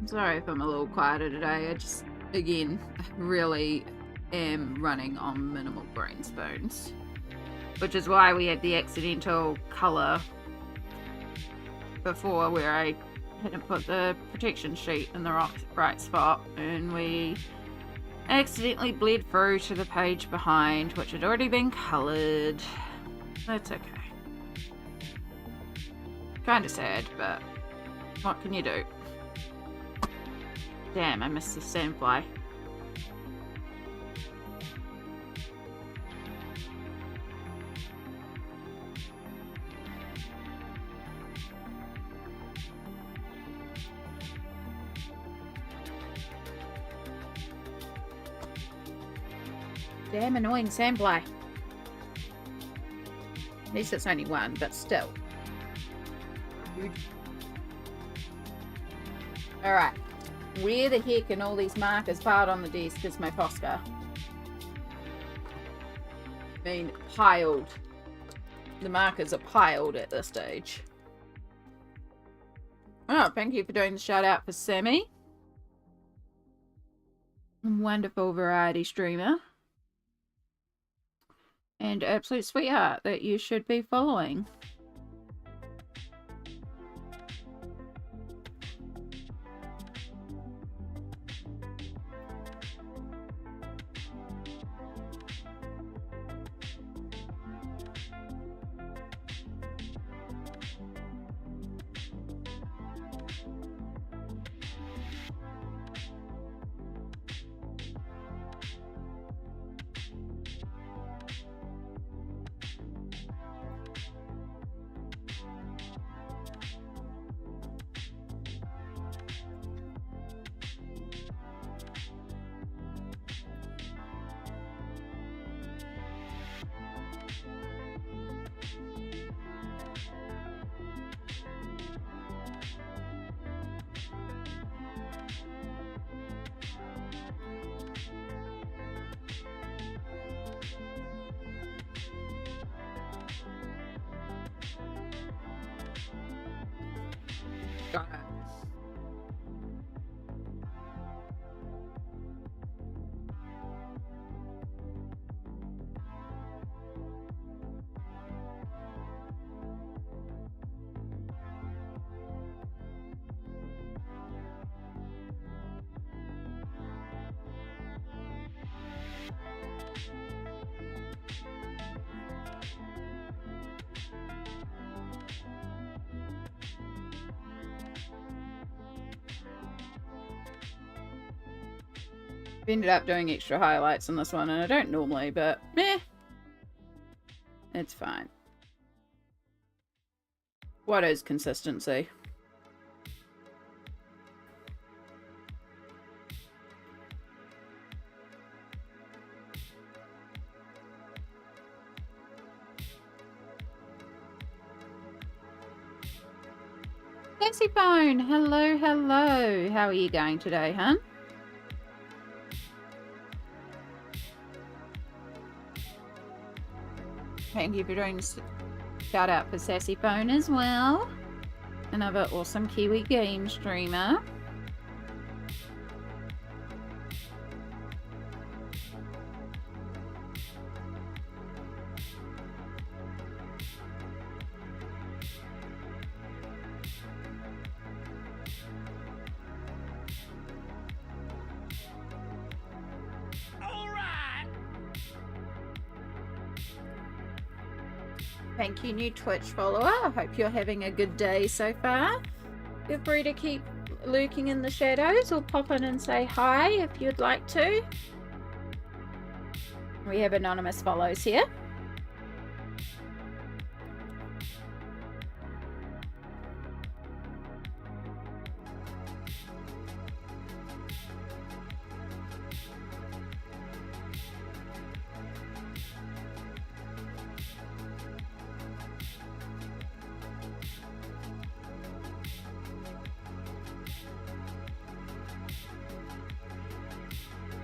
Sorry if I'm a little quieter today. I just, again, really am running on minimal brain spoons. Which is why we had the accidental colour before where I hadn't put the protection sheet in the right spot. And we accidentally bled through to the page behind, which had already been coloured. That's okay. Kinda sad, but what can you do? Damn, I missed the sandfly. Damn annoying sandfly. At least it's only one, but still. Alright. Where the heck are all these markers piled on the desk is my Posca? I mean, piled. The markers are piled at this stage. Oh, thank you for doing the shout out for Sammy. Wonderful variety streamer. And absolute sweetheart that you should be following. Got it. Ended up doing extra highlights on this one, and I don't normally, but meh, it's fine. What is consistency? Sassy Phone, hello, hello. How are you going today, hun? Thank you for doing shout out for Sassy Phone as well. Another awesome Kiwi game streamer. Thank you, new Twitch follower. I hope you're having a good day so far. Feel free to keep lurking in the shadows or pop in and say hi if you'd like to. We have anonymous follows here.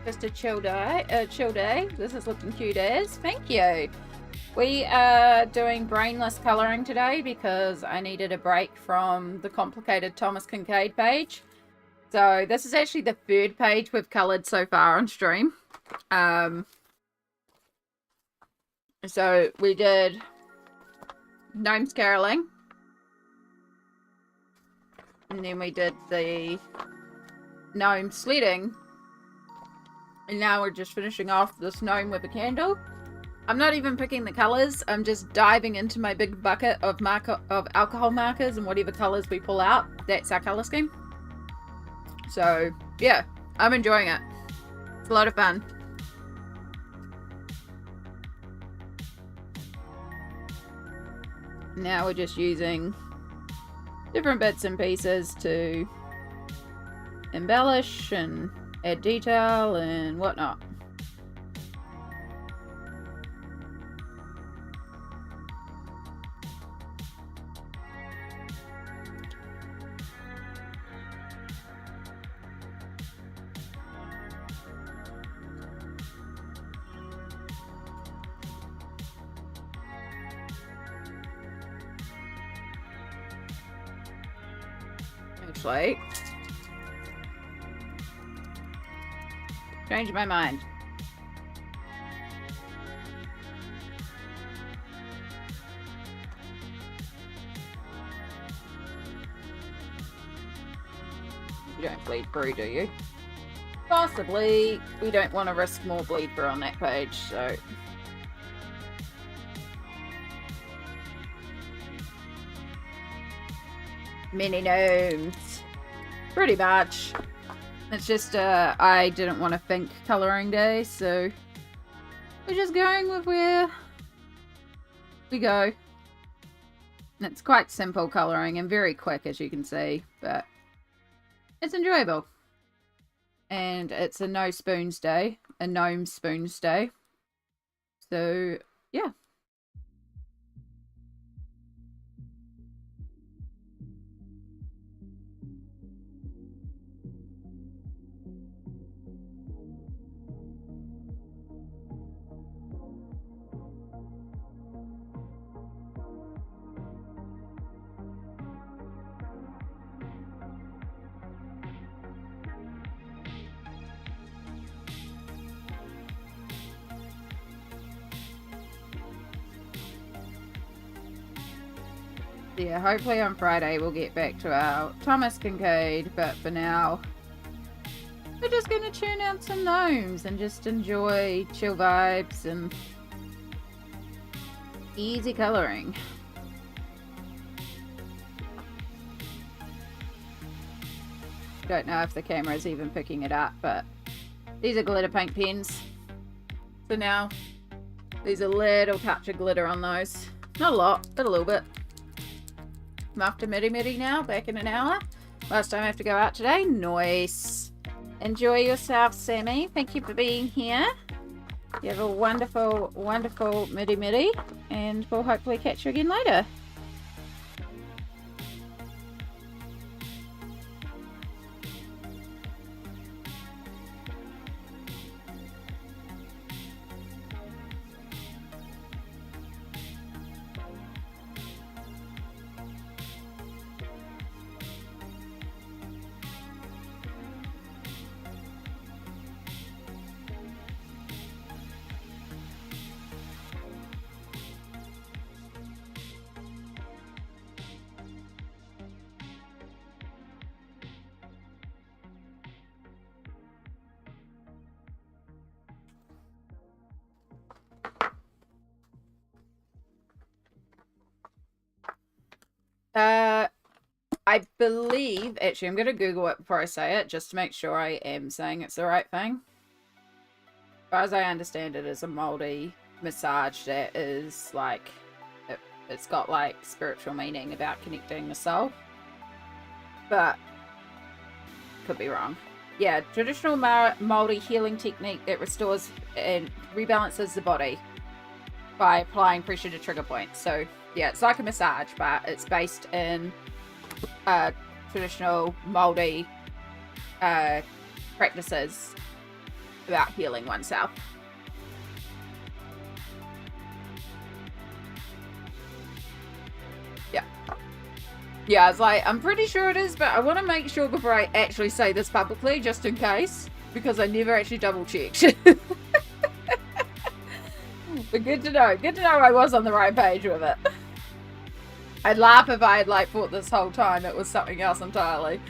Just a chill day. This is looking cute as. Thank you. We are doing brainless colouring today because I needed a break from the complicated Thomas Kincaid page. So this is actually the third page we've coloured so far on stream. So we did Gnomes Caroling. And then we did the Gnome Sledding. And now we're just finishing off this gnome with a candle. I'm not even picking the colours. I'm just diving into my big bucket of alcohol markers, and whatever colours we pull out, that's our colour scheme. So, yeah, I'm enjoying it. It's a lot of fun. Now we're just using different bits and pieces to embellish and add detail and whatnot. Actually, changed my mind. You don't bleed through, do you? Possibly. We don't want to risk more bleed through on that page, so... Mini gnomes. Pretty much. It's just, I didn't want to think colouring day, so we're just going with where we go. And it's quite simple colouring and very quick, as you can see, but it's enjoyable. And it's a no spoons day, a gnome spoons day. So, yeah. Yeah, hopefully on Friday we'll get back to our Thomas Kincaid, but for now we're just gonna churn out some gnomes and just enjoy chill vibes and easy colouring. Don't know if the camera's even picking it up, but these are glitter paint pens. So now there's a little touch of glitter on those. Not a lot, but a little bit. I'm after Miri now, back in an hour. Last time I have to go out today. Nice. Enjoy yourself, Sammy. Thank you for being here. You have a wonderful, wonderful Miri, and we'll hopefully catch you again later. I believe, actually, I'm going to Google it before I say it, just to make sure I am saying it's the right thing. As far as I understand it, is a moldy massage that is like, it's got like spiritual meaning about connecting the soul. But, could be wrong. Yeah, traditional moldy healing technique that restores and rebalances the body by applying pressure to trigger points. So, yeah, it's like a massage, but it's based in traditional moldy practices about healing oneself. Yeah, I was like, I'm pretty sure it is, but I want to make sure before I actually say this publicly, just in case, because I never actually double checked. But good to know. Good to know I was on the right page with it. I'd laugh if I had like thought this whole time it was something else entirely.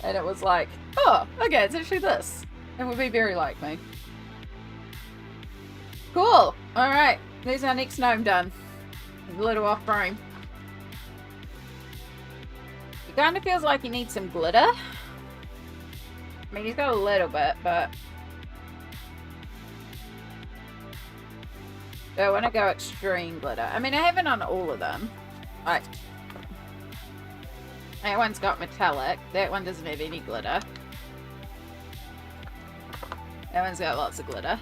And it was like, oh, okay, it's actually this. It would be very like me. Cool. Alright, there's our next gnome done. A little off frame. It kind of feels like he needs some glitter. I mean, he's got a little bit, but I want to go extreme glitter. I mean, I have it on all of them. Like, that one's got metallic. That one doesn't have any glitter. That one's got lots of glitter.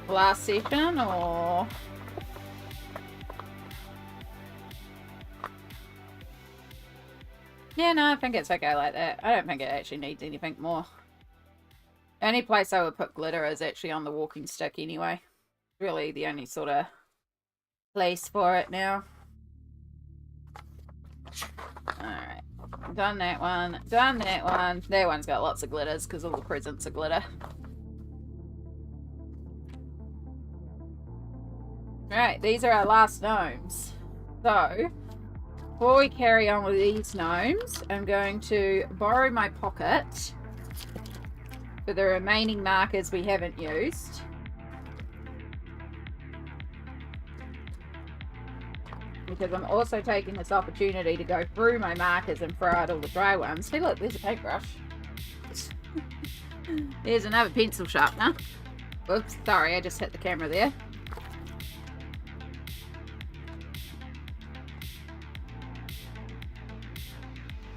Last session, or... Yeah, no, I think it's okay like that. I don't think it actually needs anything more. The only place I would put glitter is actually on the walking stick anyway. Really the only sort of place for it now. Alright. Done that one. Done that one. That one's got lots of glitters because all the presents are glitter. Alright, these are our last gnomes. So, before we carry on with these gnomes, I'm going to borrow my pocket for the remaining markers we haven't used. Because I'm also taking this opportunity to go through my markers and throw out all the dry ones. See, look, there's a paintbrush. There's another pencil sharpener. Oops, sorry, I just hit the camera there.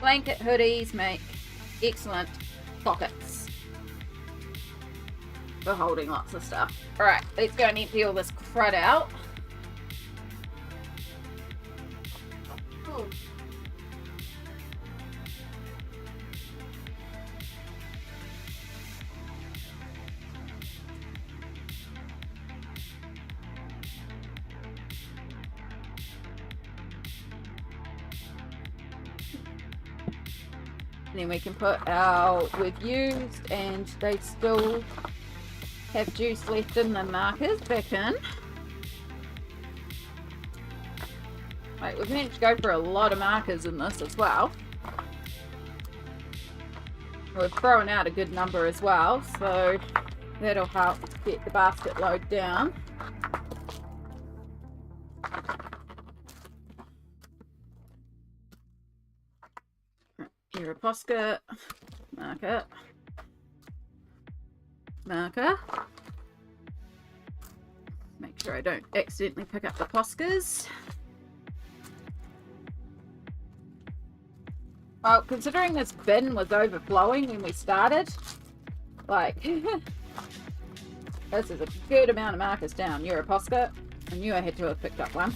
Blanket hoodies make excellent pockets for holding lots of stuff. Alright, let's go and empty all this crud out. Ooh. And then we can put our, we've used and they still have juice left in the markers back in. Like, we've managed to go for a lot of markers in this as well. We've thrown out a good number as well, so that'll help get the basket load down. Here a Posca, marker, marker. Make sure I don't accidentally pick up the Poscas. Well, considering this bin was overflowing when we started, like, this is a good amount of markers down. You're a Posca. I knew I had to have picked up one.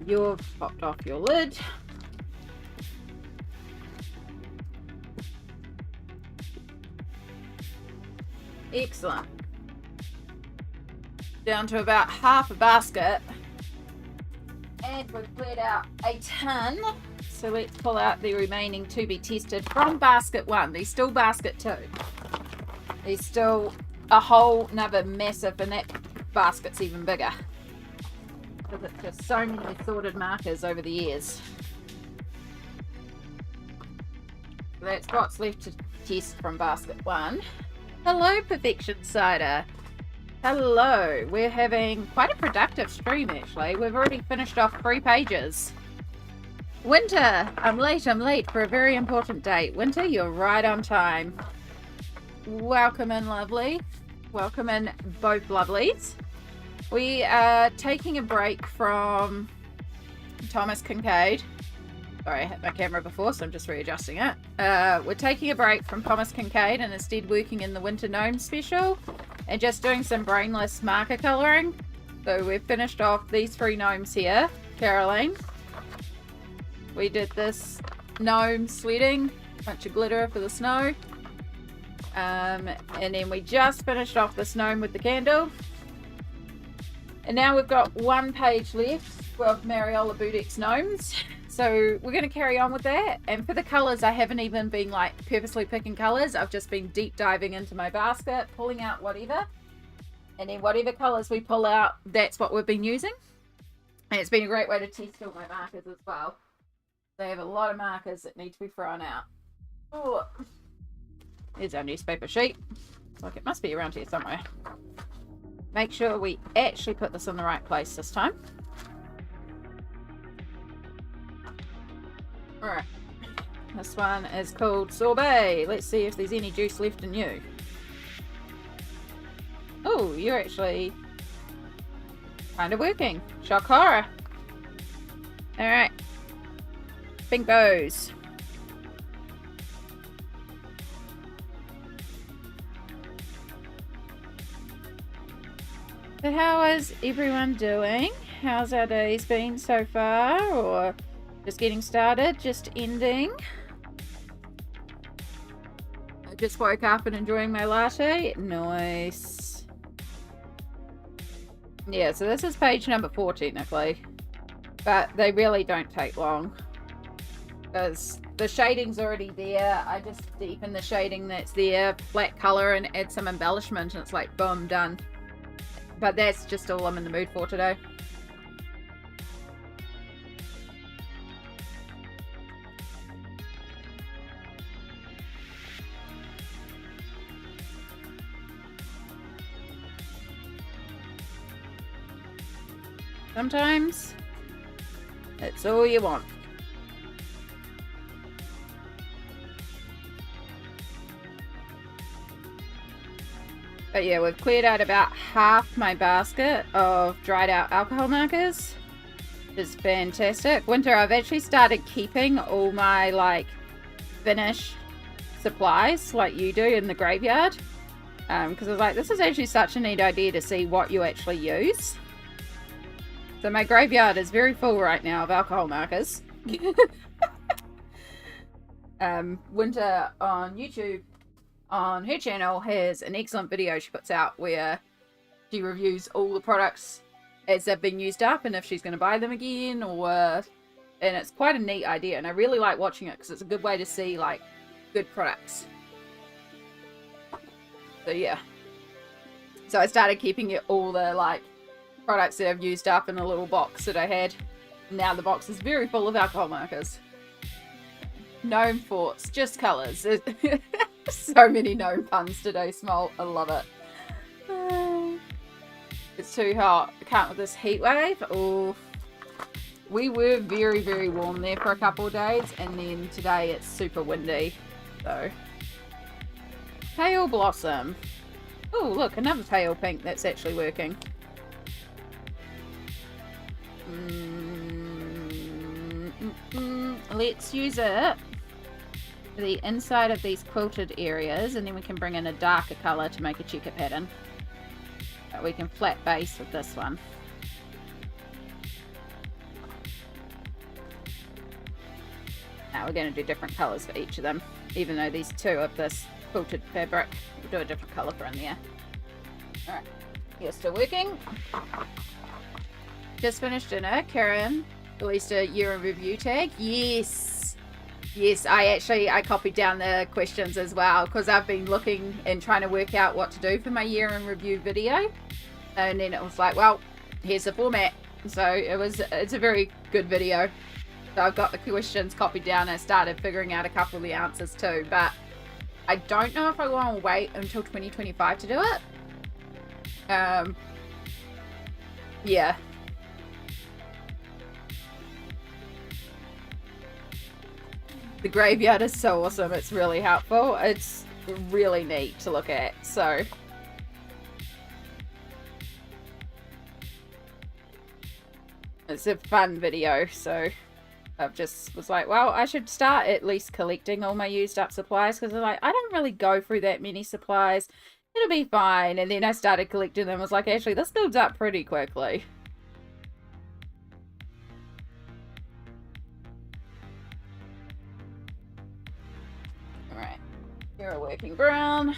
You've popped off your lid. Excellent. Down to about half a basket. And we've cleared out a ton. So let's pull out the remaining to be tested from basket 1. There's still basket 2. There's still a whole another massive, and that basket's even bigger. Because it's just so many sorted markers over the years. So that's what's left to test from basket 1. Hello, Perfection Cider. Hello. We're having quite a productive stream, actually. We've already finished off 3 pages. Winter, I'm late for a very important date. Winter, you're right on time. Welcome in, lovely. Welcome in, both lovelies. We are taking a break from Thomas Kincaid. Sorry, I hit my camera before, so I'm just readjusting it. We're taking a break from Thomas Kincaid and instead working in the Winter Gnome special and just doing some brainless marker colouring. So we've finished off these 3 gnomes here. Caroline. We did this gnome sledding, bunch of glitter for the snow. And then we just finished off this gnome with the candle. And now we've got 1 page left of Mariola Budek's gnomes. So we're going to carry on with that. And for the colours, I haven't even been like purposely picking colours. I've just been deep diving into my basket, pulling out whatever. And then whatever colours we pull out, that's what we've been using. And it's been a great way to test all my markers as well. They have a lot of markers that need to be thrown out. Oh, here's our newspaper sheet. Looks like it must be around here somewhere. Make sure we actually put this in the right place this time. Alright. This one is called Sorbet. Let's see if there's any juice left in you. Oh, you're actually kind of working. Shock horror. Alright. Pink bows. So how is everyone doing? How's our days been so far? Or just getting started? Just ending? I just woke up and enjoying my latte. Nice. Yeah, so this is page number 4 technically. But they really don't take long. Because the shading's already there. I just deepen the shading that's there, flat color, and add some embellishment, and it's like boom, done. But that's just all I'm in the mood for today. Sometimes it's all you want. But yeah, we've cleared out about half my basket of dried out alcohol markers. It's fantastic. Winter, I've actually started keeping all my like finish supplies like you do in the graveyard. Because I was like, this is actually such a neat idea to see what you actually use. So my graveyard is very full right now of alcohol markers. Winter on YouTube, on her channel, has an excellent video she puts out where she reviews all the products as they've been used up and if she's going to buy them again, or and it's quite a neat idea, and I really like watching it because it's a good way to see like good products. So yeah, so I started keeping it all the like products that I've used up in a little box that I had. Now the box is very full of alcohol markers. Gnome forts, just colours. So many gnome puns today, Small. I love it. It's too hot. I can't with this heat wave. Oh, we were very, very warm there for a couple of days, and then today it's super windy. So, pale blossom. Oh, look, another pale pink that's actually working. Let's use it for the inside of these quilted areas, and then we can bring in a darker colour to make a checker pattern. But we can flat base with this one. Now we're going to do different colours for each of them, even though these two of this quilted fabric, we'll do a different colour for in there. Alright, you're still working. Just finished dinner. Karen released a year in review tag. Yes, I copied down the questions as well, because I've been looking and trying to work out what to do for my year in review video, and then it was like, well, here's the format. So it's a very good video. So I've got the questions copied down and started figuring out a couple of the answers too, but I don't know if I want to wait until 2025 to do it. Yeah. The graveyard is so awesome. It's really helpful. It's really neat to look at. So it's a fun video. So I've just was like, well, I should start at least collecting all my used up supplies, because like, I don't really go through that many supplies. It'll be fine. And then I started collecting them. I was like, actually, this builds up pretty quickly. You're a working brown.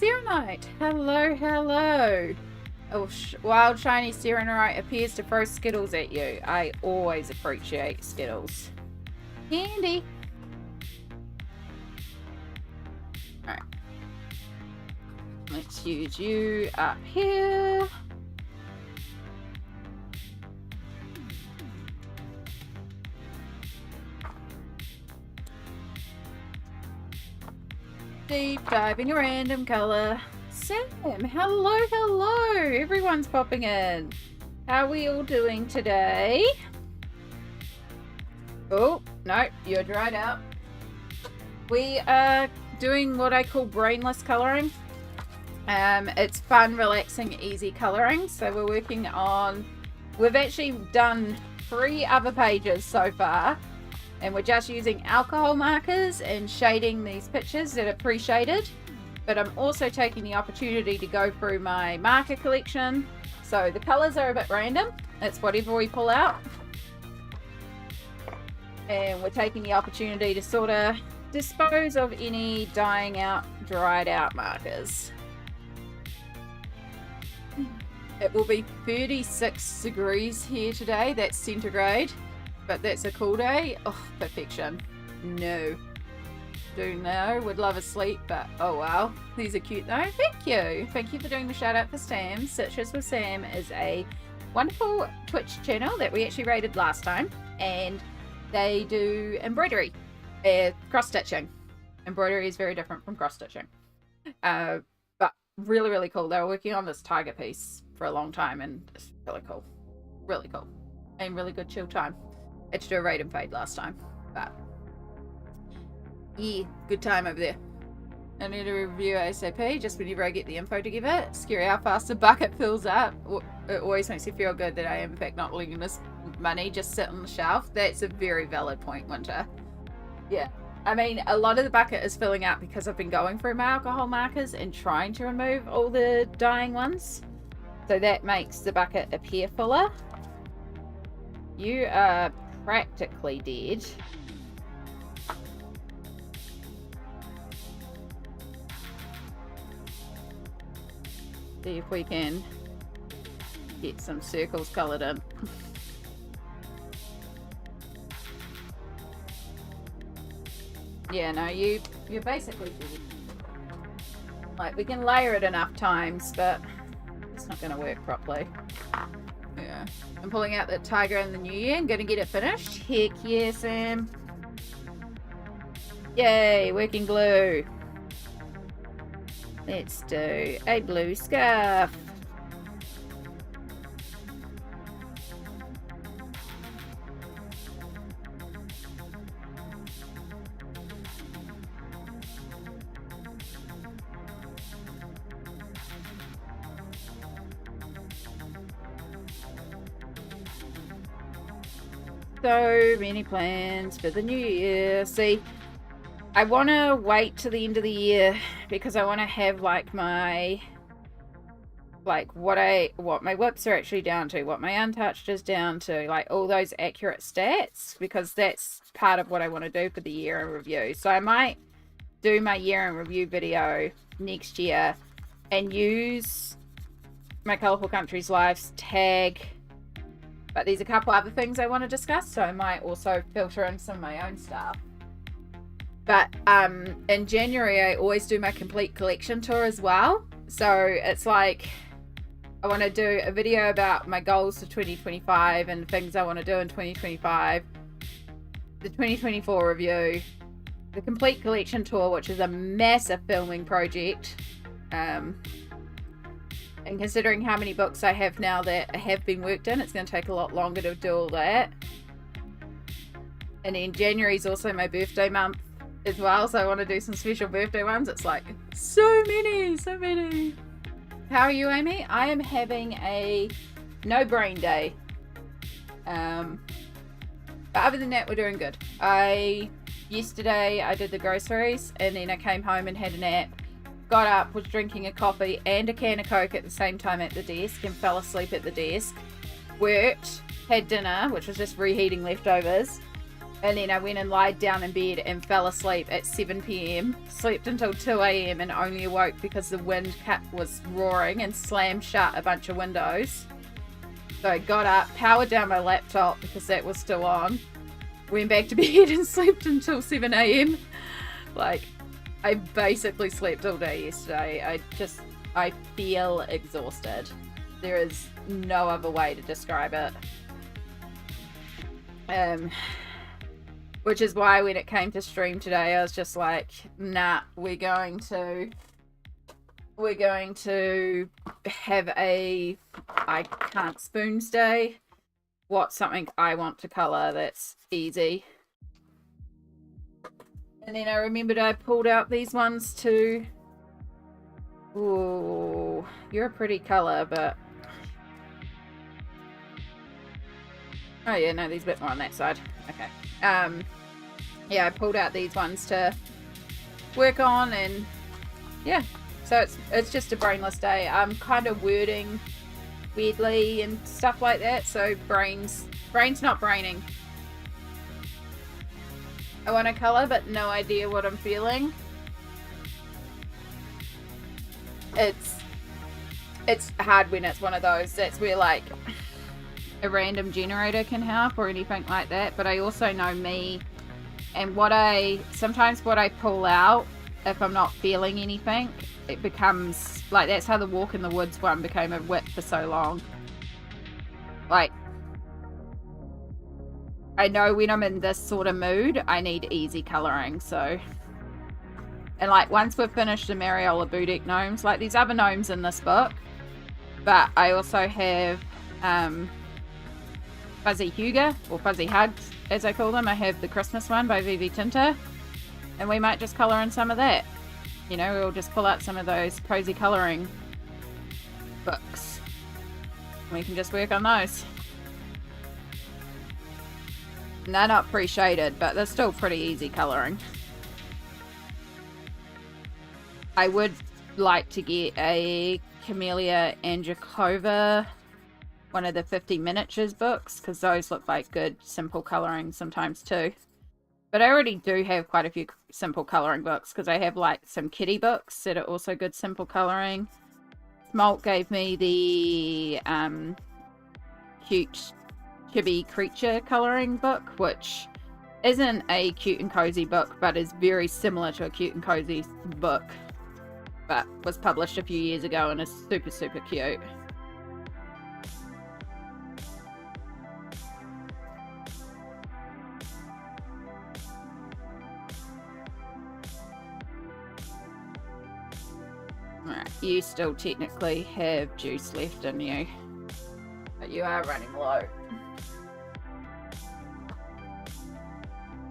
Serenite. Hello. Oh, wild shiny Serenite appears to throw Skittles at you. I always appreciate Skittles. Candy. Alright. Let's use you up here. Deep diving a random colour. Sam, hello. Everyone's popping in. How are we all doing today? Oh, no, you're dried out. We are doing what I call brainless colouring. It's fun, relaxing, easy colouring. So we're working on... We've actually done 3 other pages so far. And we're just using alcohol markers and shading these pictures that are pre-shaded. But I'm also taking the opportunity to go through my marker collection. So the colours are a bit random. It's whatever we pull out. And we're taking the opportunity to sort of dispose of any dying out, dried out markers. It will be 36 degrees here today. That's centigrade. But that's a cool day. Oh, perfection. No. Do know. Would love a sleep, but oh well. These are cute though. Thank you. Thank you for doing the shout out for Sam. Stitches with Sam is a wonderful Twitch channel that we actually rated last time. And they do embroidery. Cross stitching. Embroidery is very different from cross stitching. But really, really cool. They were working on this tiger piece for a long time, and it's really cool. Really cool. And really good chill time. Had to do a raid and fade last time, but yeah, good time over there. I need to review ASAP just whenever I get the info to give it. Scary how fast the bucket fills up. It always makes me feel good that I am in fact not letting this money just sit on the shelf. That's a very valid point, Winter. Yeah, I mean, a lot of the bucket is filling up because I've been going through my alcohol markers and trying to remove all the dying ones. So that makes the bucket appear fuller. You are practically dead. See if we can get some circles coloured in. Yeah, no, you're basically dead. Like, we can layer it enough times, but that's not going to work properly. Yeah. I'm pulling out the tiger in the new year and going to get it finished. Heck yeah, Sam. Yay, working glue. Let's do a blue scarf. So many plans for the new year. See, I want to wait till the end of the year because I want to have like my, like what my whips are actually down to, what my untouched is down to, like all those accurate stats, because that's part of what I want to do for the year in review. So I might do my year in review video next year and use my Colourful Countries Lives tag. But there's a couple other things I want to discuss, so I might also filter in some of my own stuff. But in January, I always do my complete collection tour as well. So it's like I want to do a video about my goals for 2025 and things I want to do in 2025. The 2024 review. The complete collection tour, which is a massive filming project. And considering how many books I have now that have been worked in, it's going to take a lot longer to do all that. And then January is also my birthday month as well, so I want to do some special birthday ones. It's like so many. How are you, Amy? I am having a no brain day. But other than that, we're doing good. Yesterday I did the groceries and then I came home and had a nap. Got up, was drinking a coffee and a can of Coke at the same time at the desk and fell asleep at the desk. Worked, had dinner, which was just reheating leftovers. And then I went and lied down in bed and fell asleep at 7 p.m. Slept until 2 a.m. and only awoke because the wind was roaring and slammed shut a bunch of windows. So I got up, powered down my laptop because that was still on. Went back to bed and slept until 7 a.m. Like, I basically slept all day yesterday. I feel exhausted. There is no other way to describe it. Which is why when it came to stream today, I was just like, nah, we're going to have a I can't spoons day. What's something I want to colour that's easy. And then I remembered I pulled out these ones too. Ooh, you're a pretty colour, but... Oh yeah, no, there's a bit more on that side. Okay. Yeah, I pulled out these ones to work on, and yeah. So it's just a brainless day. I'm kind of wording weirdly and stuff like that, so brain's not braining. I want to colour, but no idea what I'm feeling. It's hard when it's one of those. That's where like a random generator can help or anything like that. But I also know me and sometimes what I pull out if I'm not feeling anything, it becomes like, that's how the Walk in the Woods one became a whip for so long. Like, I know when I'm in this sort of mood, I need easy colouring, so... And like, once we've finished the Mariola Budek gnomes, like there's other gnomes in this book, but I also have Fuzzy Huga, or Fuzzy Hugs, as I call them. I have the Christmas one by Vivi Tinta, and we might just colour in some of that. You know, we'll just pull out some of those cozy colouring books. We can just work on those. And they're not pre-shaded, but they're still pretty easy colouring. I would like to get a Camellia Andrzejkova, one of the 50 miniatures books, because those look like good simple colouring sometimes too. But I already do have quite a few simple colouring books, because I have like some kitty books that are also good simple colouring. Smalt gave me the cute chibi creature colouring book, which isn't a cute and cozy book, but is very similar to a cute and cozy book, but was published a few years ago and is super, super cute. Alright, you still technically have juice left in you, but you are running low.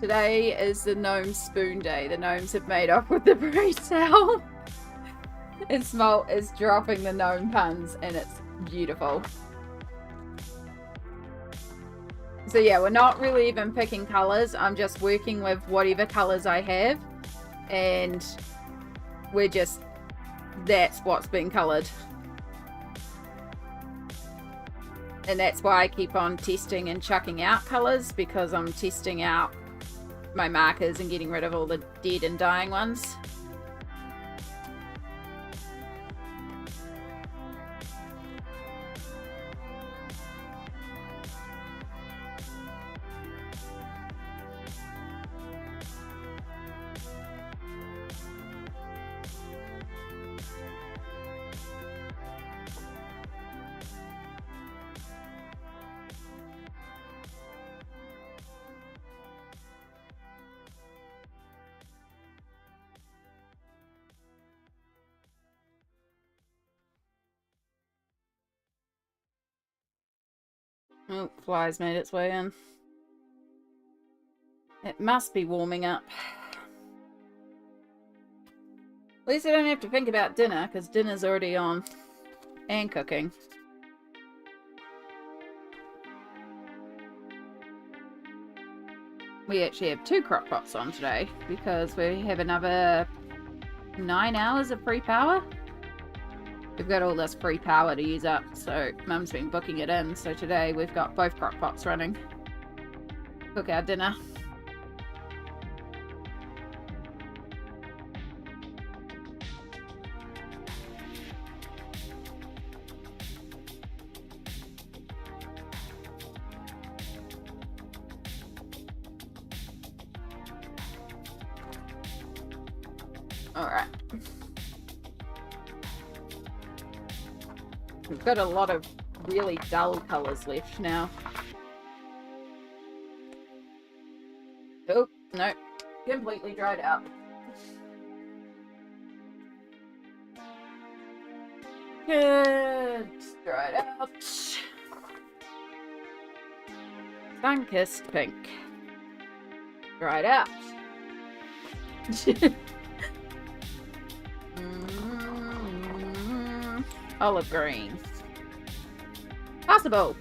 Today is the gnome spoon day. The gnomes have made off with the pre-sale. And Smalt is dropping the gnome puns, and it's beautiful. So yeah, we're not really even picking colours. I'm just working with whatever colours I have, and we're just, that's what's being coloured. And that's why I keep on testing and chucking out colours, because I'm testing out my markers and getting rid of all the dead and dying ones. Oh, flies made its way in. It must be warming up. At least I don't have to think about dinner, because dinner's already on. And cooking. We actually have 2 crock pots on today, because we have another 9 hours of free power. We've got all this free power to use up, so Mum's been booking it in. So today we've got both crock pots running. Cook our dinner. Alright. We've got a lot of really dull colours left now. Oh, no. Completely dried out. Good. Dried out. Sun-kissed pink. Dried out. Olive green. Possible.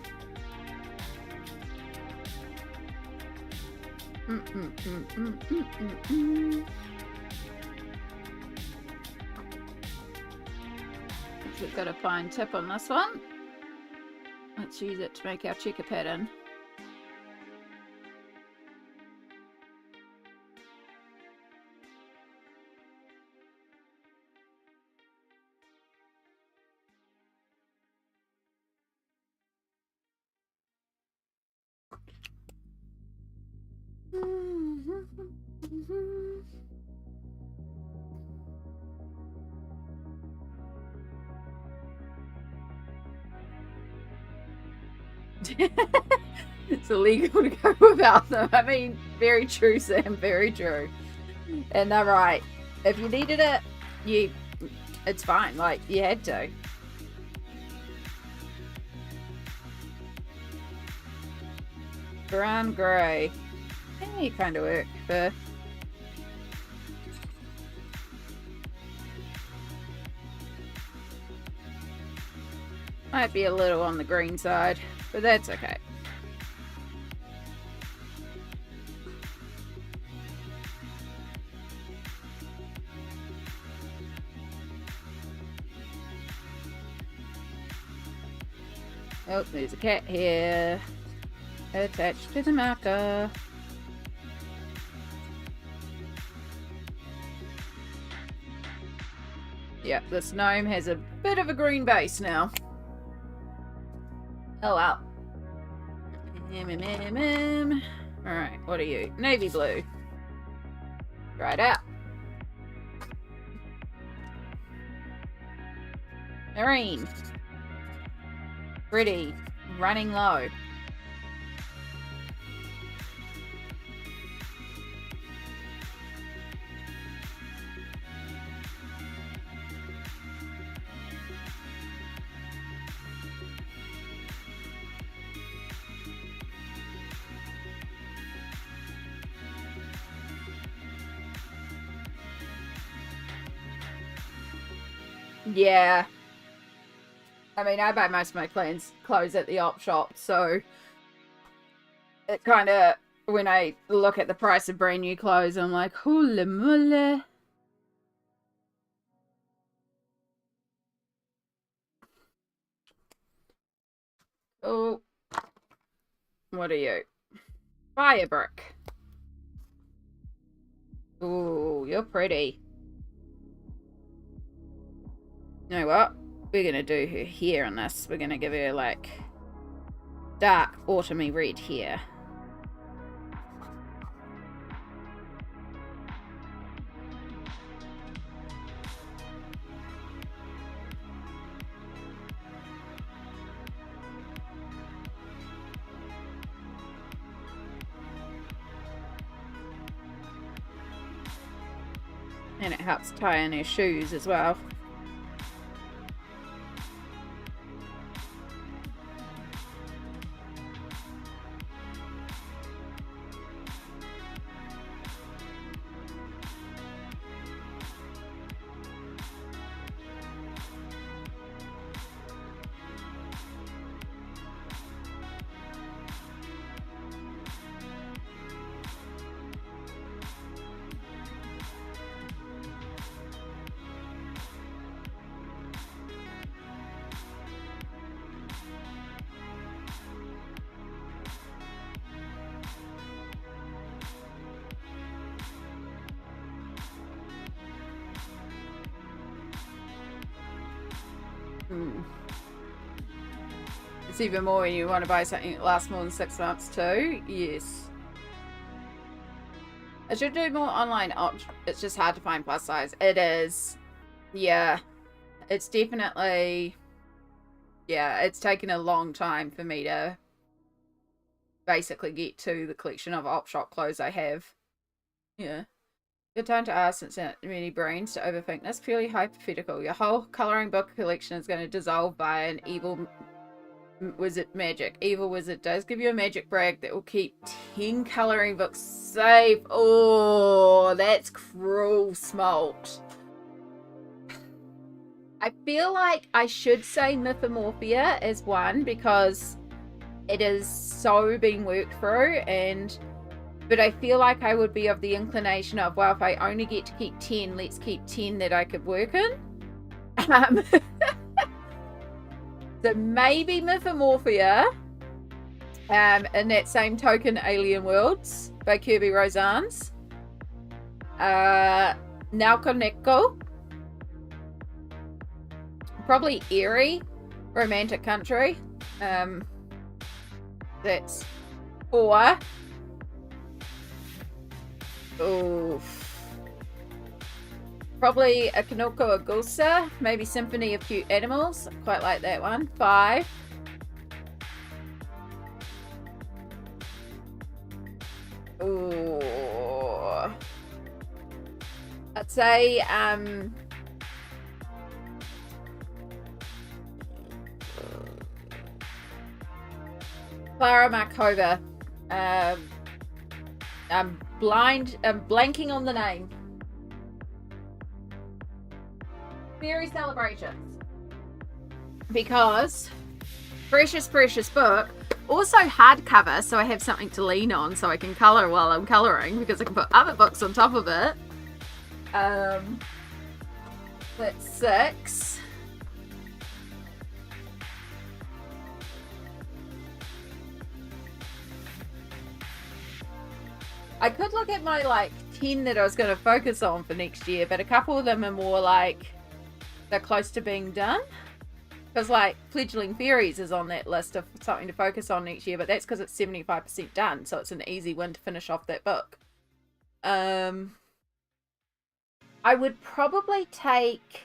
We've got a fine tip on this one. Let's use it to make our checker pattern. It's illegal to go without them. I mean, very true, Sam. Very true. And they're right. If you needed it, it's fine. Like, you had to. Brown grey. Hey, kind of work for. Might be a little on the green side, but that's okay. Oh, there's a cat here. Attached to the marker. Yeah, this gnome has a bit of a green base now. Oh well. Alright, what are you? Navy blue. Dried out. Marine. Pretty. Running low. Yeah. I mean, I buy most of my clothes at the op shop, so it kind of, when I look at the price of brand new clothes, I'm like, holy moly. Oh, what are you? Fire brick. Ooh, you're pretty. You know what? We're going to do her here on this. We're going to give her like dark autumny red here. And it helps tie in her shoes as well. It's even more when you want to buy something that lasts more than 6 months too. Yes. I should do more online it's just hard to find plus size. It is. Yeah. It's definitely... Yeah, it's taken a long time for me to basically get to the collection of op shop clothes I have. Yeah. Good time to ask, since many brains to overthink this. Purely hypothetical. Your whole colouring book collection is going to dissolve by an evil wizard magic. Evil wizard does give you a magic bag that will keep 10 colouring books safe. Oh, that's cruel smolt. I feel like I should say Mythomorphia as one because it is so being worked through, but I feel like I would be of the inclination of, well, if I only get to keep 10, let's keep 10 that I could work in. So maybe Mythomorphia. In that same token, Alien Worlds by Kirby Rosans. Nalkoneko. Probably Eerie, Romantic Country. That's 4. Oof. Probably a Kanoko Agusa, maybe Symphony of Cute Animals. Quite like that one. 5. Ooh. I'd say Clara Markova. I'm blanking on the name. Fairy Celebrations. Because precious book. Also hardcover, so I have something to lean on so I can colour while I'm colouring, because I can put other books on top of it. That's 6. I could look at my, like, 10 that I was going to focus on for next year, but a couple of them are more, like, they're close to being done. Because, like, Fledgling Fairies is on that list of something to focus on next year, but that's because it's 75% done, so it's an easy win to finish off that book. I would probably take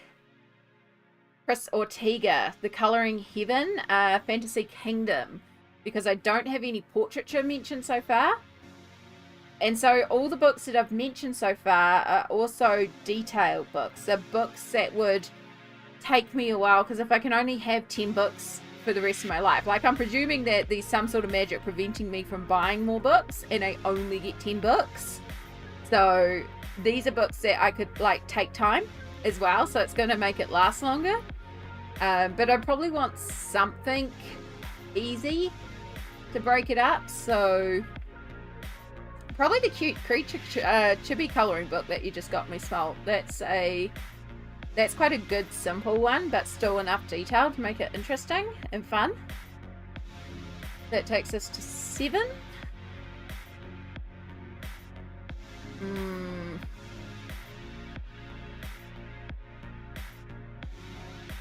Chris Ortega, The Colouring Heaven, Fantasy Kingdom, because I don't have any portraiture mentioned so far. And so all the books that I've mentioned so far are also detailed books. They're books that would take me a while, because if I can only have 10 books for the rest of my life, like I'm presuming that there's some sort of magic preventing me from buying more books and I only get 10 books. So these are books that I could, like, take time as well, so it's going to make it last longer. But I probably want something easy to break it up, so probably the cute creature chibi coloring book that you just got me smelt. That's quite a good simple one, but still enough detail to make it interesting and fun. That takes us to 7.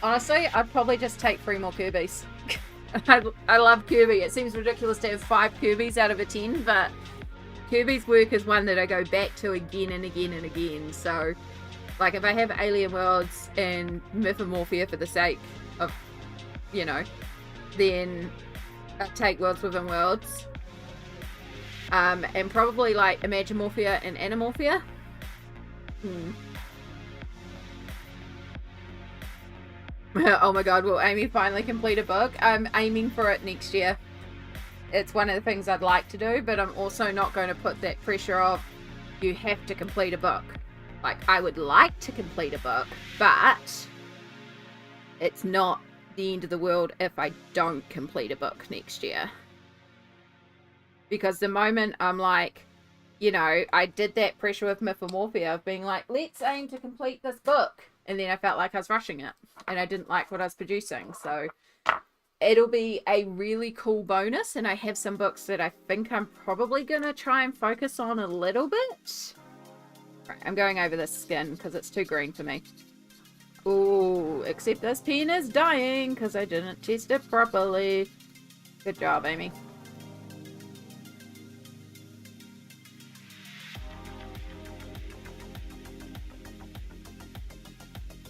Honestly, I'd probably just take 3 more Kirby's. I love Kirby. It seems ridiculous to have 5 Kirby's out of a 10, but Kirby's work is one that I go back to again and again and again. So, like, if I have Alien Worlds and Mythomorphia for the sake of, you know, then I take Worlds Within Worlds. And probably, like, Imagimorphia and Animorphia. Oh my god, will Amy finally complete a book? I'm aiming for it next year. It's one of the things I'd like to do, but I'm also not going to put that pressure of you have to complete a book. Like, I would like to complete a book, but it's not the end of the world if I don't complete a book next year. Because the moment I'm like, you know, I did that pressure with Mythomorphia of being like, let's aim to complete this book. And then I felt like I was rushing it. And I didn't like what I was producing. So it'll be a really cool bonus. And I have some books that I think I'm probably going to try and focus on a little bit. Right, I'm going over this skin because it's too green for me. Ooh, except this pen is dying because I didn't test it properly. Good job, Amy.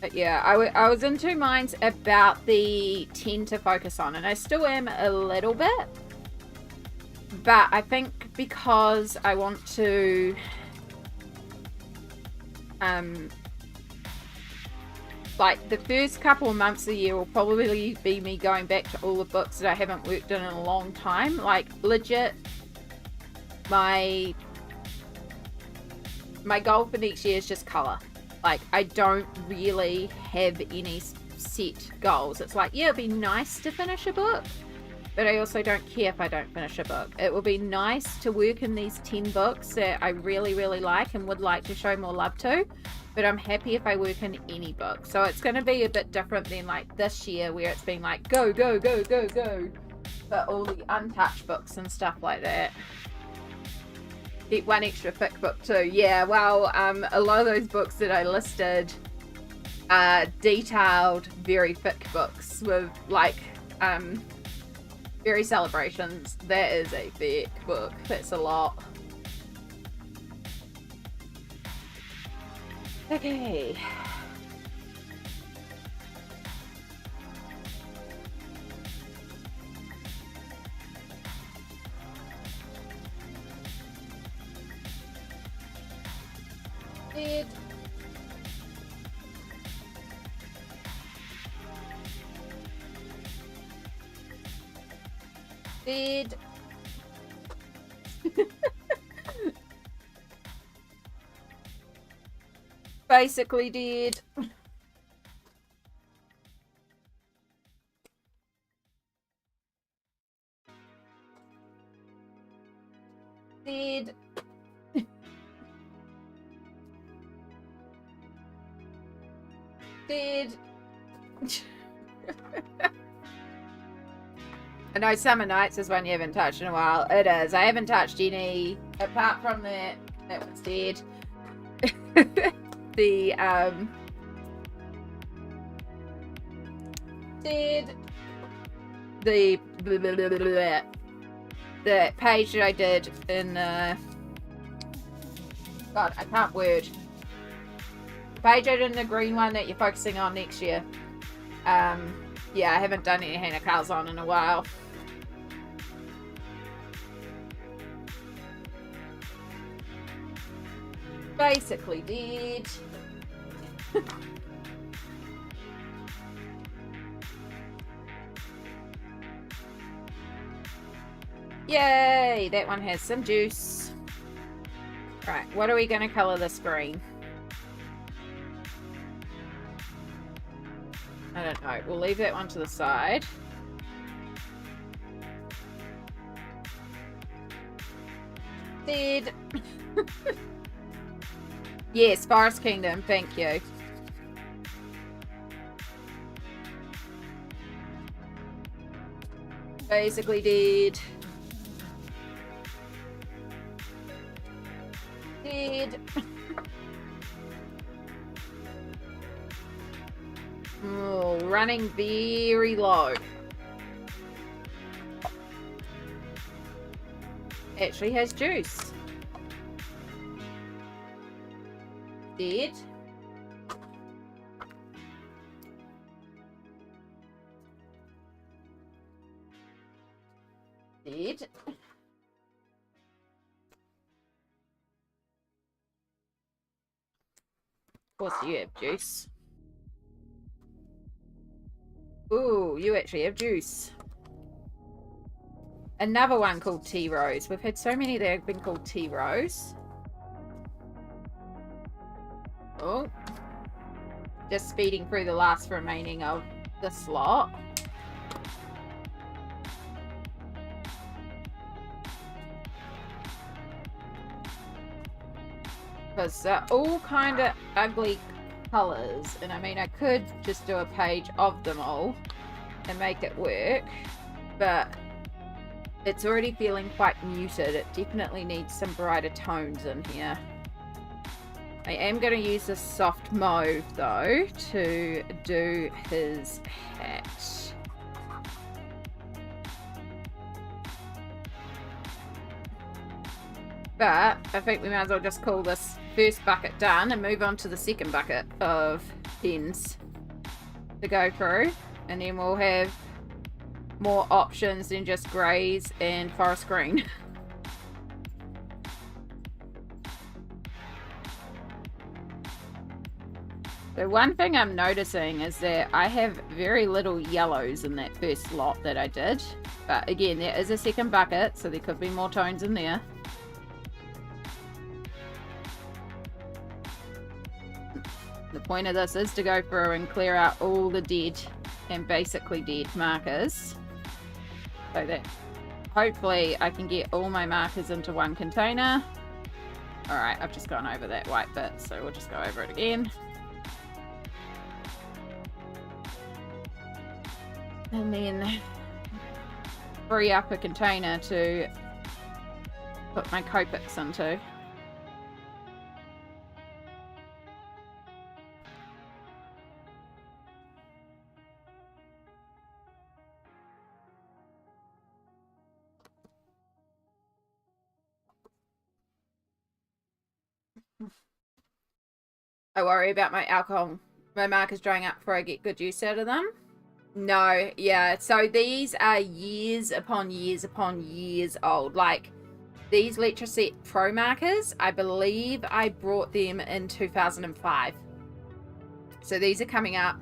But yeah, I was in 2 minds about the 10 to focus on, and I still am a little bit. But I think because I want to like, the first couple of months of the year will probably be me going back to all the books that I haven't worked in a long time. Like, legit, my goal for next year is just colour. Like, I don't really have any set goals. It's like, yeah, it'd be nice to finish a book, but I also don't care if I don't finish a book. It will be nice to work in these 10 books that I really, really like and would like to show more love to, but I'm happy if I work in any book. So it's going to be a bit different than, like, this year where it's been like, go, go, go, go, go, for all the untouched books and stuff like that. Get 1 extra fic book too. Yeah, well, a lot of those books that I listed are detailed, very fic books with, like, very celebrations. That is a fic book. That's a lot. Okay. Did basically did I know Summer Nights is one you haven't touched in a while. It is. I haven't touched any apart from that one's dead. The did the page that I did in God, I can't word. The page I did in the green one that you're focusing on next year. Yeah, I haven't done any Hannah Carls on in a while. Basically did. Yay, that one has some juice. Right, what are we going to colour this green? don't know. We'll leave that one to the side. Dead. Yes, Forest Kingdom. Thank you. Basically dead. Dead. Oh, running very low. Actually has juice. Dead. Dead. Of course you have juice. Ooh, you actually have juice. Another one called Tea Rose. We've had so many that have been called Tea Rose. Oh. Just speeding through the last remaining of the slot. Because they're all kind of ugly colours. And I mean, I could just do a page of them all and make it work. But it's already feeling quite muted. It definitely needs some brighter tones in here. I am going to use this soft mauve though to do his hat. But I think we might as well just call this first bucket done and move on to the second bucket of pens to go through. And then we'll have more options than just greys and forest green. So one thing I'm noticing is that I have very little yellows in that first lot that I did. But again, there is a second bucket, so there could be more tones in there. The point of this is to go through and clear out all the dead and basically dead markers. So that hopefully I can get all my markers into one container. Alright, I've just gone over that white bit, so we'll just go over it again. And then free up a container to put my Copics into. I worry about my markers drying up before I get good use out of them. No, yeah, so these are years upon years upon years old. Like, these Letraset Pro markers, I believe I brought them in 2005. So these are coming up.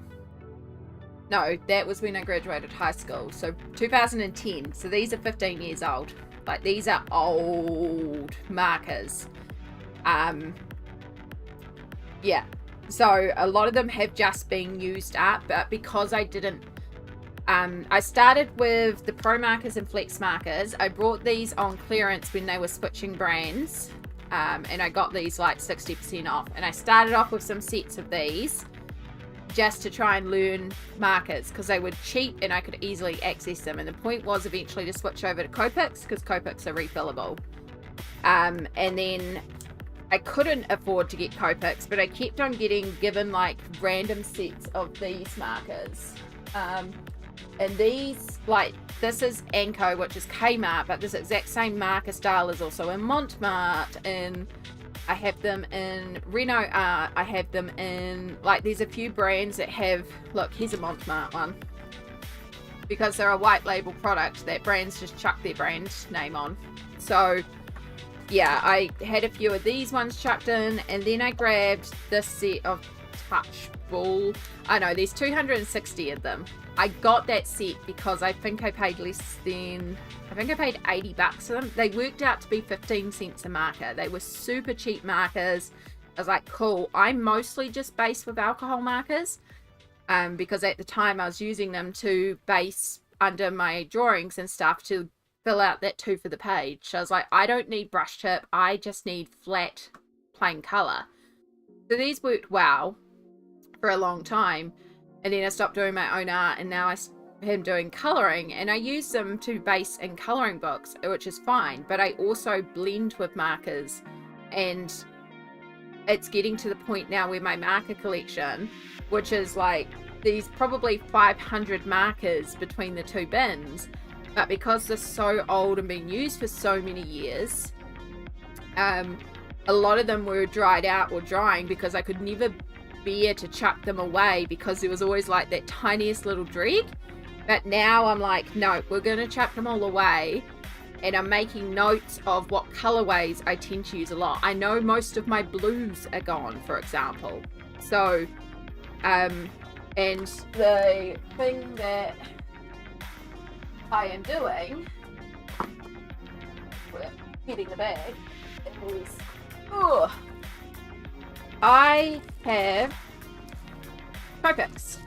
No, that was when I graduated high school. So 2010. So these are 15 years old. Like, these are old markers. Yeah. So a lot of them have just been used up, but because I didn't I started with the Pro markers and Flex markers. I brought these on clearance when they were switching brands, and I got these like 60% off. And I started off with some sets of these just to try and learn markers because they were cheap and I could easily access them. And the point was eventually to switch over to Copics because Copics are refillable. And then I couldn't afford to get Copics, but I kept on getting given like random sets of these markers. And these, like, this is Anko, which is Kmart, but this exact same marker style is also in Montmart, and I have them in Renault Art. I have them in, like, there's a few brands that have, look, here's a Montmart one. Because they're a white label product that brands just chuck their brand name on. So, yeah, I had a few of these ones chucked in, and then I grabbed this set of Touch Ball. I know, there's 260 of them. I got that set because I think I paid less than, I think I paid 80 bucks for them. They worked out to be 15 cents a marker. They were super cheap markers. I was like, cool. I'm mostly just based with alcohol markers. because at the time I was using them to base under my drawings and stuff to fill out that 2 for the page. So I was like, I don't need brush tip, I just need flat plain color. So these worked well for a long time, and then I stopped doing my own art, and now I am doing coloring, and I use them to base in coloring books, which is fine, but I also blend with markers, and it's getting to the point now where my marker collection, which is like these probably 500 markers between the 2 bins, but because they're so old and been used for so many years, a lot of them were dried out or drying because I could never bear to chuck them away because there was always like that tiniest little dreg. But now I'm like, no, we're going to chuck them all away. And I'm making notes of what colorways I tend to use a lot. I know most of my blues are gone, for example. So, and the thing that I am doing, we're getting the bag, is, I have Copics.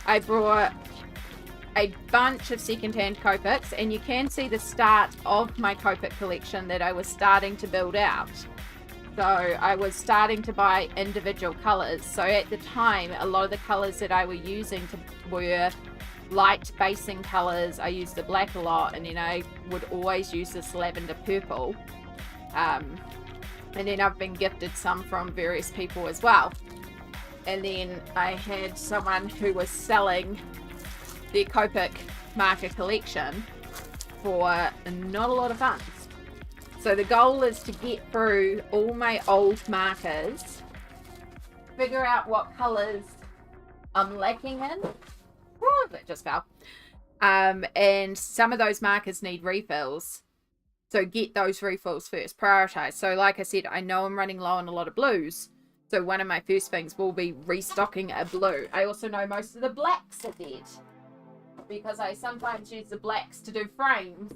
I brought a bunch of secondhand Copics, and you can see the start of my Copic collection that I was starting to build out. So I was starting to buy individual colors. So at the time, a lot of the colors that I were using were light basing colors. I used the black a lot, and then I would always use this lavender purple. And then I've been gifted some from various people as well. And then I had someone who was selling their Copic marker collection for not a lot of funds. So the goal is to get through all my old markers, figure out what colors I'm lacking in. Oh, that just fell. And some of those markers need refills. So get those refills first, prioritize. So like I said, I know I'm running low on a lot of blues. So one of my first things will be restocking a blue. I also know most of the blacks are dead, because I sometimes use the blacks to do frames.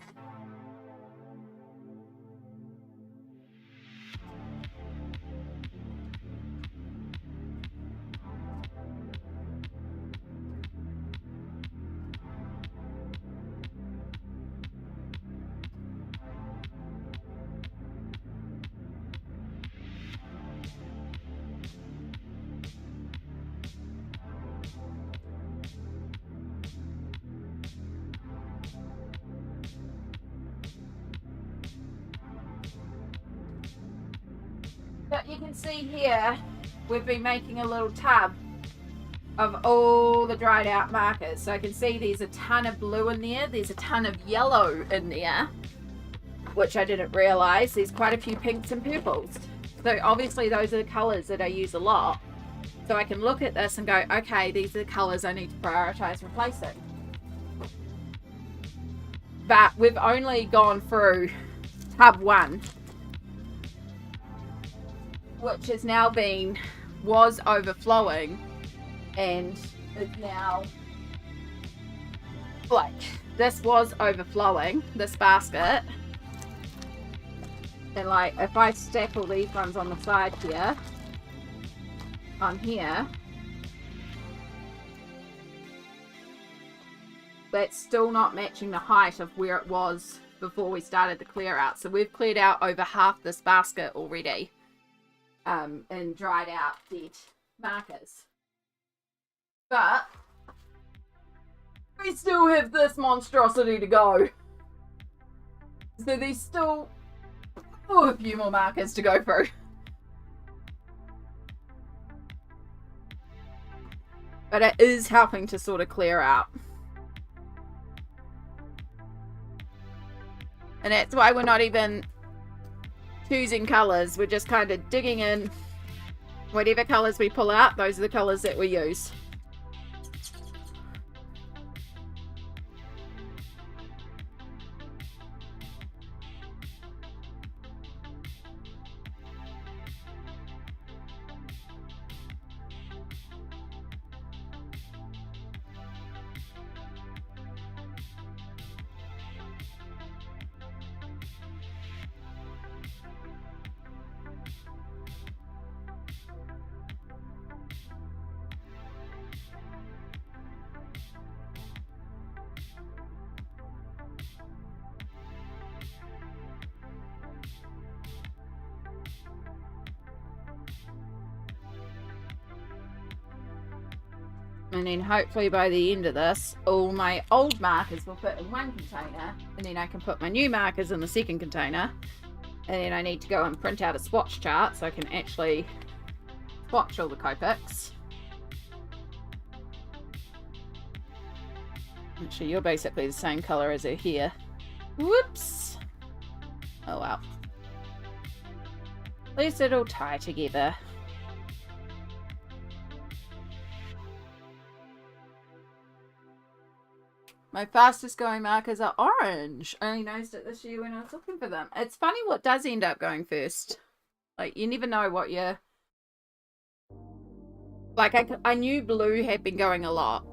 But you can see here, we've been making a little tub of all the dried out markers. So I can see there's a ton of blue in there. There's a ton of yellow in there, which I didn't realize. There's quite a few pinks and purples. So obviously those are the colors that I use a lot. So I can look at this and go, okay, these are the colors I need to prioritize replacing. But we've only gone through tub 1, which has now was overflowing and is now like, this was overflowing, this basket. And like, if I stack all these ones on the side here, on here, that's still not matching the height of where it was before we started the clear out. So we've cleared out over half this basket already. And dried out dead markers. But we still have this monstrosity to go. So there's still a few more markers to go through. But it is helping to sort of clear out. And that's why we're not even choosing colors. We're just kind of digging in. Whatever colors we pull out, those are the colors that we use. And then hopefully by the end of this, all my old markers will fit in one container, and then I can put my new markers in the second container. And then I need to go and print out a swatch chart so I can actually swatch all the Copics. Actually, you're basically the same colour as her here. Whoops! Oh well. At least it'll tie together. My fastest going markers are orange. I only noticed it this year when I was looking for them. It's funny what does end up going first. Like, you never know what you're... Like, I knew blue had been going a lot.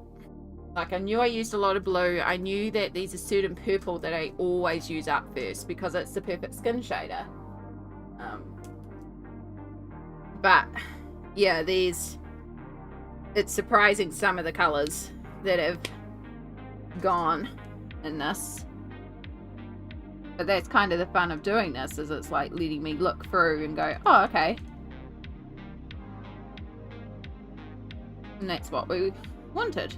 Like, I knew I used a lot of blue. I knew that there's a certain purple that I always use up first because it's the perfect skin shader. But, yeah, it's surprising some of the colours that have gone in this. But that's kind of the fun of doing this, is it's like letting me look through and go, oh, okay. And that's what we wanted.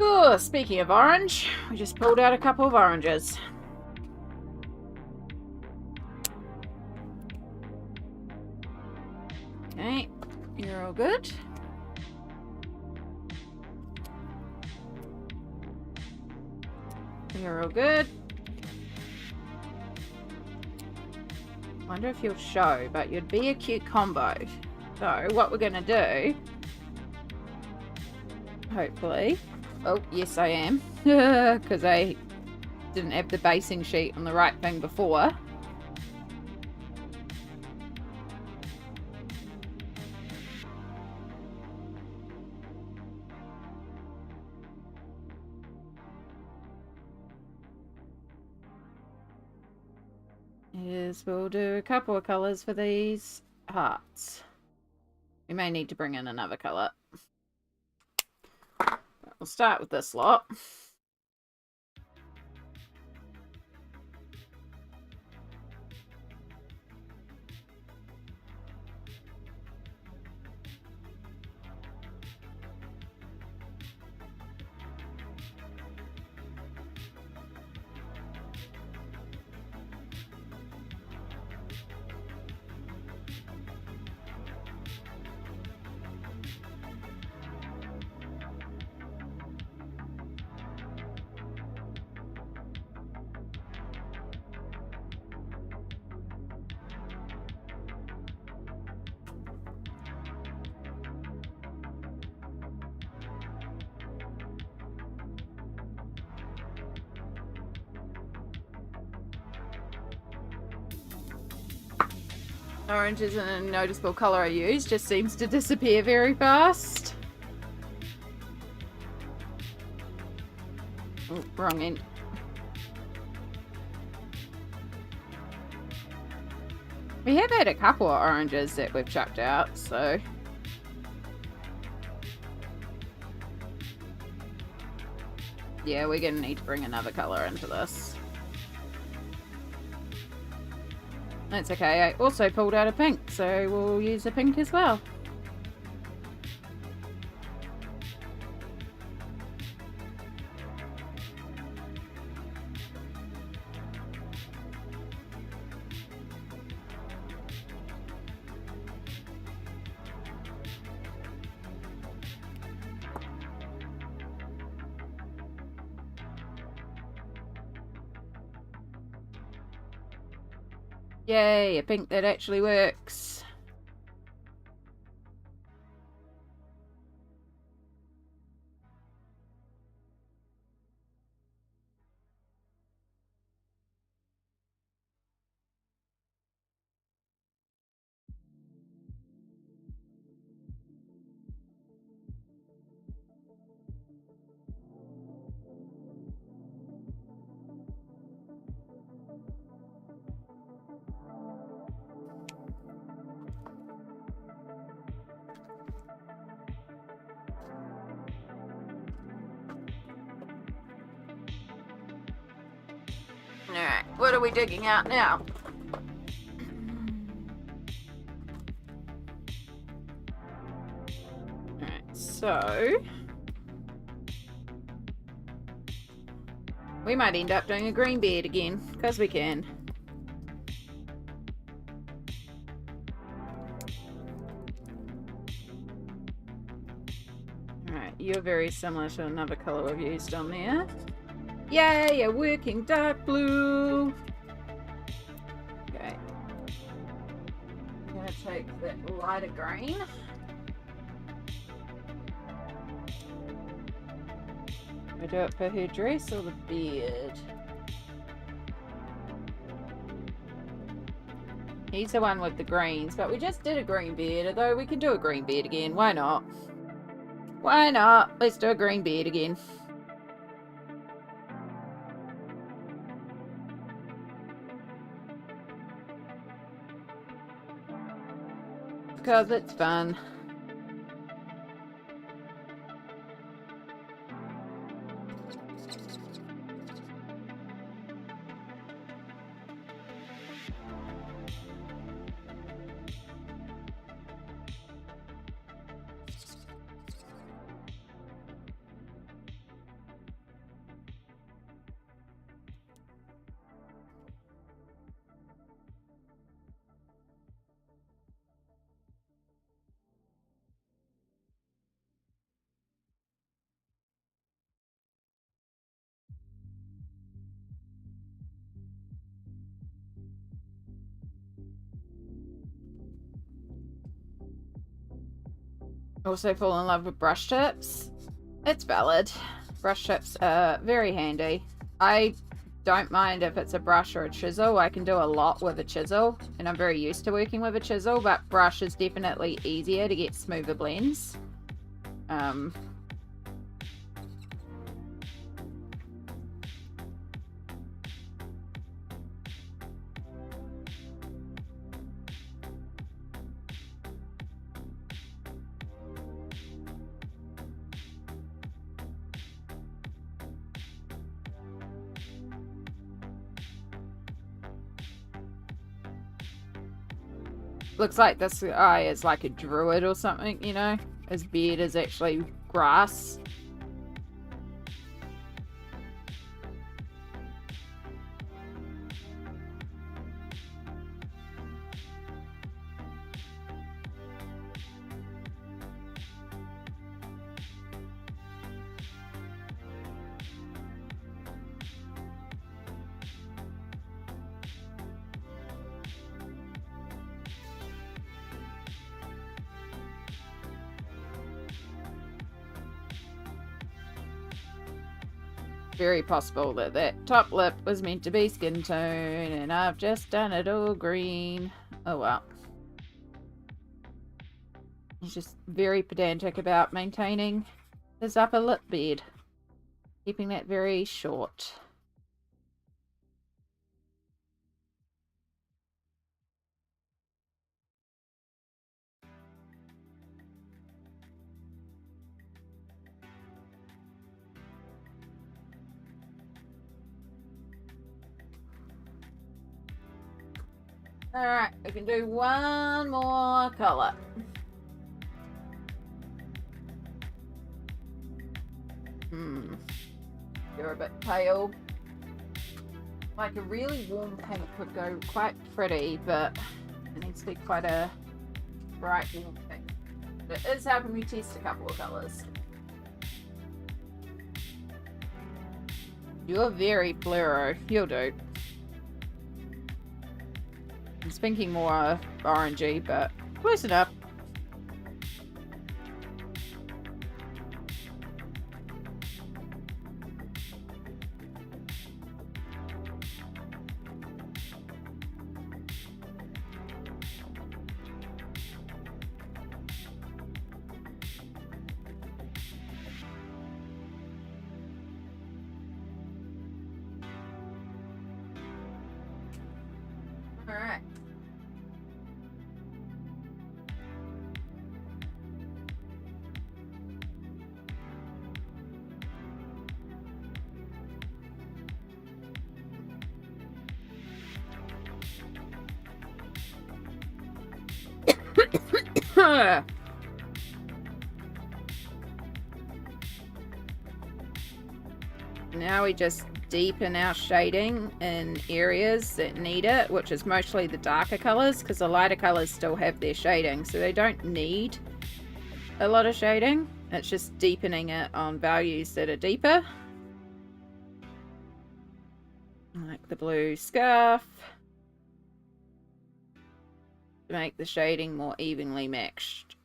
Oh, speaking of orange, we just pulled out a couple of oranges. Okay, you're all good. You're all good. Wonder if you'll show, but you'd be a cute combo. So what we're gonna do, hopefully, oh yes I am, because I didn't have the basing sheet on the right thing before. Is we'll do a couple of colours for these hearts. We may need to bring in another colour. We'll start with this lot. Orange isn't a noticeable colour I use, just seems to disappear very fast. Oh, wrong end. We have had a couple of oranges that we've chucked out, so... yeah, we're going to need to bring another colour into this. That's okay, I also pulled out a pink, so we'll use a pink as well. Yay, a pink that actually works. What are we digging out now? Alright, so we might end up doing a green beard again, because we can. Alright, you're very similar to another colour we've used on there. Yay, a working dark blue! Okay. I'm gonna take that lighter green. We do it for her dress or the beard? He's the one with the greens, but we just did a green beard, although we can do a green beard again. Why not? Why not? Let's do a green beard again. Because it's fun. Also fall in love with brush tips. It's valid. Brush tips are very handy. I don't mind if it's a brush or a chisel. I can do a lot with a chisel, and I'm very used to working with a chisel, but brush is definitely easier to get smoother blends. Looks like this guy is like a druid or something, you know? His beard is actually grass. Very possible that that top lip was meant to be skin tone, and I've just done it all green. Oh well. He's just very pedantic about maintaining his upper lip beard, keeping that very short. Alright, we can do one more colour. You're a bit pale. Like a really warm pink would go quite pretty, but it needs to be quite a bright warm pink. But it is helping me test a couple of colours. You're very fluoro. You'll do. I was thinking more orangey, but close enough. Now we just deepen our shading in areas that need it, which is mostly the darker colors, because the lighter colors still have their shading, so they don't need a lot of shading. It's just deepening it on values that are deeper. Like the blue scarf. To make the shading more evenly mixed.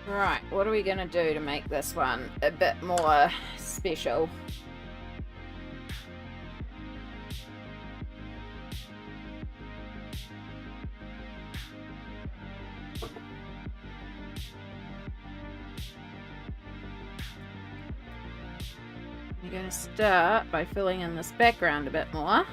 Right, what are we going to do to make this one a bit more special? We're going to start by filling in this background a bit more.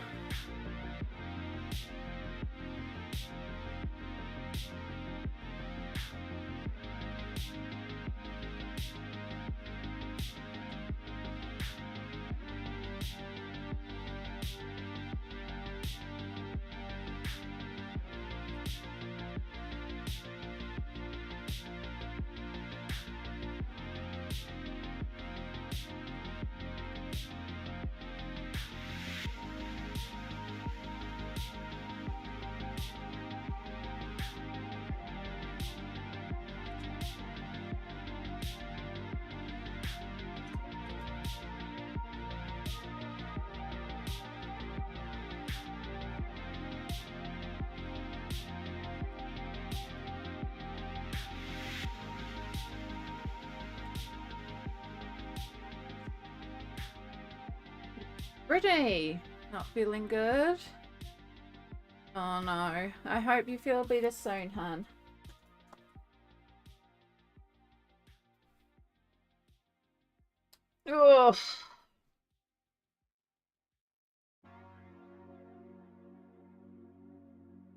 Brittany, not feeling good? Oh no, I hope you feel better soon, hun. Ugh.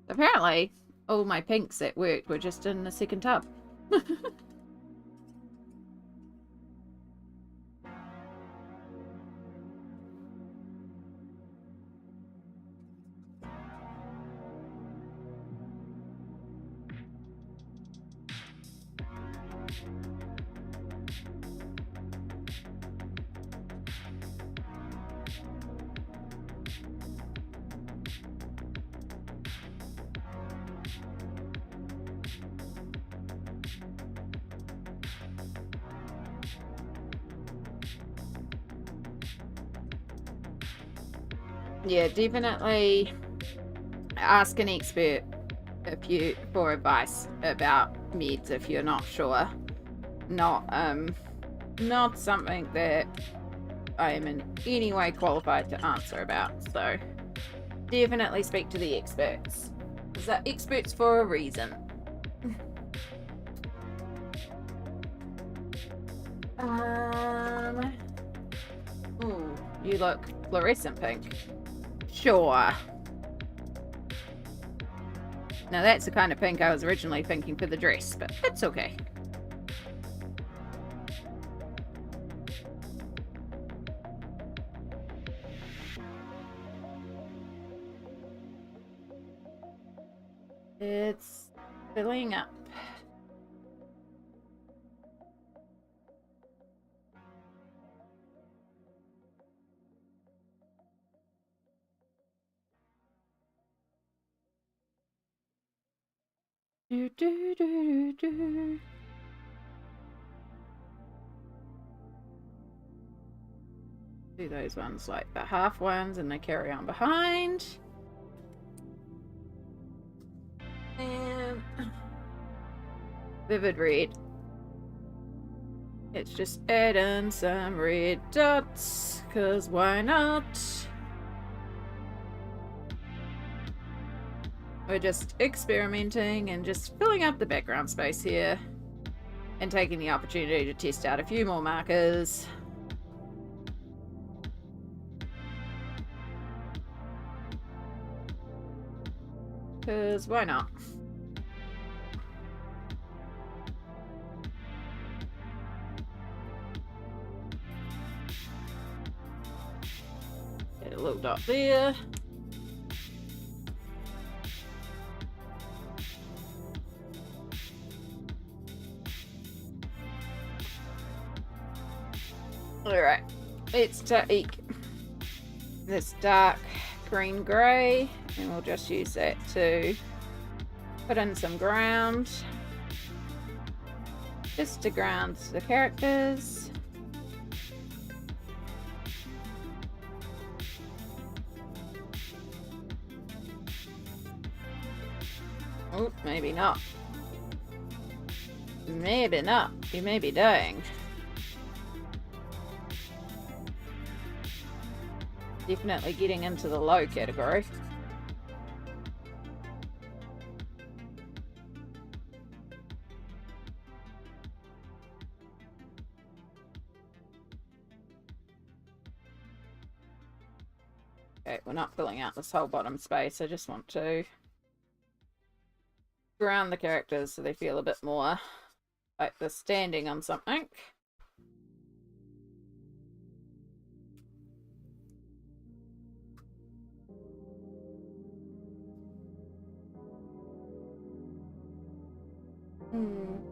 Apparently, all my pinks that worked were just in the second tub. Yeah, definitely ask an expert for advice about meds if you're not sure. Not something that I am in any way qualified to answer about. So definitely speak to the experts. Because they're experts for a reason. Ooh, you look fluorescent pink. Sure. Now that's the kind of pink I was originally thinking for the dress, but it's okay. It's filling up. Do, do, do, do. Do those ones like the half ones and they carry on behind. And vivid red. Let's just add in some red dots, because why not? We're just experimenting and just filling up the background space here and taking the opportunity to test out a few more markers. Because why not? Get a little dot there. Alright, let's take this dark green grey and we'll just use that to put in some ground. Just to ground the characters. Oh, maybe not. Maybe not. You may be dying. Definitely getting into the low category. Okay, we're not filling out this whole bottom space. I just want to ground the characters so they feel a bit more like they're standing on something.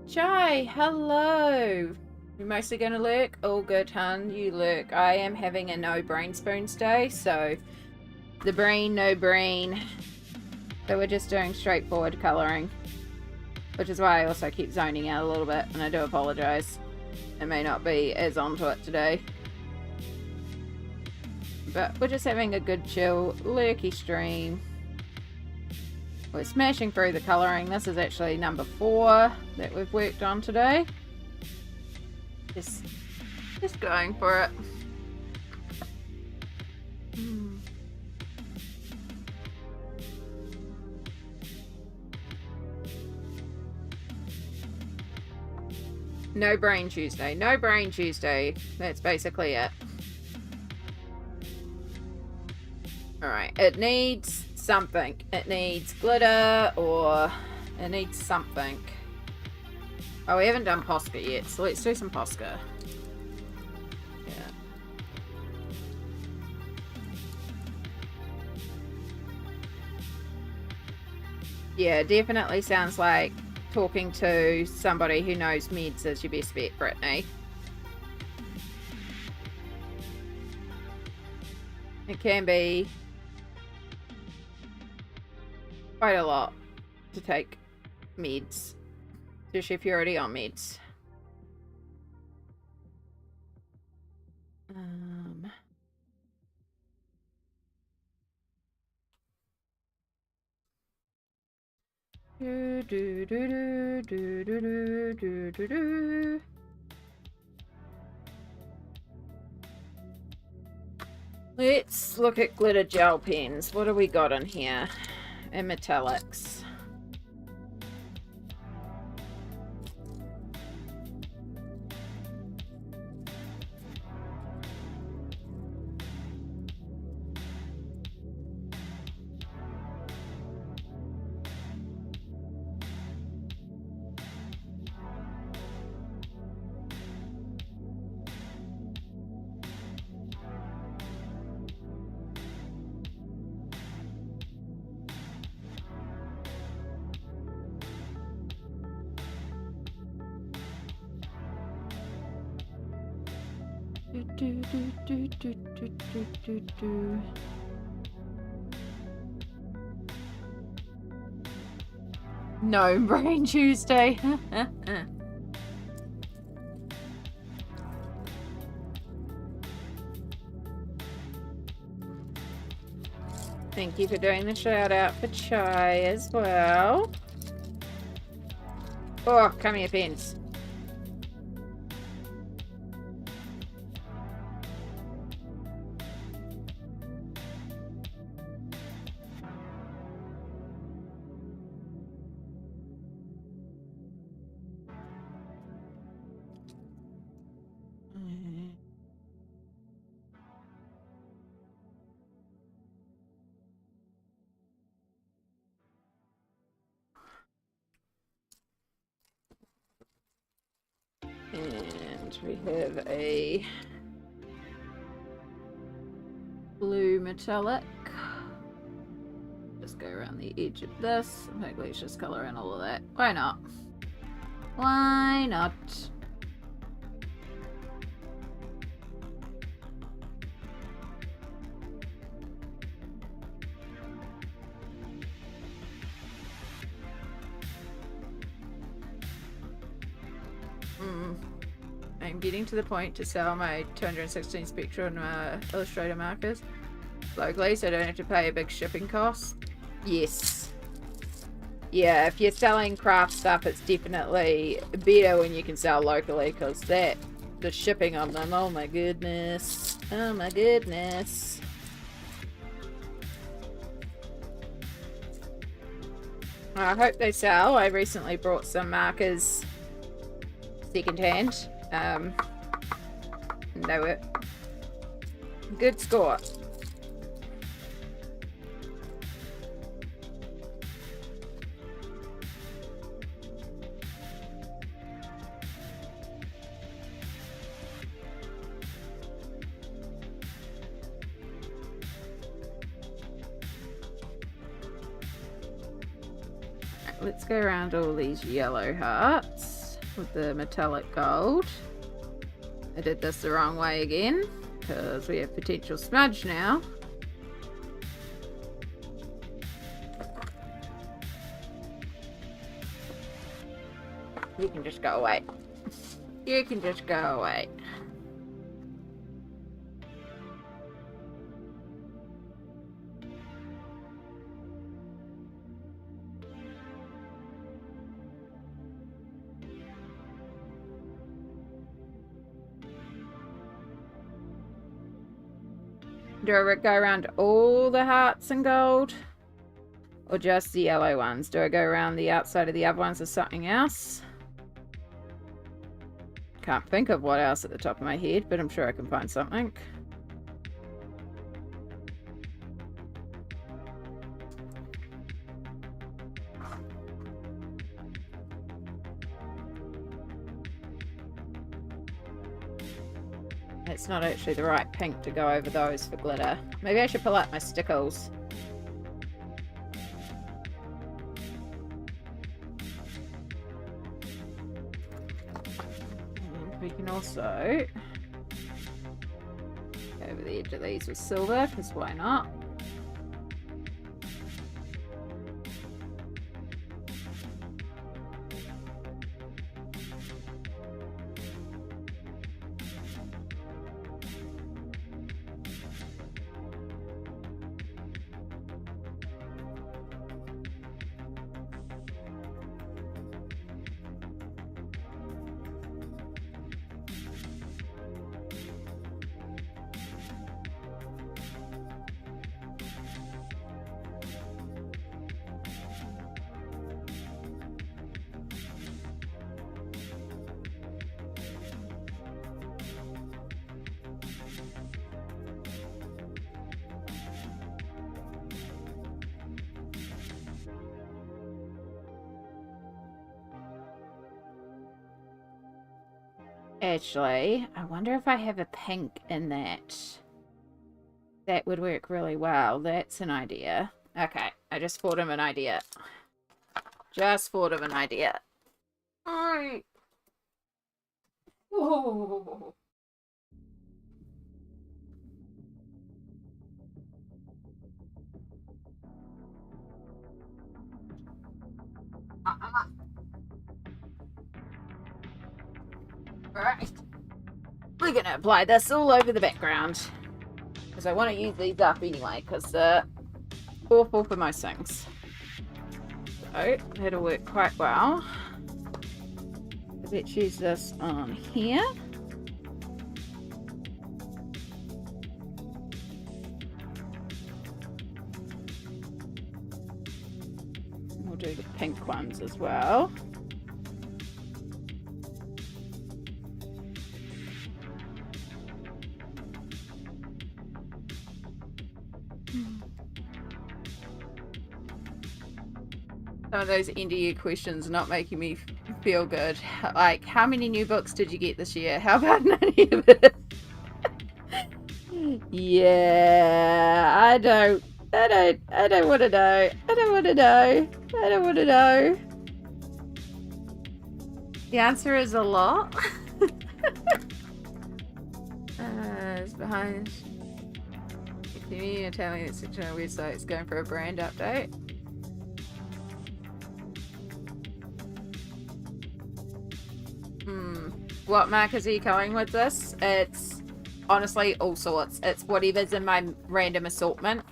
Jai, hello. You mostly gonna lurk? All good, hun. You lurk. I am having a no brain spoons day, so the brain, no brain. So we're just doing straightforward colouring, which is why I also keep zoning out a little bit, and I do apologise. I may not be as onto it today. But we're just having a good chill, lurky stream. We're smashing through the colouring. This is actually number 4 that we've worked on today. Just going for it. No brain Tuesday. No brain Tuesday. That's basically it. Alright, it needs something. It needs glitter or it needs something. Oh, we haven't done Posca yet, so let's do some Posca. Yeah, definitely sounds like talking to somebody who knows meds is your best bet, Brittany. It can be quite a lot to take meds, especially if you're already on meds. Do, do, do, do, do, do, do, do, do. Let's look at glitter gel pens. What do we got in here? And metallics. No Brain Tuesday. Thank you for doing the shout out for Chai as well. Oh, come here, pens. And we have a blue metallic. Just go around the edge of this. I think let's just color in all of that. Why not? Why not? I'm getting to the point to sell my 216 Spectrum Illustrator markers locally so I don't have to pay a big shipping cost. Yes. Yeah, if you're selling craft stuff, it's definitely better when you can sell locally because the shipping on them, oh my goodness. Oh my goodness. I hope they sell. I recently brought some markers secondhand. They were good score. Let's go around all these yellow hearts with the metallic gold. I did this the wrong way again because we have potential smudge now. You can just go away. You can just go away. Do I go around all the hearts in gold? Or just the yellow ones? Do I go around the outside of the other ones or something else? Can't think of what else at the top of my head, but I'm sure I can find something. It's not actually the right pink to go over those for glitter. Maybe I should pull out my stickles. And we can also go over the edge of these with silver, because why not? Actually, I wonder if I have a pink in that. That would work really well. That's an idea. Okay, I just thought of an idea. Just thought of an idea. Alright. Whoa. Alright. We're gonna apply this all over the background. Because I want to use these up anyway, because they're awful for most things. So, that'll work quite well. Let's use this on here. We'll do the pink ones as well. Some of those end of year questions are not making me feel good. Like, how many new books did you get this year? How about none of it? Yeah, I don't want to know. I don't want to know. I don't want to know. The answer is a lot. It's behind. You're telling me it's such a website. It's going for a brand update. What markers are you going with this? It's honestly all sorts. It's whatever's in my random assortment.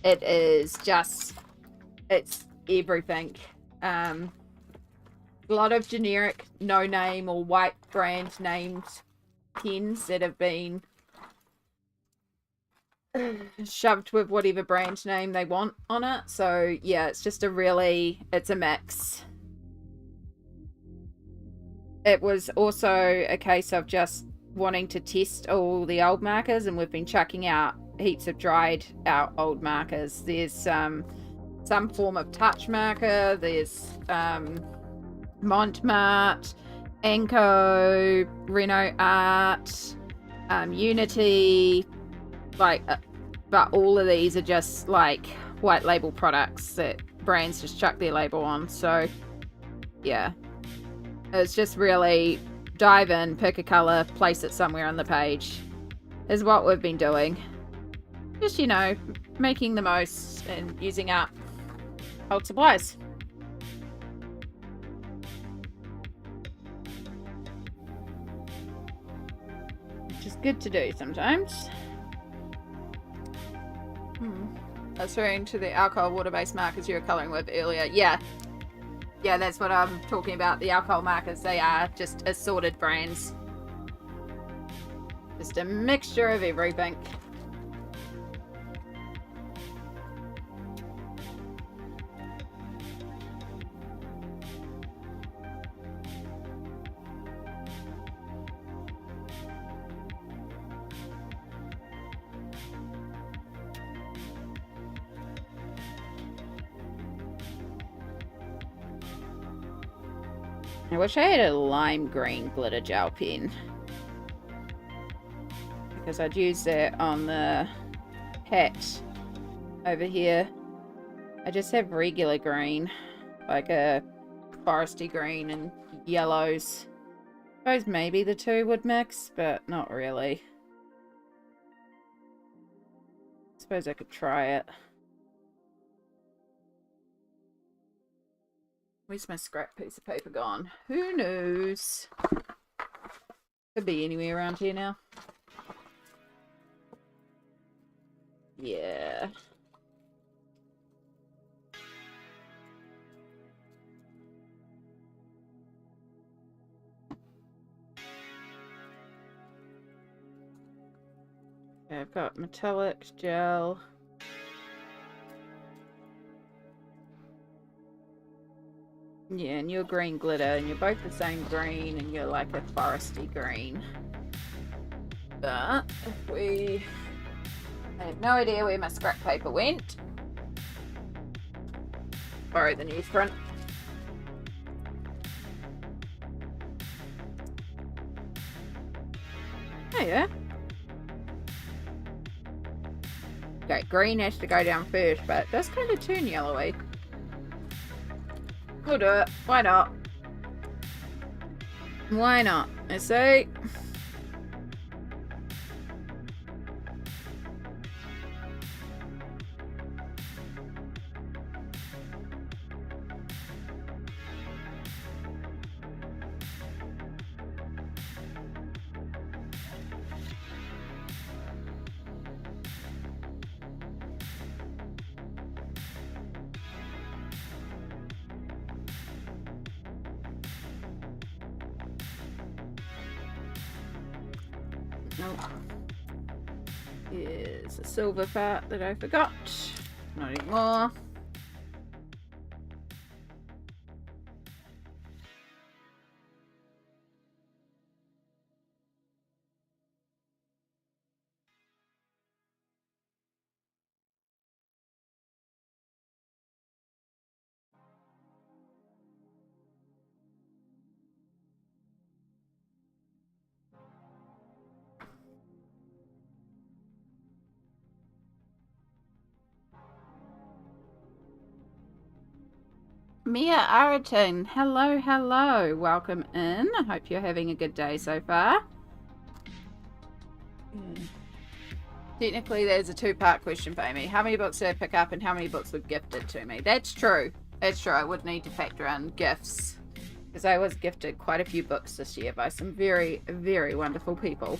It is just, it's everything. A lot of generic, no name or white brand named pens that have been shoved with whatever brand name they want on it. So yeah, it's just it's a mix. It was also a case of just wanting to test all the old markers, and we've been chucking out heaps of dried out old markers. There's some form of touch marker. There's Montmartre, Anko, Reno Art, Unity, but all of these are just like white label products that brands just chuck their label on. So yeah. It's just really dive in, pick a color, place it somewhere on the page is what we've been doing. Just, you know, making the most and using up old supplies. Which is good to do sometimes. That's referring to the alcohol water-based markers you were colouring with earlier. Yeah, that's what I'm talking about. The alcohol markers, they are just assorted brands. Just a mixture of everything. I wish I had a lime green glitter gel pen, because I'd use that on the hat over here. I just have regular green, like a foresty green and yellows. I suppose maybe the two would mix, but not really. I suppose I could try it. Where's my scrap piece of paper gone? Who knows? Could be anywhere around here now. Yeah. Okay, I've got metallic gel. Yeah, and you're green glitter, and you're both the same green, and you're like a foresty green. But if we... I have no idea where my scrap paper went. Borrow the newsprint. yeah. Okay, green has to go down first, but it does kind of turn yellowy. We'll do it. Why not? Why not? Let's see. Nope. Here's a silver part that I forgot. Not anymore. Mia Araton, hello, hello. Welcome in. I hope you're having a good day so far. Technically, there's a two-part question for Amy. How many books did I pick up and how many books were gifted to me? That's true. That's true. I would need to factor in gifts. Because I was gifted quite a few books this year by some very, very wonderful people.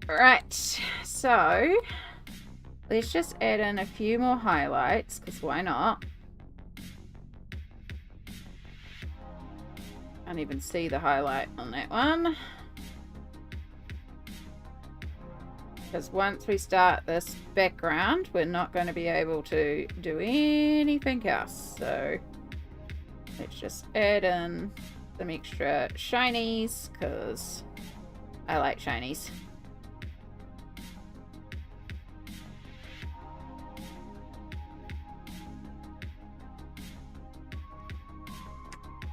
Alright, so let's just add in a few more highlights, because why not? Can't even see the highlight on that one. Because once we start this background, we're not going to be able to do anything else. So let's just add in some extra shinies, because I like shinies.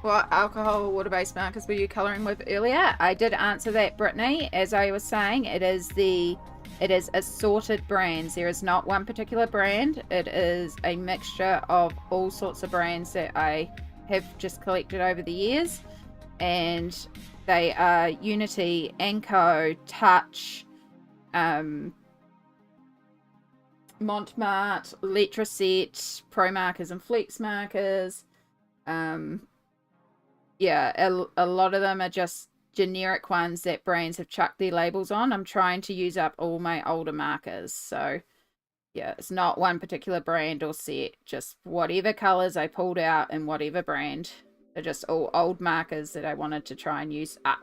What alcohol or water-based markers were you colouring with earlier? I did answer that, Brittany. As I was saying, it is assorted brands. There is not one particular brand. It is a mixture of all sorts of brands that I have just collected over the years. And they are Unity, Anko, Touch, Montmartre, Letraset, Pro Markers and Flex Markers. Yeah, a lot of them are just generic ones that brands have chucked their labels on. I'm trying to use up all my older markers. So, yeah, it's not one particular brand or set. Just whatever colours I pulled out in whatever brand. They're just all old markers that I wanted to try and use up.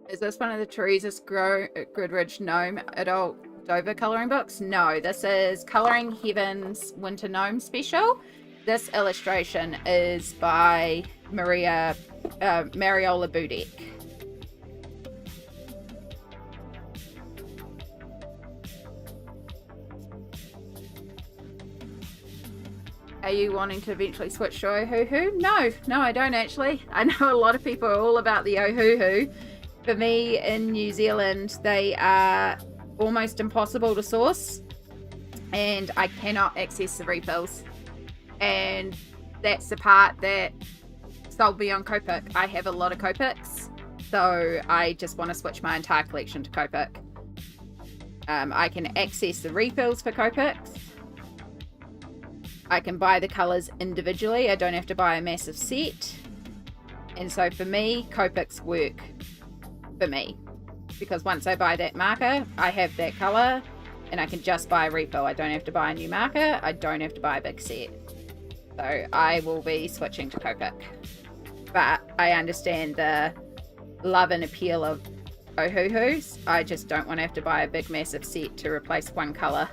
Is this one of the Teresa's Goodridge Gnome Adult Dover colouring books? No, this is Colouring Heaven's Winter Gnome Special. This illustration is by Mariola Budek. Are you wanting to eventually switch to Ohuhu? No, I don't actually. I know a lot of people are all about the Ohuhu. For me, in New Zealand, they are almost impossible to source, and I cannot access the refills. And that's the part that sold me on Copic. I have a lot of Copics, so I just want to switch my entire collection to Copic. I can access the refills for Copics. I can buy the colours individually. I don't have to buy a massive set. And so for me, Copics work for me, because once I buy that marker, I have that colour and I can just buy a refill. I don't have to buy a new marker. I don't have to buy a big set. So I will be switching to Copic. But I understand the love and appeal of Ohuhus. I just don't want to have to buy a big massive set to replace one colour.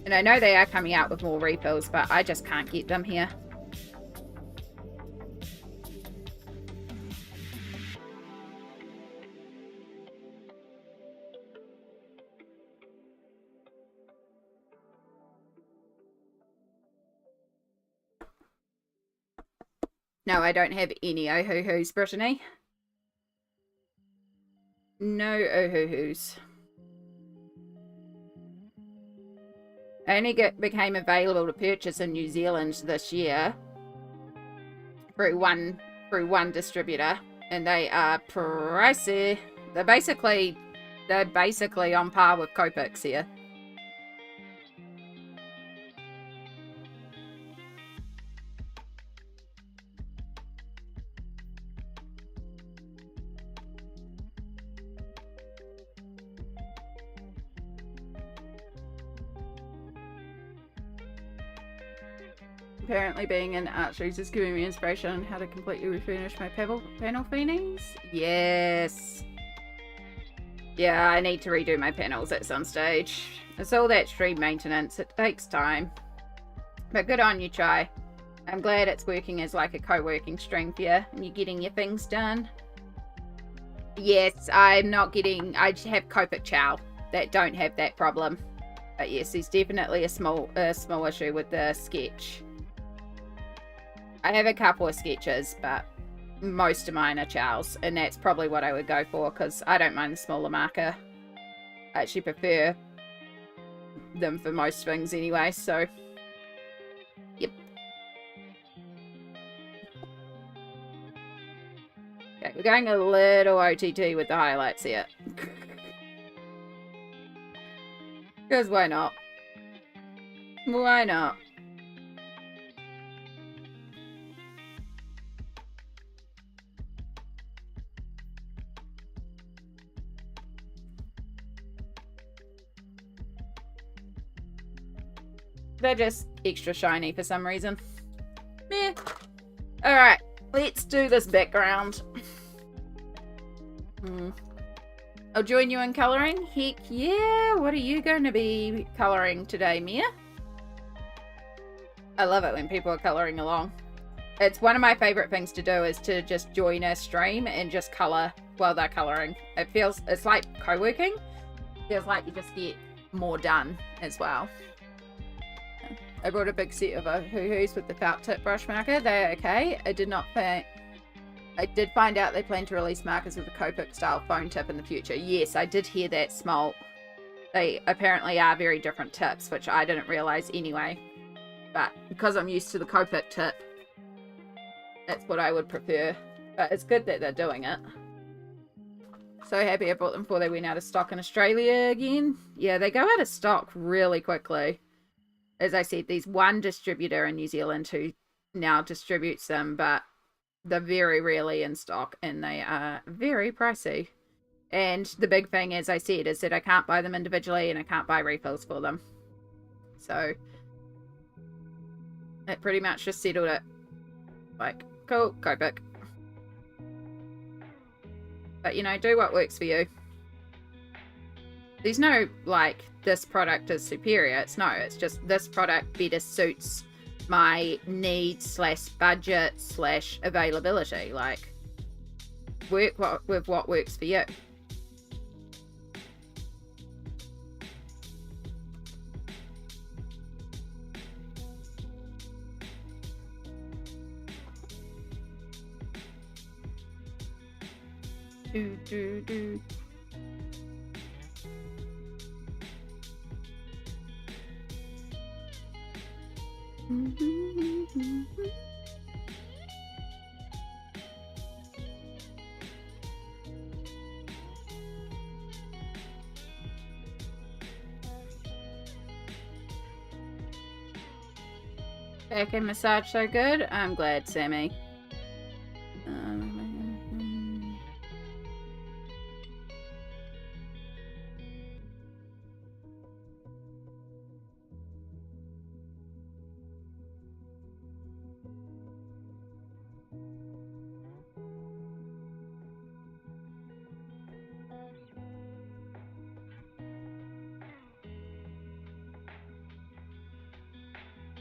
And I know they are coming out with more refills, but I just can't get them here. No, I don't have any Ohuhus, Brittany. No Ohuhus. Only became available to purchase in New Zealand this year through one distributor, and they are pricey. They're basically on par with Copics here. Apparently being in Archeries is giving me inspiration on how to completely refurnish my panel paintings. Yes. Yeah, I need to redo my panels at some stage. It's all that stream maintenance. It takes time. But good on you, Chai. I'm glad it's working as like a co-working stream for you and you're getting your things done. Yes, I'm not getting... I have Copic Chow that don't have that problem. But yes, there's definitely a small issue with the sketch. I have a couple of sketches, but most of mine are Chows, and that's probably what I would go for, because I don't mind the smaller marker. I actually prefer them for most things anyway, so... Yep. Okay, we're going a little OTT with the highlights here. Because why not? Why not? They're just extra shiny for some reason. Meh. Alright, let's do this background. I'll join you in colouring. Heck yeah! What are you going to be colouring today, Mia? I love it when people are colouring along. It's one of my favourite things to do is to just join a stream and just colour while they're colouring. It's like co-working. Feels like you just get more done as well. I brought a big set of Ohuhus with the felt tip brush marker. They're okay. I did find out they plan to release markers with a Copic style foam tip in the future. Yes, I did hear that, Smalt. They apparently are very different tips, which I didn't realise anyway. But because I'm used to the Copic tip, that's what I would prefer. But it's good that they're doing it. So happy I bought them before they went out of stock in Australia again. Yeah, they go out of stock really quickly. As I said, there's one distributor in New Zealand who now distributes them, but they're very rarely in stock and they are very pricey. And the big thing, as I said, is that I can't buy them individually and I can't buy refills for them. So it pretty much just settled it. Like, cool, Copic. But, you know, do what works for you. There's no, like, this product is superior. It's just this product better suits my needs / budget / availability. Like, work with what works for you. Do. Back and massage so good. I'm glad, Sammy.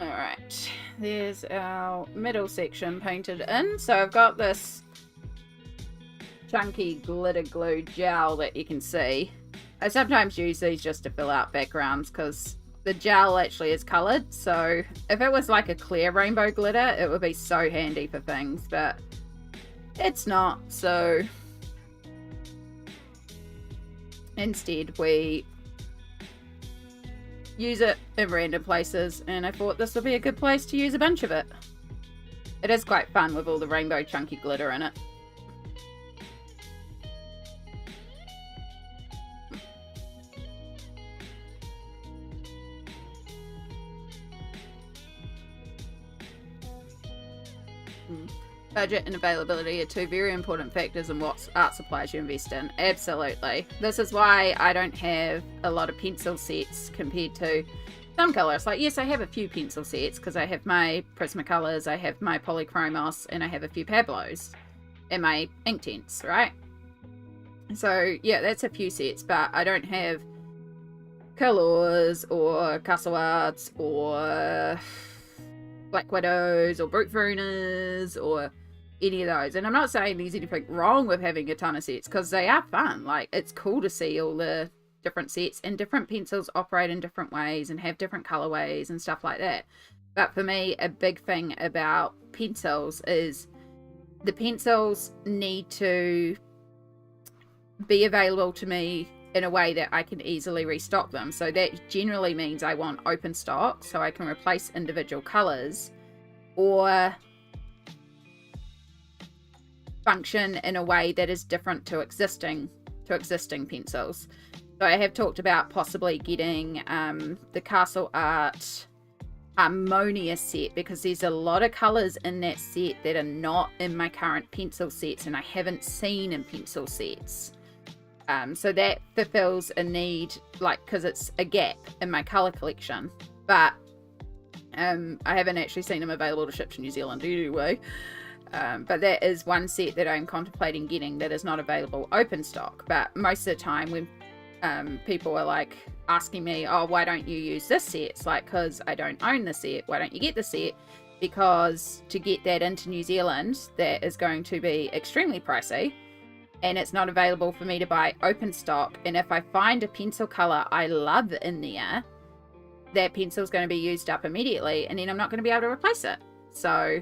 Alright, there's our middle section painted in. So I've got this chunky glitter glue gel that you can see. I sometimes use these just to fill out backgrounds because the gel actually is coloured, so if it was like a clear rainbow glitter, it would be so handy for things, but it's not, so instead we use it in random places, and I thought this would be a good place to use a bunch of it. It is quite fun with all the rainbow chunky glitter in it. Budget and availability are two very important factors in what art supplies you invest in. Absolutely. This is why I don't have a lot of pencil sets compared to some colours. Like, yes, I have a few pencil sets because I have my Prismacolors, I have my Polychromos, and I have a few Pablos and my Inktense, right? So, yeah, that's a few sets, but I don't have Colors or Castle Arts or Black Widows or Brute Verunas or any of those. And I'm not saying there's anything wrong with having a ton of sets, because they are fun. Like, it's cool to see all the different sets, and different pencils operate in different ways and have different colorways and stuff like that. But for me, a big thing about pencils is the pencils need to be available to me in a way that I can easily restock them. So that generally means I want open stock so I can replace individual colors, or function in a way that is different to existing pencils. So I have talked about possibly getting the Castle Art Harmonia set, because there's a lot of colors in that set that are not in my current pencil sets and I haven't seen in pencil sets. So that fulfills a need, like, because it's a gap in my color collection. But I haven't actually seen them available to ship to New Zealand anyway. But that is one set that I'm contemplating getting that is not available open stock. But most of the time when people are like asking me, oh, why don't you use this set? It's like, because I don't own the set. Why don't you get the set? Because to get that into New Zealand, that is going to be extremely pricey. And it's not available for me to buy open stock. And if I find a pencil color I love in there, that pencil is going to be used up immediately, and then I'm not going to be able to replace it. So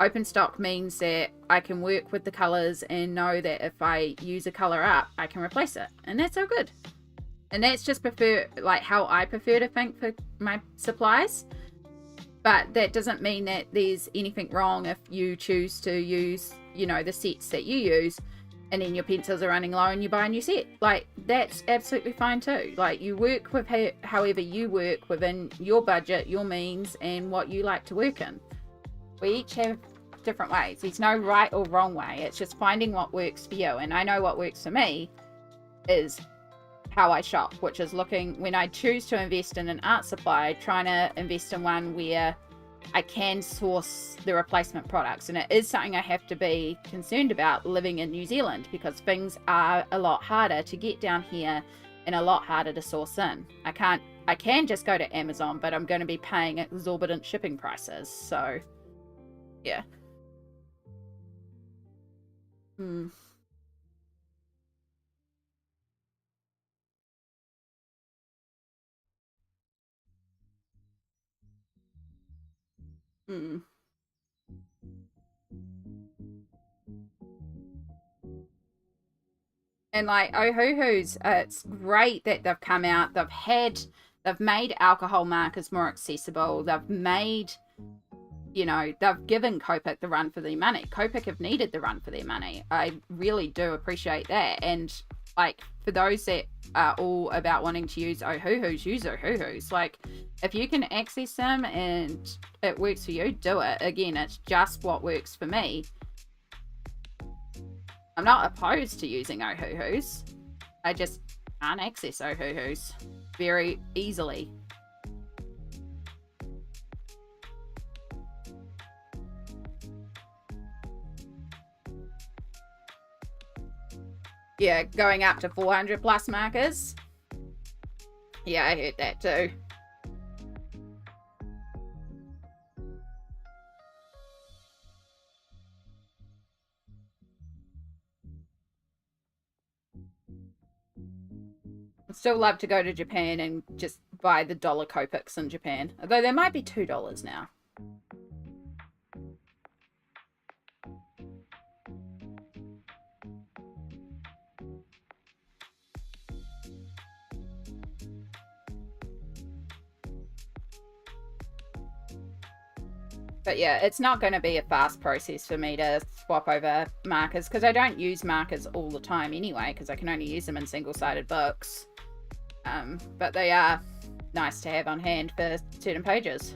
open stock means that I can work with the colors and know that if I use a color up, I can replace it. And that's so good. And that's just how I prefer to think for my supplies. But that doesn't mean that there's anything wrong if you choose to use, the sets that you use, and then your pencils are running low and you buy a new set. Like, that's absolutely fine too. Like, you work with however you work within your budget, your means, and what you like to work in. We each have different ways. There's no right or wrong way. It's just finding what works for you. And I know what works for me is how I shop, which is looking, when I choose to invest in an art supply, trying to invest in one where I can source the replacement products. And it is something I have to be concerned about living in New Zealand, because things are a lot harder to get down here and a lot harder to source in. I can just go to Amazon, but I'm going to be paying exorbitant shipping prices. So yeah. Mm. Mm. And like Ohuhu's, it's great that they've come out. They've made alcohol markers more accessible. They've made, they've given Copic the run for their money. Copic have needed the run for their money. I really do appreciate that. And like, for those that are all about wanting to use Ohuhu's, use Ohuhu's. Like, if you can access them and it works for you, do it. Again, it's just what works for me. I'm not opposed to using Ohuhu's. I just can't access Ohuhu's very easily. Yeah, going up to 400 plus markers. Yeah, I heard that too. I'd still love to go to Japan and just buy the dollar Copics in Japan. Although they might be $2 now. But yeah, it's not going to be a fast process for me to swap over markers because I don't use markers all the time anyway because I can only use them in single-sided books. But they are nice to have on hand for certain pages.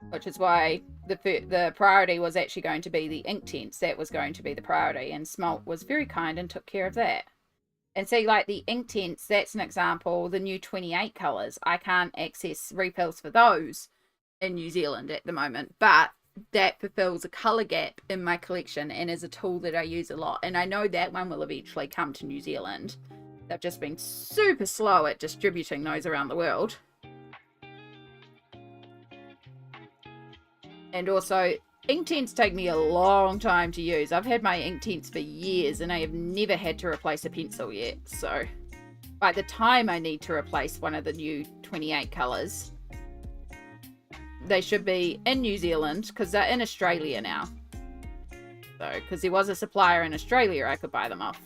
Which is why the priority was actually going to be the Inktense. That was going to be the priority, and Smalt was very kind and took care of that. And see, like the Inktense, that's an example. The new 28 colours, I can't access refills for those in New Zealand at the moment, but that fulfills a colour gap in my collection and is a tool that I use a lot. And I know that one will eventually come to New Zealand. They've just been super slow at distributing those around the world. And also, Inktense take me a long time to use. I've had my Inktense for years and I have never had to replace a pencil yet. So by the time I need to replace one of the new 28 colours, they should be in New Zealand because they're in Australia now. So, because there was a supplier in Australia I could buy them off.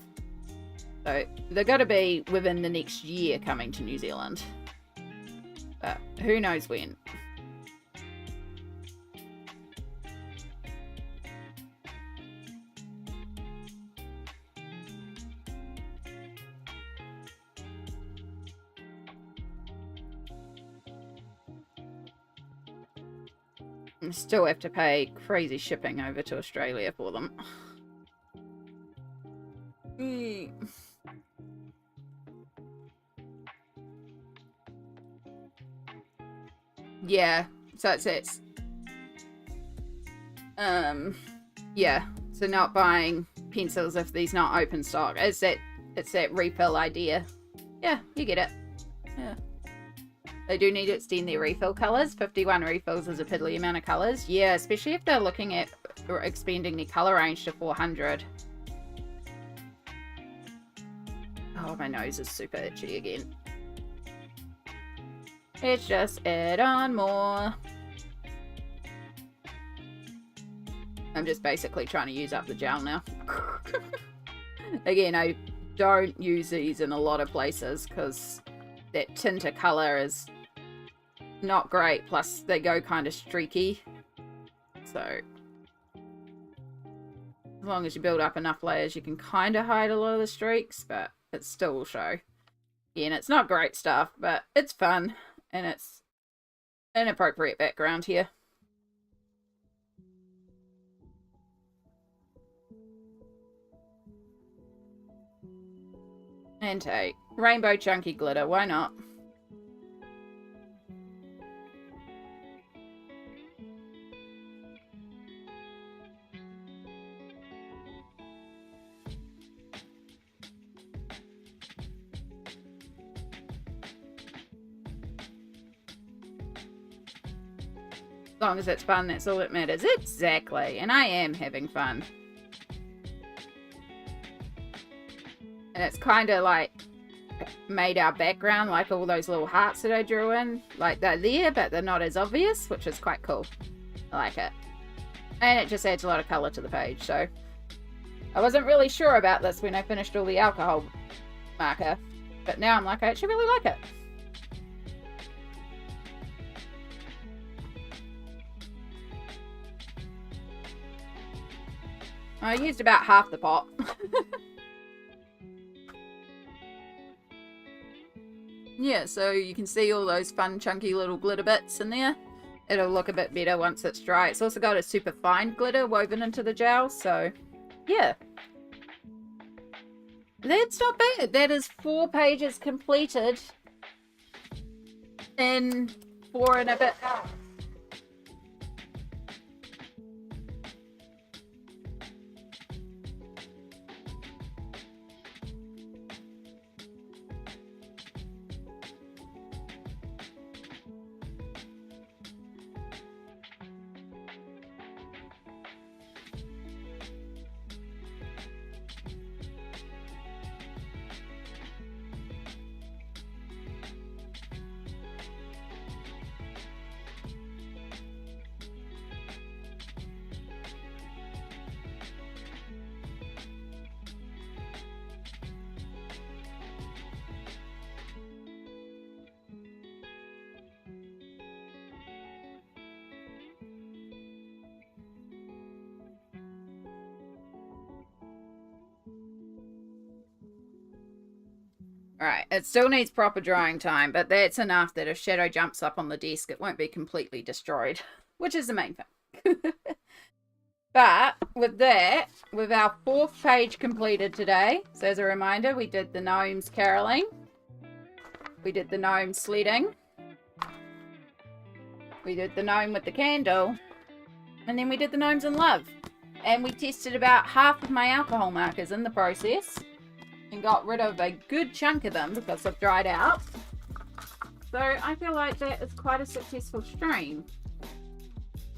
So they're going to be within the next year coming to New Zealand. But who knows when. Still have to pay crazy shipping over to Australia for them. Yeah, so it's yeah, so not buying pencils if these not open stock. It's that refill idea. Yeah, you get it. Yeah. They do need to extend their refill colours. 51 refills is a piddly amount of colours. Yeah, especially if they're looking at expanding their colour range to 400. Oh, my nose is super itchy again. It's just add on more. I'm just basically trying to use up the gel now. Again, I don't use these in a lot of places because that tinter colour is not great, plus they go kind of streaky. So as long as you build up enough layers you can kind of hide a lot of the streaks, but it still will show. Again, it's not great stuff, but it's fun and it's an appropriate background here. And hey, rainbow chunky glitter, why not? As long as it's fun, that's all that matters. Exactly. And I am having fun. And it's kind of like made our background, like all those little hearts that I drew in. Like they're there, but they're not as obvious, which is quite cool. I like it. And it just adds a lot of colour to the page. So I wasn't really sure about this when I finished all the alcohol marker. But now I'm like, I actually really like it. I used about half the pot. Yeah, so you can see all those fun chunky little glitter bits in there. It'll look a bit better once it's dry. It's also got a super fine glitter woven into the gel, so yeah. That's not bad. That is 4 pages completed in 4 and a bit hours. Right, it still needs proper drying time, but that's enough that if shadow jumps up on the desk, it won't be completely destroyed, which is the main thing. But with that, with our 4th page completed today, so as a reminder, we did the gnomes caroling, we did the gnome sledding, we did the gnome with the candle, and then we did the gnomes in love. And we tested about half of my alcohol markers in the process and got rid of a good chunk of them because they've dried out. So I feel like that is quite a successful stream.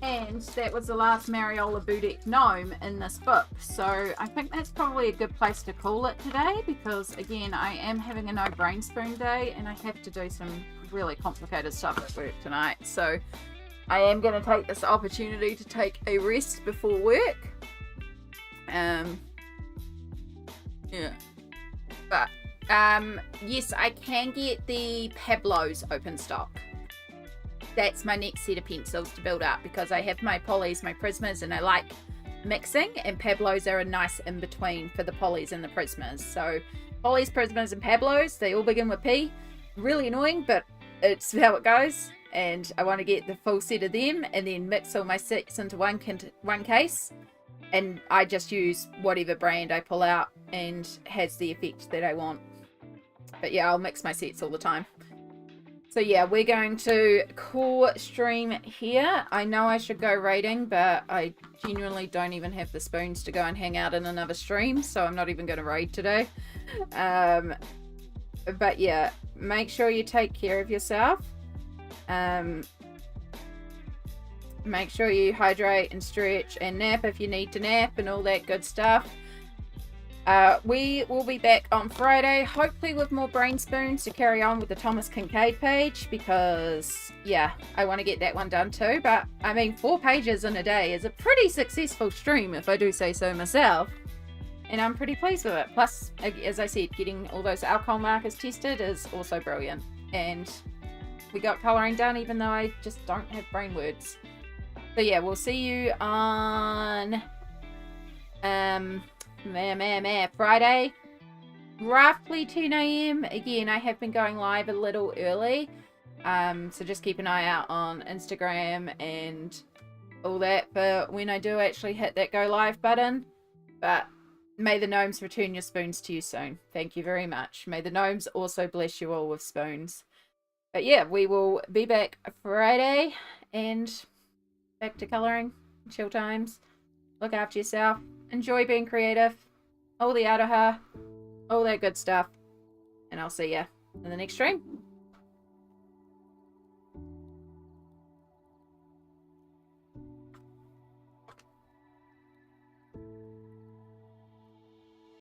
And that was the last Mariola Budek gnome in this book. So I think that's probably a good place to call it today because, again, I am having a no brain spoon day and I have to do some really complicated stuff at work tonight. So I am going to take this opportunity to take a rest before work. Yeah. But, yes, I can get the Pablo's open stock. That's my next set of pencils to build up because I have my polys, my prismas, and I like mixing, and Pablo's are a nice in-between for the polys and the prismas. So polys, prismas, and Pablo's, they all begin with P. Really annoying, but it's how it goes, and I want to get the full set of them and then mix all my sets into one case, and I just use whatever brand I pull out and has the effect that I want. But yeah, I'll mix my sets all the time. So yeah, we're going to call stream here. I know I should go raiding, but I genuinely don't even have the spoons to go and hang out in another stream, so I'm not even going to raid today. But yeah, make sure you take care of yourself. Make sure you hydrate and stretch and nap if you need to nap and all that good stuff. We will be back on Friday, hopefully with more brain spoons to carry on with the Thomas Kincaid page, because yeah, I want to get that one done too. But I mean, 4 pages in a day is a pretty successful stream, if I do say so myself, and I'm pretty pleased with it. Plus, as I said, getting all those alcohol markers tested is also brilliant, and we got colouring done even though I just don't have brain words. So yeah, we'll see you on Friday, roughly 10 AM. Again, I have been going live a little early, so just keep an eye out on Instagram and all that for when I do actually hit that go live button. But may the gnomes return your spoons to you soon. Thank you very much. May the gnomes also bless you all with spoons. But yeah, we will be back Friday and back to colouring, chill times. Look after yourself. Enjoy being creative. All the aroha. All that good stuff. And I'll see ya in the next stream.